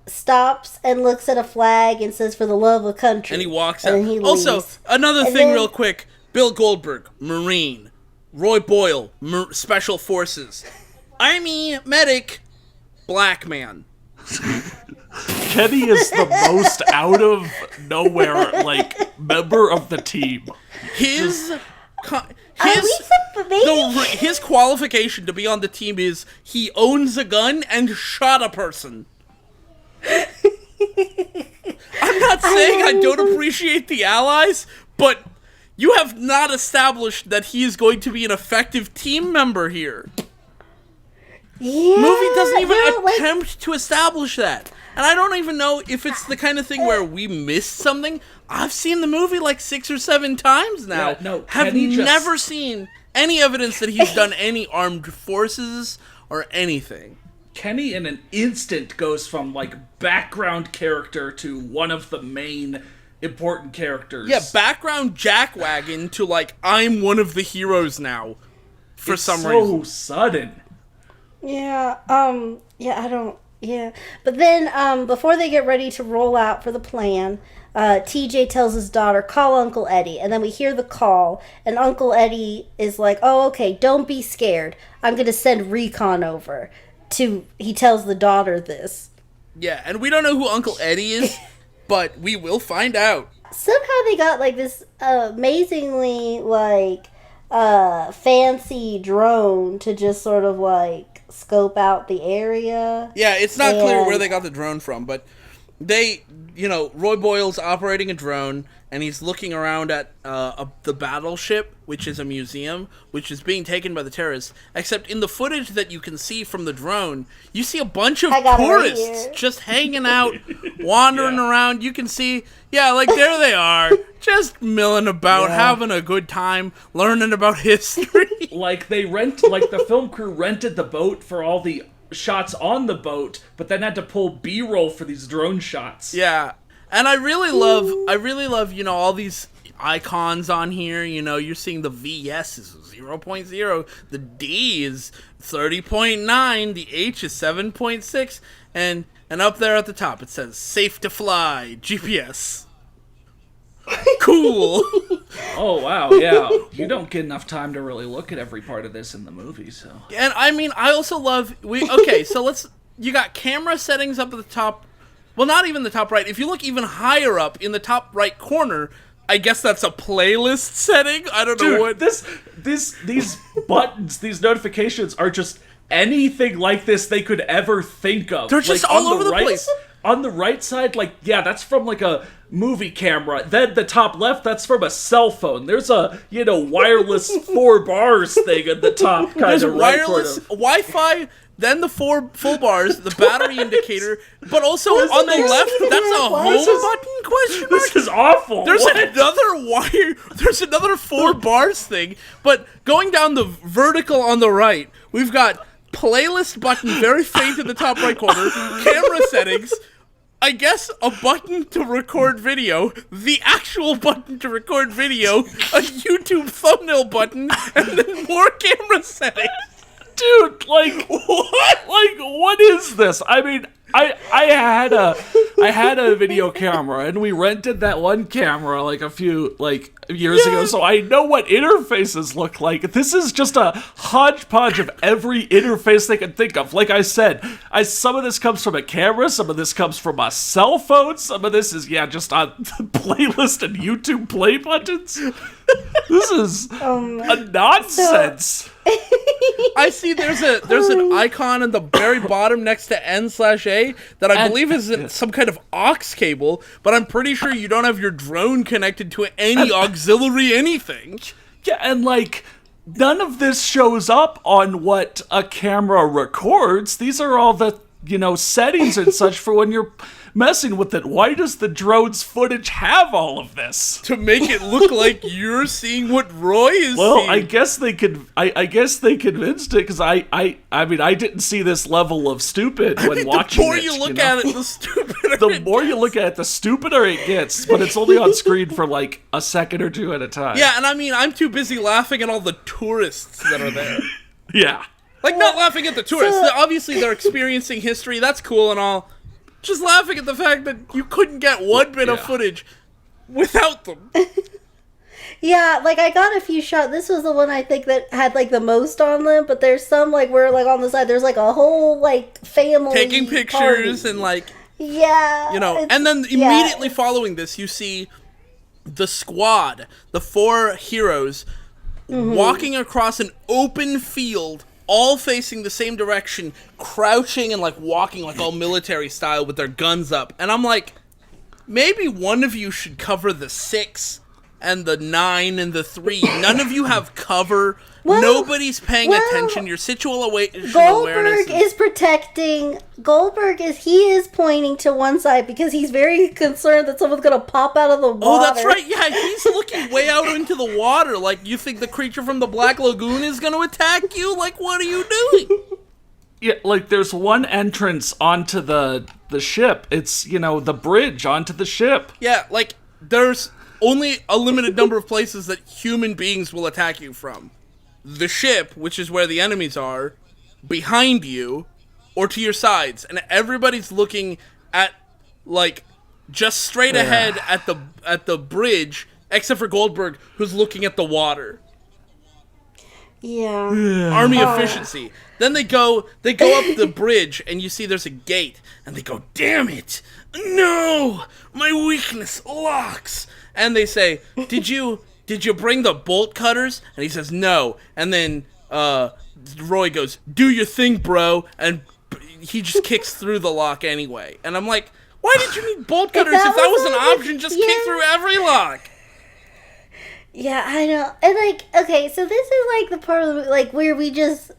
stops and looks at a flag and says, "For the love of country," And he walks and out. then he Also, leaves. another And thing then- real quick. Bill Goldberg, Marine. Roy Boyle, Special Forces. Army, medic, black man. Kenny is the most out of nowhere, like, member of the team. His qualification to be on the team is he owns a gun and shot a person. I'm not saying I don't appreciate the Allies, but you have not established that he is going to be an effective team member here. Yeah, Movie doesn't even like, attempt to establish that. And I don't even know if it's the kind of thing where we missed something. I've seen the movie like 6 or 7 times now. Yeah, no, have Kenny just- never seen any evidence that he's done any armed forces or anything. Kenny in an instant goes from, like, background character to one of the main important characters. Yeah, background jackwagon to like, I'm one of the heroes now. For some reason. So sudden. Yeah, I don't, But then, before they get ready to roll out for the plan, TJ tells his daughter, "Call Uncle Eddie." And then we hear the call, and Uncle Eddie is like, "Oh, okay, don't be scared. I'm going to send recon over." He tells the daughter this. Yeah, and we don't know who Uncle Eddie is, but we will find out. Somehow they got, like, this amazingly, like, fancy drone to just sort of, like, scope out the area. Yeah, it's not clear And- where they got the drone from, but they, Roy Boyle's operating a drone, and he's looking around at the battleship, which is a museum, which is being taken by the terrorists. Except in the footage that you can see from the drone, you see a bunch of I got it right tourists here. just hanging out, wandering around. You can see, like, there they are, just milling about, having a good time, learning about history. Like, the film crew rented the boat for all the shots on the boat, but then had to pull B-roll for these drone shots. Yeah, and I really love, all these icons on here. You're seeing the VS is 0.0, the D is 30.9, the H is 7.6, and up there at the top it says "Safe to fly, GPS." Cool. Oh, wow, yeah. You don't get enough time to really look at every part of this in the movie, so... And I mean, I also love you got camera settings up at the top. Well, not even the top right. If you look even higher up in the top right corner, I guess that's a playlist setting. I don't know Dude, what. these buttons, these notifications are just anything like this they could ever think of. They're just Like, all on over the right, place. On the right side, that's from, like, a movie camera. Then the top left, that's from a cell phone. There's a, wireless 4 bars thing at the top, kind There's of right wireless sort of. Wi-Fi, then the 4 full bars, the battery indicator, but also What is on the this? left, that's a What home is this? button question mark. This is awful. There's What? another wire. There's another 4 bars thing. But going down the vertical on the right, we've got playlist button very faint in the top right corner, camera settings, I guess a button to record video, the actual button to record video, a YouTube thumbnail button, and then more camera settings. Dude, like, what? Like, what is this? I mean, I had a video camera, and we rented that one camera like a few years ago, so I know what interfaces look like. This is just a hodgepodge of every interface they can think of. Like I said, some of this comes from a camera, some of this comes from a cell phone, some of this is just on playlist and YouTube play buttons. This is a nonsense. I see there's an icon in the very bottom next to N/A that I believe is some kind of aux cable, but I'm pretty sure you don't have your drone connected to any auxiliary anything. Yeah, and none of this shows up on what a camera records. These are all the, settings and such for when you're messing with it. Why does the drone's footage have all of this? To make it look like you're seeing what Roy is seeing. I guess they could. I guess they convinced it, because I mean, I didn't see this level of stupid when watching it. The more you look at it, the stupider. The more you look at it, the stupider it gets. But it's only on screen for a second or two at a time. Yeah, and I mean, I'm too busy laughing at all the tourists that are there. Yeah. Not laughing at the tourists. Obviously, they're experiencing history. That's cool and all. Just laughing at the fact that you couldn't get one bit of footage without them. Yeah, I got a few shots. This was the one I think that had the most on them, but there's some where on the side there's a whole family taking pictures party. and yeah, and then immediately following this you see the squad, the 4 heroes, walking across an open field, all facing the same direction, crouching and walking all military style with their guns up. And I'm like, maybe one of you should cover the 6 and the 9 and the 3. None of you have cover. Nobody's paying attention. Your situational awareness. Goldberg is protecting. He is pointing to one side because he's very concerned that someone's gonna pop out of the water. Oh, that's right. Yeah, he's looking way out into the water. You think the creature from the Black Lagoon is gonna attack you? What are you doing? Yeah, there's one entrance onto the ship. It's, the bridge onto the ship. Yeah, there's only a limited number of places that human beings will attack you from. The ship, which is where the enemies are, behind you, or to your sides. And everybody's looking at, just straight ahead at the bridge, except for Goldberg, who's looking at the water. Yeah. Army efficiency. Then they go up the bridge, and you see there's a gate, and they go, damn it! No! My weakness locks! And they say, did you bring the bolt cutters? And he says, no. And then Roy goes, do your thing, bro. And he just kicks through the lock anyway. And I'm like, why did you need bolt cutters? If that was an option, just kick through every lock. Yeah, I know. And okay, so this is the part of the where we just...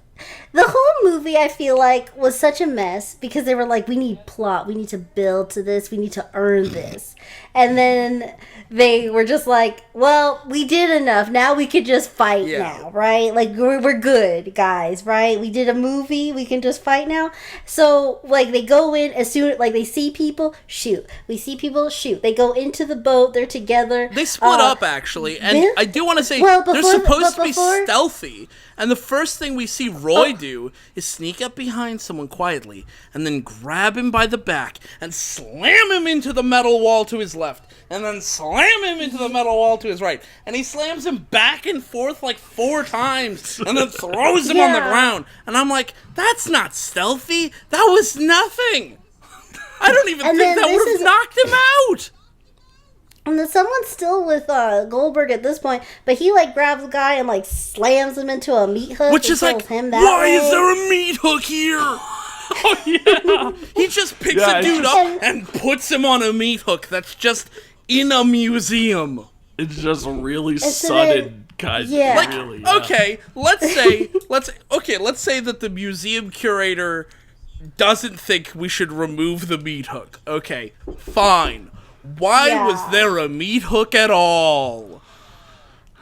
The whole movie, I feel was such a mess because they were we need plot, we need to build to this, we need to earn this. And then they were just well, we did enough, now we could just fight now, right? We're good, guys, right? We did a movie, we can just fight now. So, they go in, as soon they see people, shoot. We see people, shoot. They go into the boat, they're together. They split up, actually, and I do want to say, they're supposed to be stealthy. And the first thing we see Roy do is sneak up behind someone quietly and then grab him by the back and slam him into the metal wall to his left and then slam him into the metal wall to his right. And he slams him back and forth 4 times and then throws him on the ground. And I'm like, that's not stealthy. That was nothing. I don't even think that would have knocked him out. And then someone's still with Goldberg at this point, but he grabs the guy and slams him into a meat hook. Which is him that why way. Is there a meat hook here? Oh yeah. He just picks a dude up and puts him on a meat hook that's just in a museum. It's just really sudden, guys. Yeah. Really, okay, let's say that the museum curator doesn't think we should remove the meat hook. Okay, fine. Why was there a meat hook at all?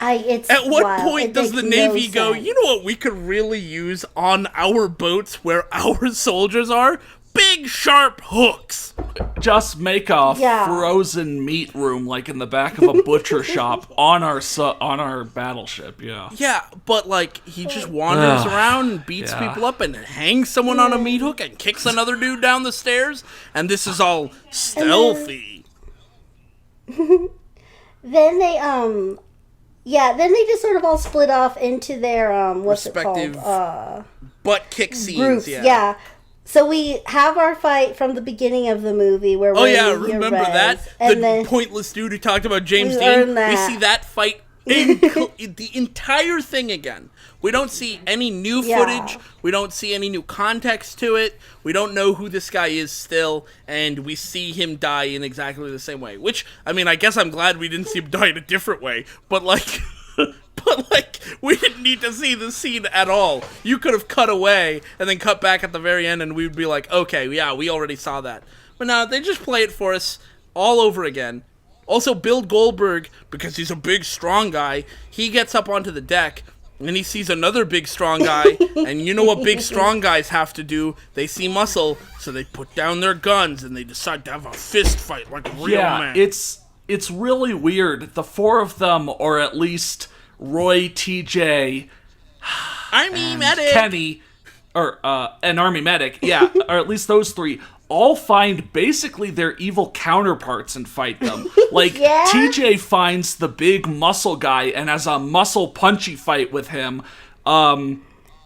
At what point does the Navy go, you know what we could really use on our boats where our soldiers are? big sharp hooks. Just make a Yeah. frozen meat room, like in the back of a butcher shop on our battleship. Yeah. Yeah, but like he just wanders around and beats Yeah. people up and hangs someone on a meat hook and kicks another dude down the stairs, and this is all stealthy. Then they then they just sort of all split off into their what's Respective it called? Butt kick scenes. Groups. Yeah. Yeah. So we have our fight from the beginning of the movie where Oh we're yeah, in the remember res, that? and The then pointless dude who talked about James We Dean. learned We that. see that fight the entire thing again. We don't see any new Yeah. footage. We don't see any new context to it. We don't know who this guy is still, and we see him die in exactly the same way. Which, I mean, I guess I'm glad we didn't see him die in a different way. But like, we didn't need to see the scene at all. You could have cut away and then cut back at the very end, and we'd be like, okay, yeah, we already saw that. But no, they just play it for us all over again. Also, Bill Goldberg, because he's a big, strong guy, he gets up onto the deck, and he sees another big, strong guy, and you know what big, strong guys have to do? They see muscle, so they put down their guns, and they decide to have a fist fight like a real man. It's really weird. The four of them, or at least Roy, TJ, Army medic! Kenny, or an army medic, yeah, or at least those three, all find basically their evil counterparts and fight them. Like, Yeah. TJ finds the big muscle guy and has a muscle punchy fight with him.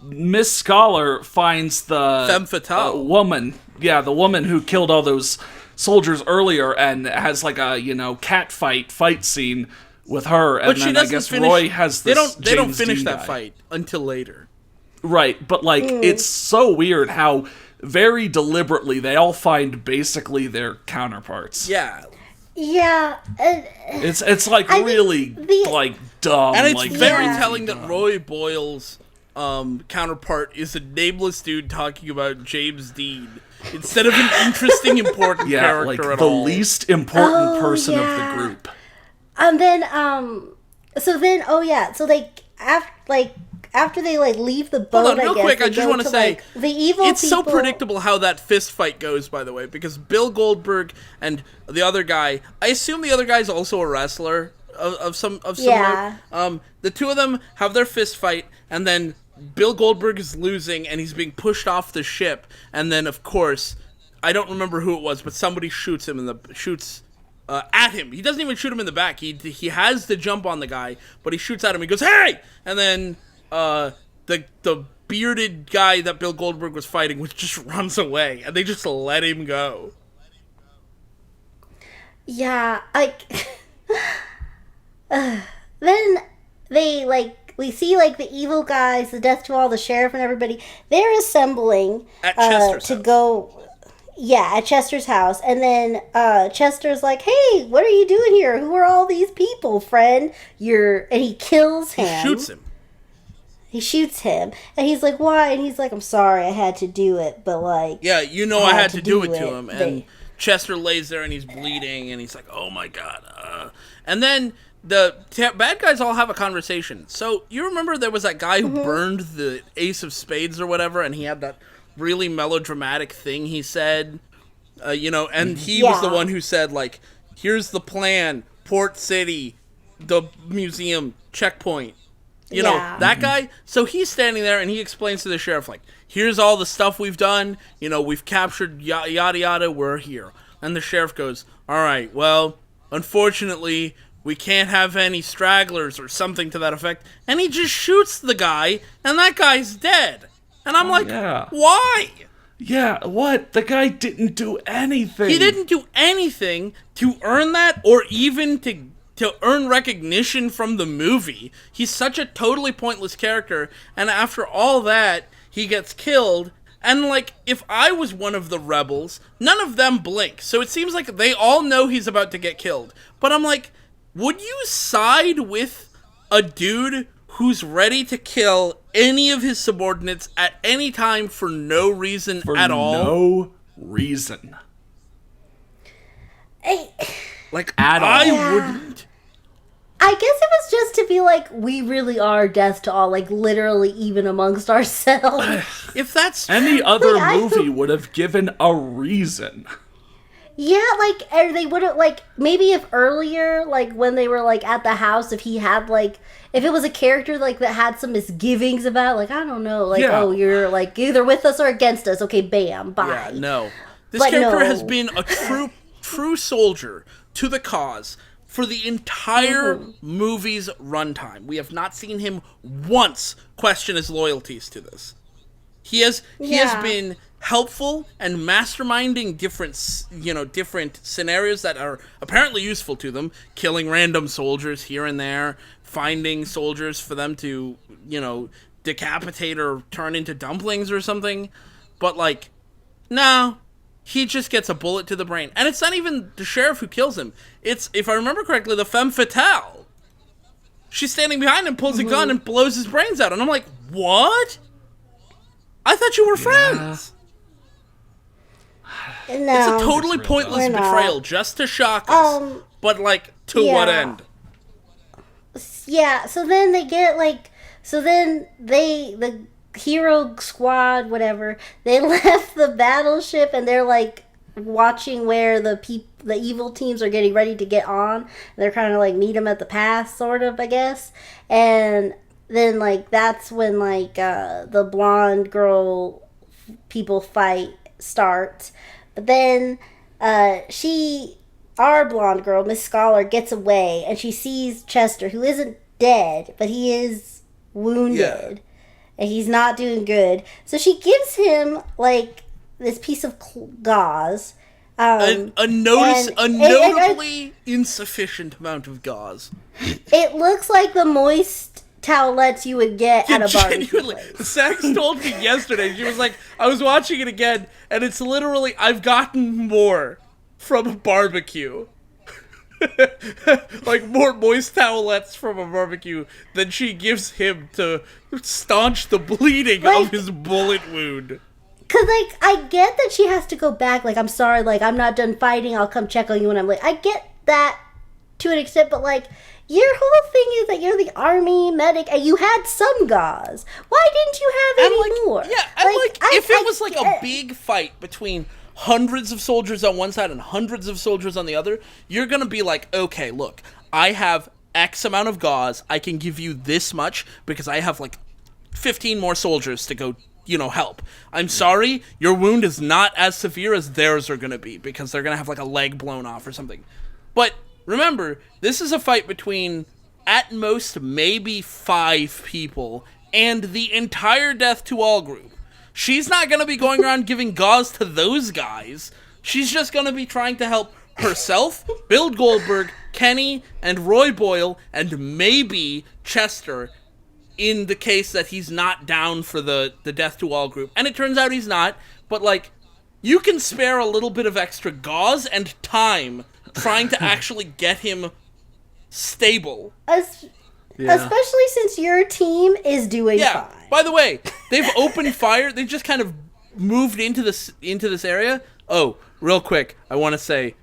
Miss Scholar finds the Femme fatale. woman, yeah, the woman who killed all those soldiers earlier, and has like a cat fight scene with her. And But she then I doesn't guess finish. Roy has this. They don't James finish Dean that guy. fight until later. Right, but like it's so weird how very deliberately they all find basically their counterparts. Yeah, yeah, It's like I think really the- like dumb. and it's like very Yeah. telling that Roy Boyle's counterpart is a nameless dude talking about James Dean instead of an interesting, important yeah, like character at the all. least important Oh, person of yeah. the group. and then so then after they like leave the boat. Hold on, real I guess, quick. they I just go want to say like, the evil. it's so people- predictable how that fist fight goes. By the way, because Bill Goldberg and the other guy, I assume the other guy's also a wrestler of some Yeah. sort. The two of them have their fist fight, and then Bill Goldberg is losing, and he's being pushed off the ship, and then of course, I don't remember who it was, but somebody shoots him at him. He doesn't even shoot him in the back. He has the jump on the guy, but he shoots at him. He goes, "Hey!" And then the bearded guy that Bill Goldberg was fighting just runs away, and they just let him go. Yeah, like then they we see the evil guys, the Death to All, the sheriff, and everybody. They're assembling At Chester's to house. go. Yeah, at Chester's house, and then Chester's like, "Hey, what are you doing here? Who are all these people, friend? And he kills him. He shoots him. He shoots him, and he's like, "Why?" And he's like, "I'm sorry, I had to do it, but like." Yeah, I had to do it to it. him. And Chester lays there and he's bleeding, and he's like, "Oh my god!" And then the bad guys all have a conversation. So you remember there was that guy who burned the Ace of Spades or whatever, and he had that really melodramatic thing he said, and he was the Yeah. one who said like, "Here's the plan: Port City, the museum, checkpoint." You know, Yeah. that guy, so he's standing there and he explains to the sheriff, like, here's all the stuff we've done, we've captured yada yada, we're here. And the sheriff goes, all right, well, unfortunately, we can't have any stragglers or something to that effect. And he just shoots the guy, and that guy's dead. And I'm like, yeah. why? Yeah, what? The guy didn't do anything. He didn't do anything to earn that or even to earn recognition from the movie. He's such a totally pointless character, and after all that, he gets killed. And like, if I was one of the rebels, none of them blink. So it seems like they all know he's about to get killed. But I'm like, would you side with a dude who's ready to kill any of his subordinates at any time for no reason at all? No reason. Hey, Like, At all. I wouldn't. I guess it was just to be like, we really are death to all, like, literally even amongst ourselves. If that's Any other Like, I movie don't- would have given a reason. Yeah, like, or they would have, like, maybe if earlier, like, when they were, like, at the house, if he had, like, if it was a character, like, that had some misgivings about, like, I don't know, like, Yeah. oh, you're, like, either with us or against us, okay, bam, bye. Yeah, no. This But character no. has been a true soldier to the cause for the entire movie's runtime. We have not seen him once question his loyalties to this. He has Yeah. been helpful and masterminding different scenarios that are apparently useful to them, killing random soldiers here and there, finding soldiers for them to, decapitate or turn into dumplings or something. But like, no, he just gets a bullet to the brain. And it's not even the sheriff who kills him. It's, if I remember correctly, the femme fatale. She's standing behind him, pulls a gun, and blows his brains out. And I'm like, what? I thought you were friends. No. It's a totally It's really pointless We're not. betrayal just to shock us. But, like, to what yeah. end? Yeah, so then they get, like, the hero squad, whatever, they left the battleship and they're, like, watching where the evil teams are getting ready to get on. They're kind of, like, meet them at the pass, sort of, I guess. And then, like, that's when, like, the blonde girl people fight starts. But then, our blonde girl, Miss Scholar, gets away and she sees Chester, who isn't dead, but he is wounded. Yeah. And he's not doing good. So she gives him, like, this piece of gauze. A and- notably insufficient amount of gauze. It looks like the moist towelettes you would get at a barbecue Genuinely, place. Sax told me yesterday, she was like, I was watching it again, and it's literally, I've gotten more from a barbecue. Like, more moist towelettes from a barbecue than she gives him to staunch the bleeding Like- of his bullet wound. Cause, like, I get that she has to go back, like, I'm sorry, like, I'm not done fighting, I'll come check on you when I'm late. I get that to an extent, but, like, your whole thing is that you're the army medic and you had some gauze. Why didn't you have And, any like, more? yeah, and if it was like a get- big fight between hundreds of soldiers on one side and hundreds of soldiers on the other, you're gonna be like, okay, look, I have X amount of gauze, I can give you this much because I have like 15 more soldiers to go, help. I'm sorry, your wound is not as severe as theirs are gonna be because they're gonna have like a leg blown off or something. But remember, this is a fight between at most maybe 5 people and the entire Death to All group. She's not going to be going around giving gauze to those guys. She's just going to be trying to help herself, Bill Goldberg, Kenny, and Roy Boyle, and maybe Chester in the case that he's not down for the Death to All group. And it turns out he's not, but, like, you can spare a little bit of extra gauze and time trying to actually get him stable. Especially since your team is doing Yeah. fine. By the way, they've opened fire. They've just kind of moved into this area. Oh, real quick, I want to say,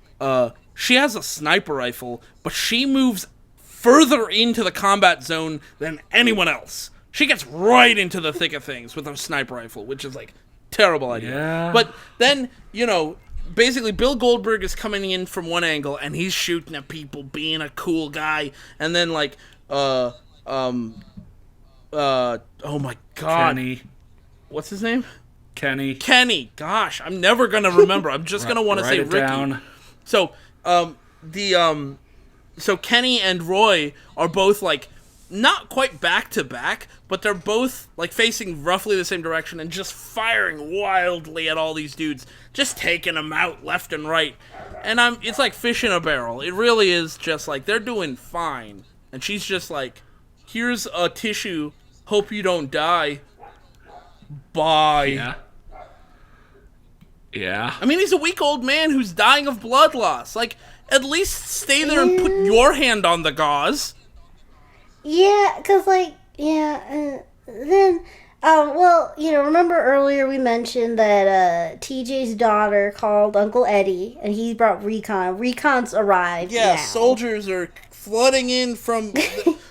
she has a sniper rifle, but she moves further into the combat zone than anyone else. She gets right into the thick of things with her sniper rifle, which is like terrible idea. Yeah. But then, basically Bill Goldberg is coming in from one angle and he's shooting at people, being a cool guy, and then like oh my god. Kenny. What's his name? Kenny. Kenny. Gosh, I'm never gonna remember. I'm just gonna want to say Write it Ricky. down. So, so Kenny and Roy are both like not quite back to back, but they're both like facing roughly the same direction and just firing wildly at all these dudes, just taking them out left and right. And it's like fish in a barrel. It really is just like they're doing fine, and she's just like, "Here's a tissue. Hope you don't die. Bye." Yeah. Yeah. I mean, he's a weak old man who's dying of blood loss. Like, at least stay there and put your hand on the gauze. Yeah, because, like, then, remember earlier we mentioned that TJ's daughter called Uncle Eddie, and he brought recon. Recon's arrived Yeah, now. soldiers are flooding in from.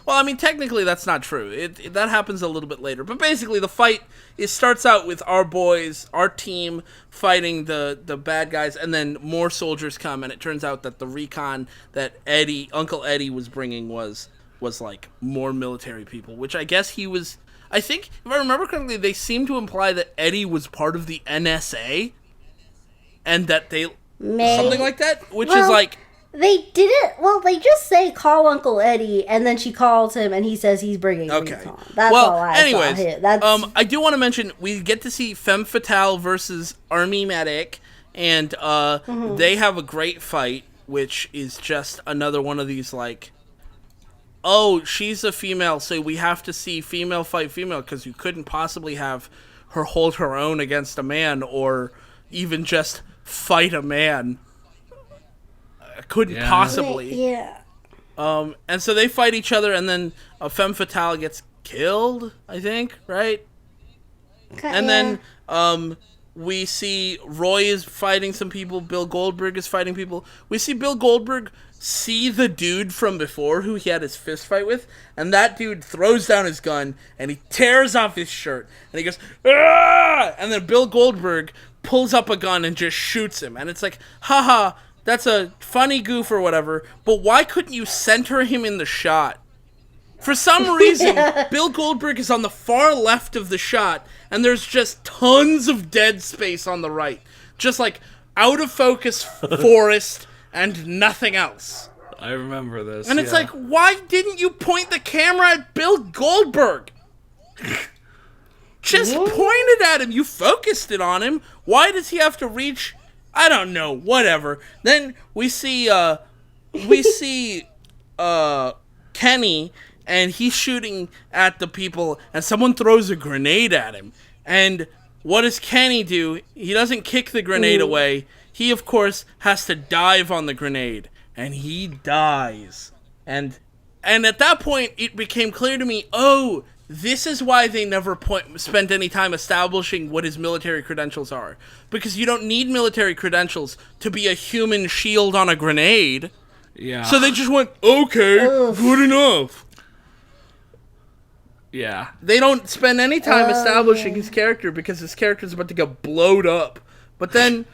Well, I mean, technically that's not true. That happens a little bit later. But basically, the fight starts out with our boys, our team fighting the bad guys, and then more soldiers come, and it turns out that the recon that Uncle Eddie was bringing was like more military people, which I guess he was. I think, if I remember correctly, they seem to imply that Eddie was part of the NSA, and that they something like that, which is like. They didn't. Well, they just say call Uncle Eddie, and then she calls him, and he says he's bringing recon. That's all I anyways, saw here. That's... I do want to mention we get to see Femme Fatale versus Army Medic, and they have a great fight, which is just another one of these like, oh, she's a female, so we have to see female fight female because you couldn't possibly have her hold her own against a man or even just fight a man. Couldn't possibly. Yeah. And so they fight each other, and then a Femme Fatale gets killed, I think, right? And then we see Roy is fighting some people. Bill Goldberg is fighting people. We see Bill Goldberg see the dude from before who he had his fist fight with, and that dude throws down his gun, and he tears off his shirt, and he goes, "Ah!" And then Bill Goldberg pulls up a gun and just shoots him, and it's like, haha, that's a funny goof or whatever, but why couldn't you center him in the shot? For some reason, Bill Goldberg is on the far left of the shot, and there's just tons of dead space on the right. Just like out of focus forest and nothing else. I remember this. And it's like, why didn't you point the camera at Bill Goldberg? Just pointed at him. You focused it on him. Why does he have to reach... I don't know, whatever. Then we see Kenny, and he's shooting at the people, and someone throws a grenade at him. And what does Kenny do? He doesn't kick the grenade away. He, of course, has to dive on the grenade, and he dies. And at that point, it became clear to me, oh, this is why they never spent any time establishing what his military credentials are. Because you don't need military credentials to be a human shield on a grenade. Yeah. So they just went, okay, good enough. Yeah. They don't spend any time establishing his character because his character's about to get blowed up. But then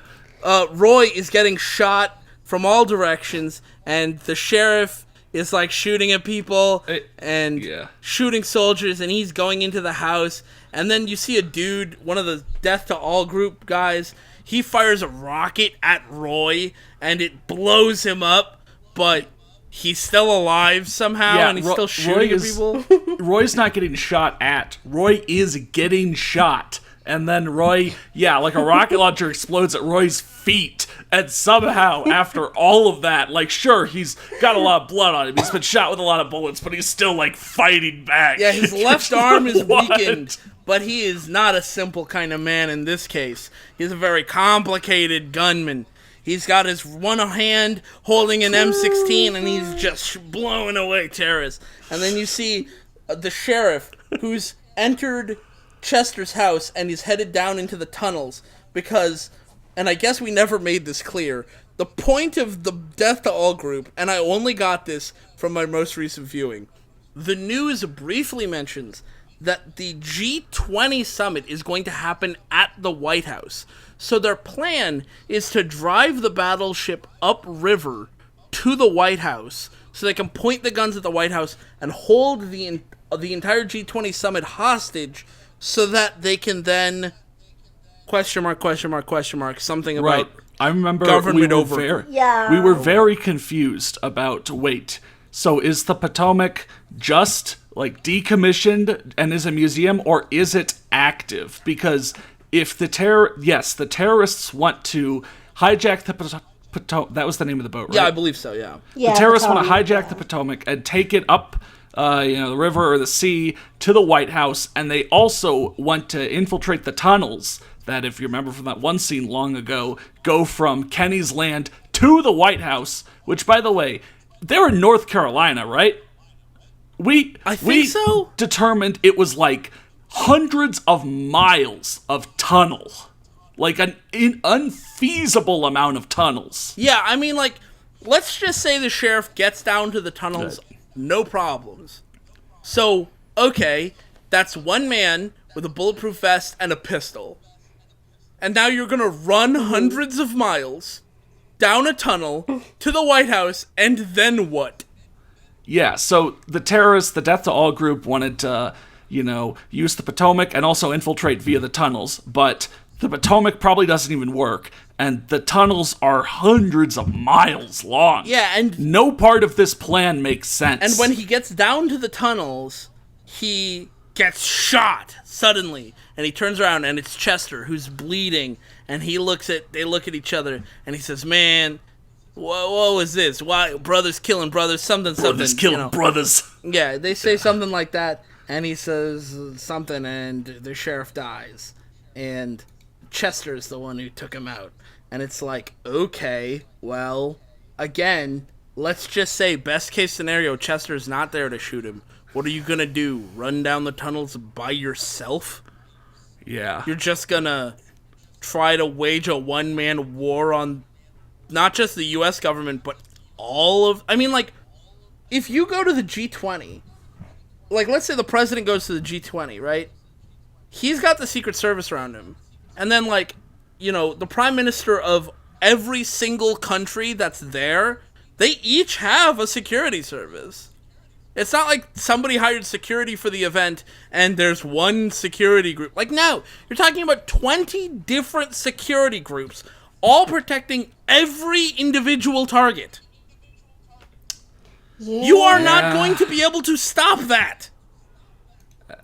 Roy is getting shot from all directions, and the sheriff is like shooting at people and shooting soldiers, and he's going into the house. And then you see a dude, one of the Death to All group guys, he fires a rocket at Roy, and it blows him up, but he's still alive somehow, and he's still shooting at people. Roy's not getting shot at. Roy is getting shot. And then Roy, like a rocket launcher explodes at Roy's feet. And somehow, after all of that, like, sure, he's got a lot of blood on him. He's been shot with a lot of bullets, but he's still, like, fighting back. Yeah, his left arm is weakened, but he is not a simple kind of man in this case. He's a very complicated gunman. He's got his one hand holding an M16, and he's just blowing away terrorists. And then you see the sheriff, who's entered Chester's house, and he's headed down into the tunnels, because... And I guess we never made this clear. The point of the Death to All group, and I only got this from my most recent viewing, the news briefly mentions that the G20 summit is going to happen at the White House. So their plan is to drive the battleship upriver to the White House so they can point the guns at the White House and hold the entire G20 summit hostage so that they can then... Question mark, something about right. I remember government we were very confused about, wait, so is the Potomac just, like, decommissioned and is a museum, or is it active? Because if the terrorists want to hijack the Potomac, that was the name of the boat, right? Yeah, I believe so, yeah. The terrorists want to hijack the Potomac and take it up the river or the sea to the White House, and they also want to infiltrate the tunnels that, if you remember from that one scene long ago, go from Kenny's land to the White House, which, by the way, they're in North Carolina, right? I think so. Determined it was like hundreds of miles of tunnel. Like an unfeasible amount of tunnels. Yeah, I mean, like, let's just say the sheriff gets down to the tunnels, no problems. So, okay, that's one man with a bulletproof vest and a pistol. And now you're gonna run hundreds of miles down a tunnel to the White House, and then what? Yeah, so the terrorists, the Death to All group, wanted to, use the Potomac and also infiltrate via the tunnels, but the Potomac probably doesn't even work, and the tunnels are hundreds of miles long. Yeah, and no part of this plan makes sense. And when he gets down to the tunnels, he gets shot suddenly, and he turns around, and it's Chester who's bleeding, and they look at each other, and he says, "Man, what was this? Why brothers killing brothers? Something. Brothers killing brothers." Yeah, they say something like that, and he says something, and the sheriff dies, and Chester's the one who took him out, and it's like, okay, well, again, let's just say best case scenario, Chester's not there to shoot him. What are you gonna do? Run down the tunnels by yourself? Yeah. You're just gonna try to wage a one-man war on not just the U.S. government, but all of... I mean, like, if you go to the G20, like, let's say the president goes to the G20, right? He's got the Secret Service around him. And then, like, the prime minister of every single country that's there, they each have a security service. It's not like somebody hired security for the event and there's one security group. Like, no, you're talking about 20 different security groups, all protecting every individual target. Yeah. You are not going to be able to stop that.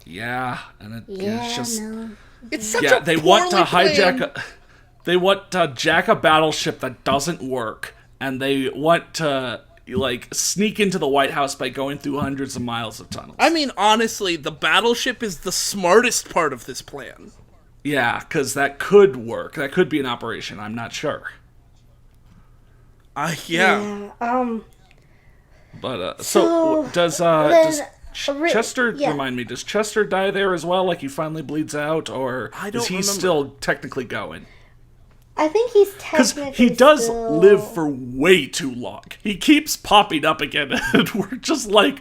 Yeah, and it's just... No. It's such Yeah, a they want to poorly hijack. planned- They want to jack a battleship that doesn't work, and they want to sneak into the White House by going through hundreds of miles of tunnels. I mean, honestly, the battleship is the smartest part of this plan. Yeah, because that could work. That could be an operation. I'm not sure. Yeah. But So, does then, Chester yeah. remind me? Does Chester die there as well? Like he finally bleeds out, or I don't is he remember. still technically going? I think he's Because technically he does still... live for way too long. He keeps popping up again, and we're just like,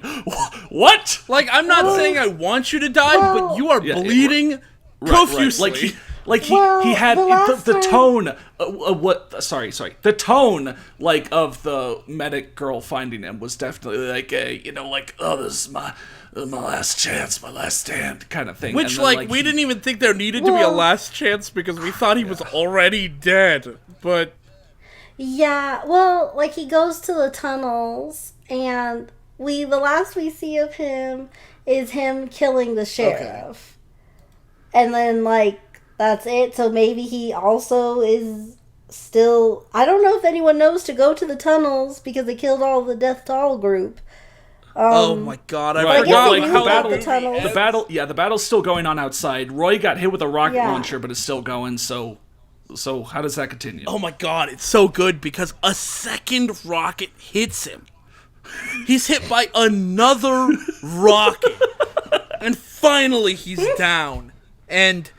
what? Like, I'm not saying I want you to die, Well- but you are Yeah, bleeding profusely. Like he Well, had the last the time- tone. Sorry. The tone of the medic girl finding him was definitely this is my last chance, my last stand kind of thing. Which, And then, we didn't even think there needed to be a Well- last chance because we thought he was already dead. But Yeah, well, he goes to the tunnels, and the last we see of him is him killing the sheriff. And then, that's it. So maybe he also is still... I don't know if anyone knows to go to the tunnels because they killed all the Death to All group. oh my god, Right, I I forgot guess no, they like knew how about the the tunnels. the battle's still going on outside. Roy got hit with a rocket Yeah. launcher, but it's still going. So how does that continue? Oh my god, it's so good because a second rocket hits him. He's hit by another rocket. And finally he's down. And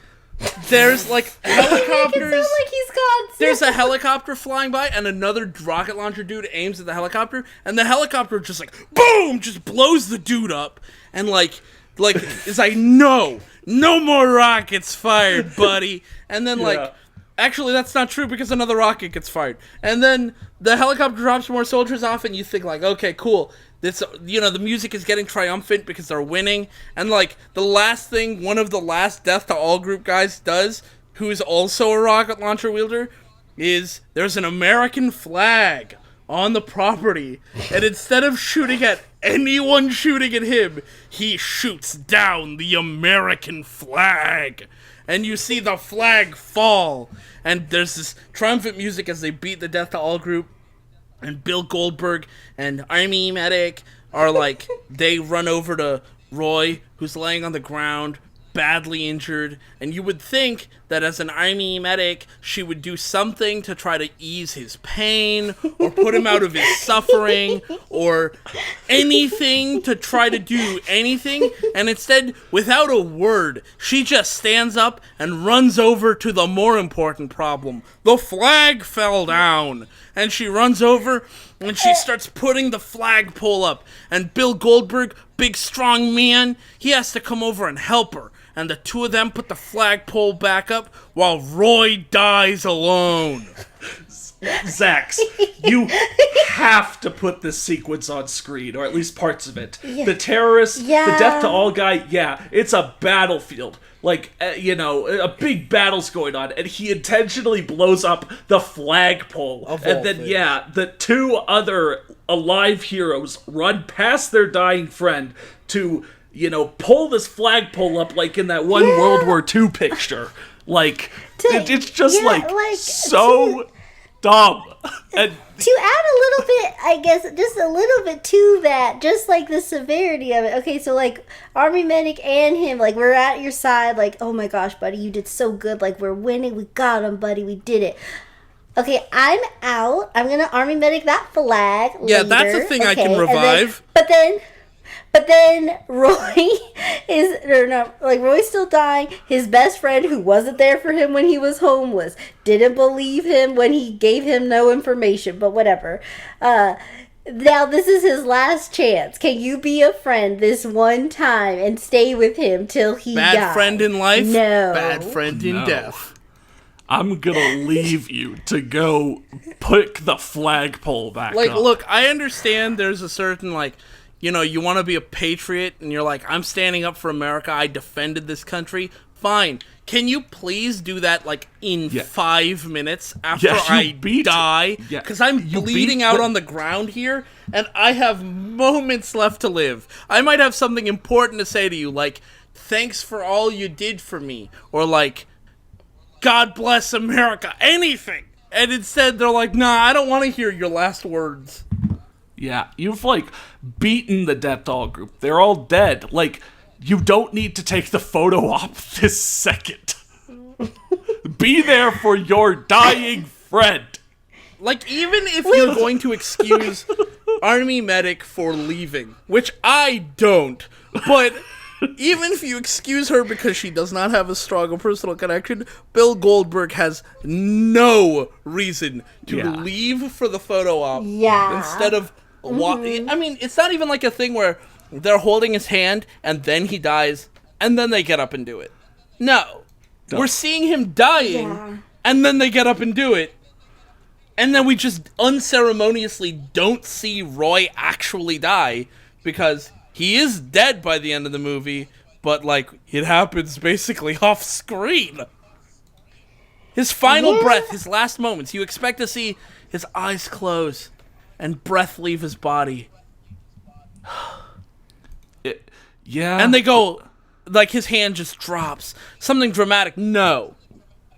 there's helicopters. It's not like he's got... There's a helicopter flying by, and another rocket launcher dude aims at the helicopter, and the helicopter just boom, just blows the dude up, and is like, no more rockets fired, buddy. And then Yeah. actually that's not true because another rocket gets fired, and then the helicopter drops more soldiers off, and you think okay, cool. This, the music is getting triumphant because they're winning, and the last thing one of the last Death to All group guys does, who's also a rocket launcher wielder, is there's an American flag on the property, and instead of shooting at anyone shooting at him, he shoots down the American flag. And you see the flag fall, and there's this triumphant music as they beat the Death to All group. And Bill Goldberg and Army Medic are they run over to Roy, who's laying on the ground, badly injured, and you would think that as an Army Medic, she would do something to try to ease his pain, or put him out of his suffering, or anything to try to do anything, and instead, without a word, she just stands up and runs over to the more important problem. The flag fell down, and she runs over, when she starts putting the flagpole up, and Bill Goldberg, big strong man, he has to come over and help her, and the two of them put the flagpole back up while Roy dies alone. Zax, you have to put this sequence on screen, or at least parts of it. Yeah. The terrorists, the Yeah. death to all guy, it's a battlefield. Like, a big battle's going on, and he intentionally blows up the flagpole. Of And all then, things. the two other alive heroes run past their dying friend to, pull this flagpole up like in that one Yeah. World War II picture. Like, it's just, so dumb. And To add a little bit, I guess, just a little bit to that, just like the severity of it. Okay, so like Army Medic and him, like we're at your side, like, oh my gosh, buddy, you did so good. Like we're winning, we got him, buddy, we did it. Okay, I'm out. I'm gonna Army Medic that flag. Yeah, later. that's a thing I can Okay, and revive. But then Roy Roy's still dying. His best friend, who wasn't there for him when he was homeless, didn't believe him when he gave him no information, but whatever. Now this is his last chance. Can you be a friend this one time and stay with him till he dies? Bad friend in life, No. bad friend in No. death. I'm gonna leave you to go pick the flagpole back Like, up. look, I understand there's a certain, you want to be a patriot, and you're like, I'm standing up for America, I defended this country. Fine. Can you please do that, in 5 minutes after Yes, you I beat- die? Yeah, Because I'm you bleeding beat out the- on the ground here, and I have moments left to live. I might have something important to say to you, like, thanks for all you did for me, or God bless America, anything. And instead, they're like, nah, I don't want to hear your last words. Yeah, you've beaten the Death Doll group. They're all dead. You don't need to take the photo op this second. Be there for your dying friend. Even if you're going to excuse Army Medic for leaving, which I don't, but even if you excuse her because she does not have a strong personal connection, Bill Goldberg has no reason to Yeah. leave for the photo op Yeah. instead of I mean, it's not even like a thing where they're holding his hand and then he dies and then they get up and do it. No. We're seeing him dying Yeah. and then they get up and do it. And then we just unceremoniously don't see Roy actually die because he is dead by the end of the movie, but it happens basically off screen. His final breath, his last moments, you expect to see his eyes close and breath leave his body. Yeah. And they go, his hand just drops. Something dramatic. No.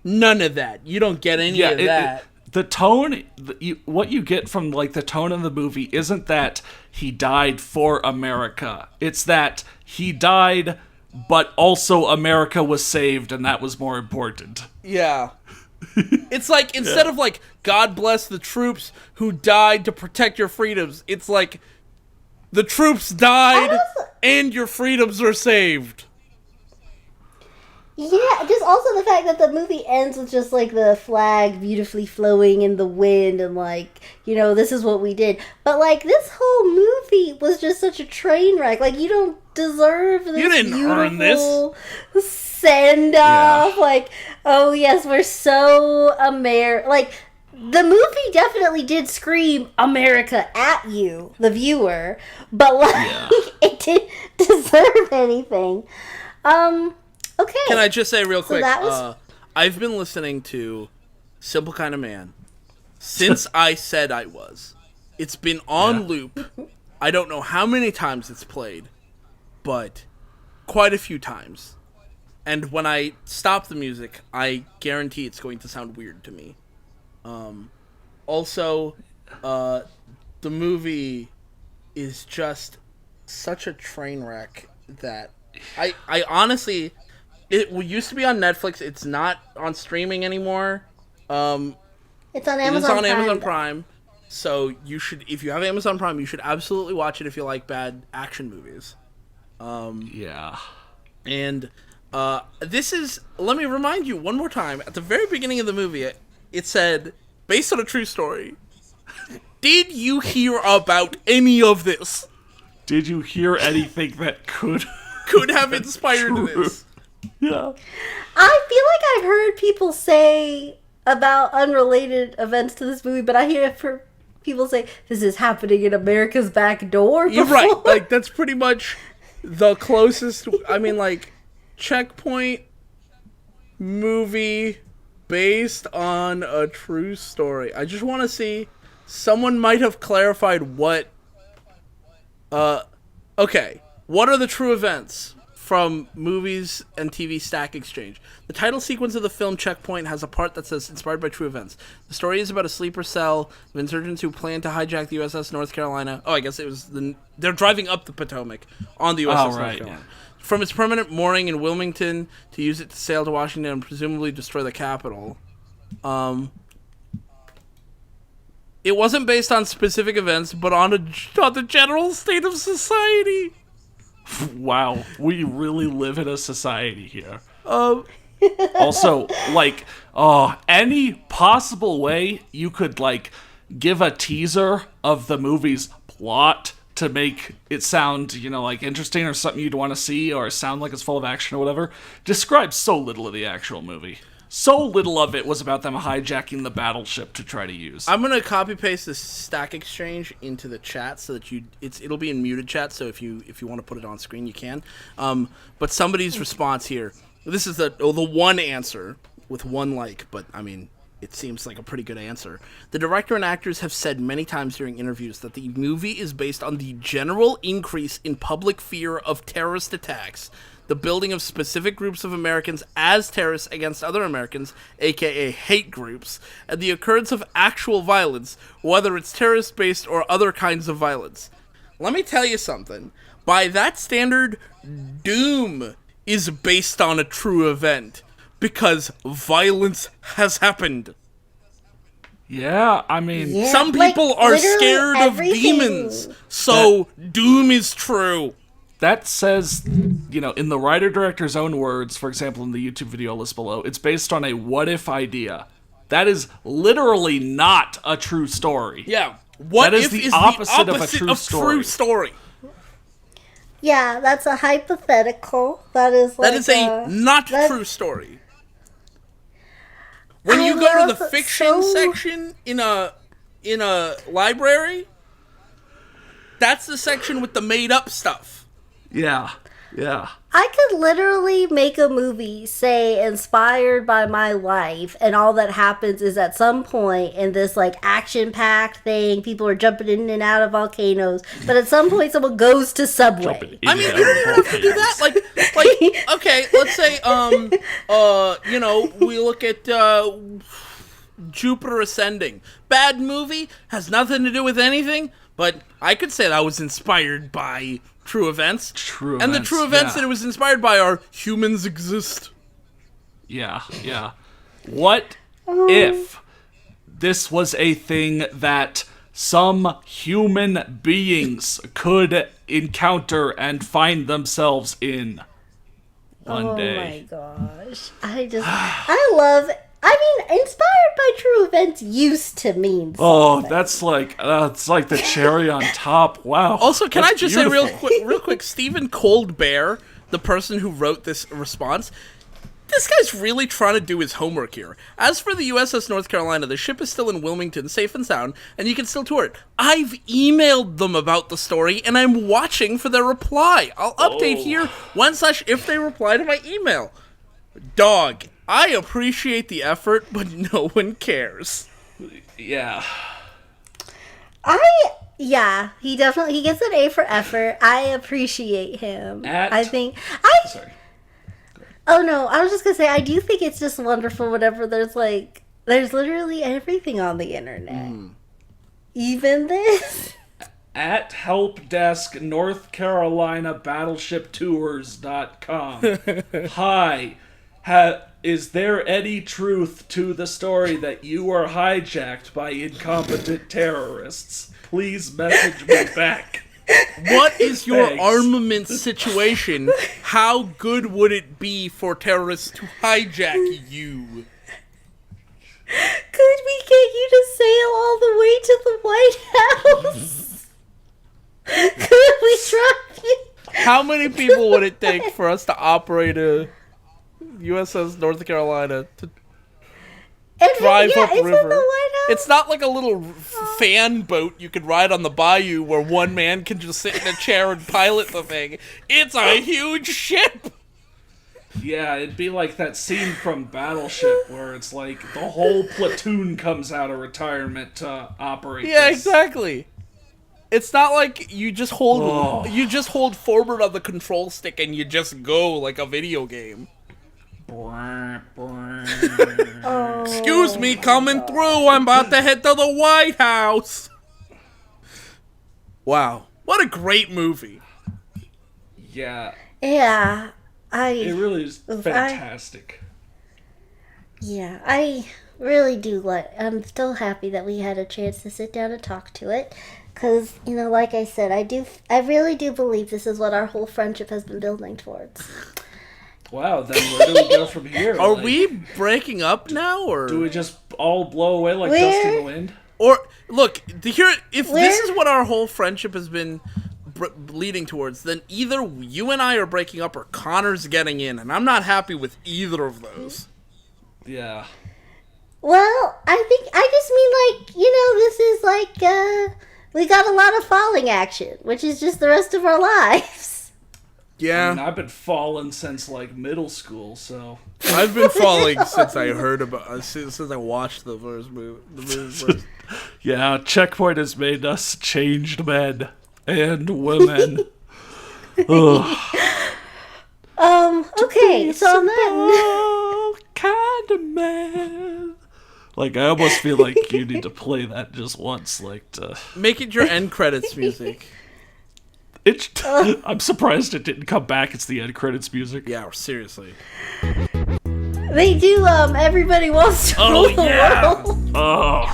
None of that. You don't get any of that. The tone, what you get from the tone of the movie isn't that he died for America. It's that he died, but also America was saved, and that was more important. Yeah. It's instead of God bless the troops who died to protect your freedoms, it's the troops died and your freedoms are saved. Yeah, just also the fact that the movie ends with just the flag beautifully flowing in the wind and this is what we did. But this whole movie was just such a train wreck. You don't deserve this. You didn't earn this. Send off. Oh yes, we're so the movie definitely did scream America at you, the viewer, but it didn't deserve anything. Okay. Can I just say real quick? that was- I've been listening to Simple Kind of Man since I said I was. It's been on loop. I don't know how many times it's played, but quite a few times. And when I stop the music, I guarantee it's going to sound weird to me. Also, the movie is just such a train wreck that I honestly... It used to be on Netflix. It's not on streaming anymore. It's on It's Amazon on Prime. Amazon Prime. So you should, if you have Amazon Prime, you should absolutely watch it if you like bad action movies. Yeah. And this is, let me remind you one more time. At the very beginning of the movie, it said, based on a true story. Did you hear about any of this? Did you hear anything that could have inspired true? this? Yeah. I feel like I've heard people say about unrelated events to this movie, but I hear people say this is happening in America's back door. You're before. right. Like, that's pretty much the closest. I mean, like, Checkpoint movie based on a true story. I just want to see. Someone might have clarified what. Okay. What are the true events from movies and TV Stack Exchange? The title sequence of the film Checkpoint has a part that says inspired by true events. The story is about a sleeper cell of insurgents who plan to hijack the USS North Carolina. Oh, I guess it was they're driving up the Potomac on the USS North Carolina. From its permanent mooring in Wilmington to use it to sail to Washington and presumably destroy the Capitol. It wasn't based on specific events, but on the general state of society. Wow, we really live in a society here. Also, like, any possible way you could, like, give a teaser of the movie's plot to make it sound, you know, like, interesting or something you'd want to see or sound like it's full of action or whatever, describes so little of the actual movie. So little of it was about them hijacking the battleship to try to use. I'm gonna copy paste this Stack Exchange into the chat so that it'll be in muted chat. So if you want to put it on screen, you can. But somebody's response here. This is the one answer with one like, but I mean, it seems like a pretty good answer. The director and actors have said many times during interviews that the movie is based on the general increase in public fear of terrorist attacks, the building of specific groups of Americans as terrorists against other Americans, aka hate groups, and the occurrence of actual violence, whether it's terrorist-based or other kinds of violence. Let me tell you something. By that standard, Doom is based on a true event, because violence has happened. Yeah, I mean... Yeah, Some like, people are literally scared everything. of demons, so Doom is true. That says, you know, in the writer-director's own words, for example, in the YouTube video list below, it's based on a what-if idea. That is literally not a true story. Yeah. What That is if the is opposite the of a opposite true of story. true story? Yeah, that's a hypothetical. That is like That is a not true story. When you go to the fiction section in a library, that's the section with the made up stuff. Yeah, yeah. I could literally make a movie, say, inspired by my life, and all that happens is at some point in this, like, action-packed thing, people are jumping in and out of volcanoes, but at some point someone goes to Subway. I mean, you don't even have to do that. Like, okay, let's say, you know, we look at, Jupiter Ascending. Bad movie, has nothing to do with anything, but I could say that was inspired by true events. And the true events that it was inspired by are humans exist. Yeah, yeah. What if this was a thing that some human beings could encounter and find themselves in one day? Oh my gosh. I mean, inspired by true events used to mean something. Oh, that's like the cherry on top. Wow. Also, can I just say beautiful. real quick, Stephen Coldbear, the person who wrote this response, this guy's really trying to do his homework here. As for the USS North Carolina, the ship is still in Wilmington, safe and sound, and you can still tour it. I've emailed them about the story, and I'm watching for their reply. I'll update here when/if they reply to my email. Dog, I appreciate the effort, but no one cares. Yeah. He gets an A for effort. I appreciate him. Sorry. Oh no, I was just gonna say, I do think it's just wonderful whenever there's literally everything on the internet. Even this. At helpdesk North Carolina battleshiptours.com. Hi. Is there any truth to the story that you were hijacked by incompetent terrorists? Please message me back. What is your Thanks. armament situation? How good would it be for terrorists to hijack you? Could we get you to sail all the way to the White House? Could we drive you? How many people would it take for us to operate a USS North Carolina to And drive yeah, up it's river? in the White House. It's not like a little fan boat you could ride on the bayou where one man can just sit in a chair and pilot the thing. It's a huge ship. Yeah, it'd be like that scene from Battleship where it's like the whole platoon comes out of retirement to operate. Yeah, this. exactly. It's not like you just hold Oh. forward on the control stick and you just go like a video game. Excuse me, coming through. I'm about to head to the White House. Wow, what a great movie. Yeah, Yeah, it really is I- fantastic. I really do like. I'm still happy that we had a chance to sit down and talk to it, because like I said, I really do believe this is what our whole friendship has been building towards. Wow, then where do we go from here? Are Like, we breaking up now, or Do we just all blow away like dust in the wind? Or look, if Where- this is what our whole friendship has been leading towards, then either you and I are breaking up or Connor's getting in, and I'm not happy with either of those. Yeah. Well, I just mean this is like we got a lot of falling action, which is just the rest of our lives. Yeah, I've been falling since like middle school, so I've been falling since I heard about since I watched the first movie. First. yeah, Checkpoint has made us changed men and women. Ugh. Okay, so on that. Oh, kind of man. Like I almost feel like you need to play that just once, like to. Make it your end credits music. It's. I'm surprised it didn't come back. It's the end credits music. Yeah, seriously. They do, everybody wants to rule the world. Oh.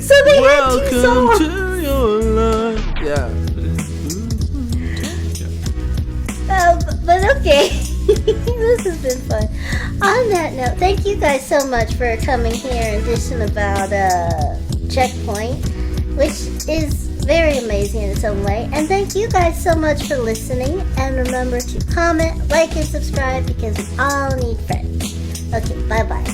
So they had two songs. to your life. Yeah. But okay. This has been fun. On that note, thank you guys so much for coming here and dishing about Checkpoint, which is very amazing in its own way. And thank you guys so much for listening. And remember to comment, like, and subscribe because we all need friends. Okay, bye-bye.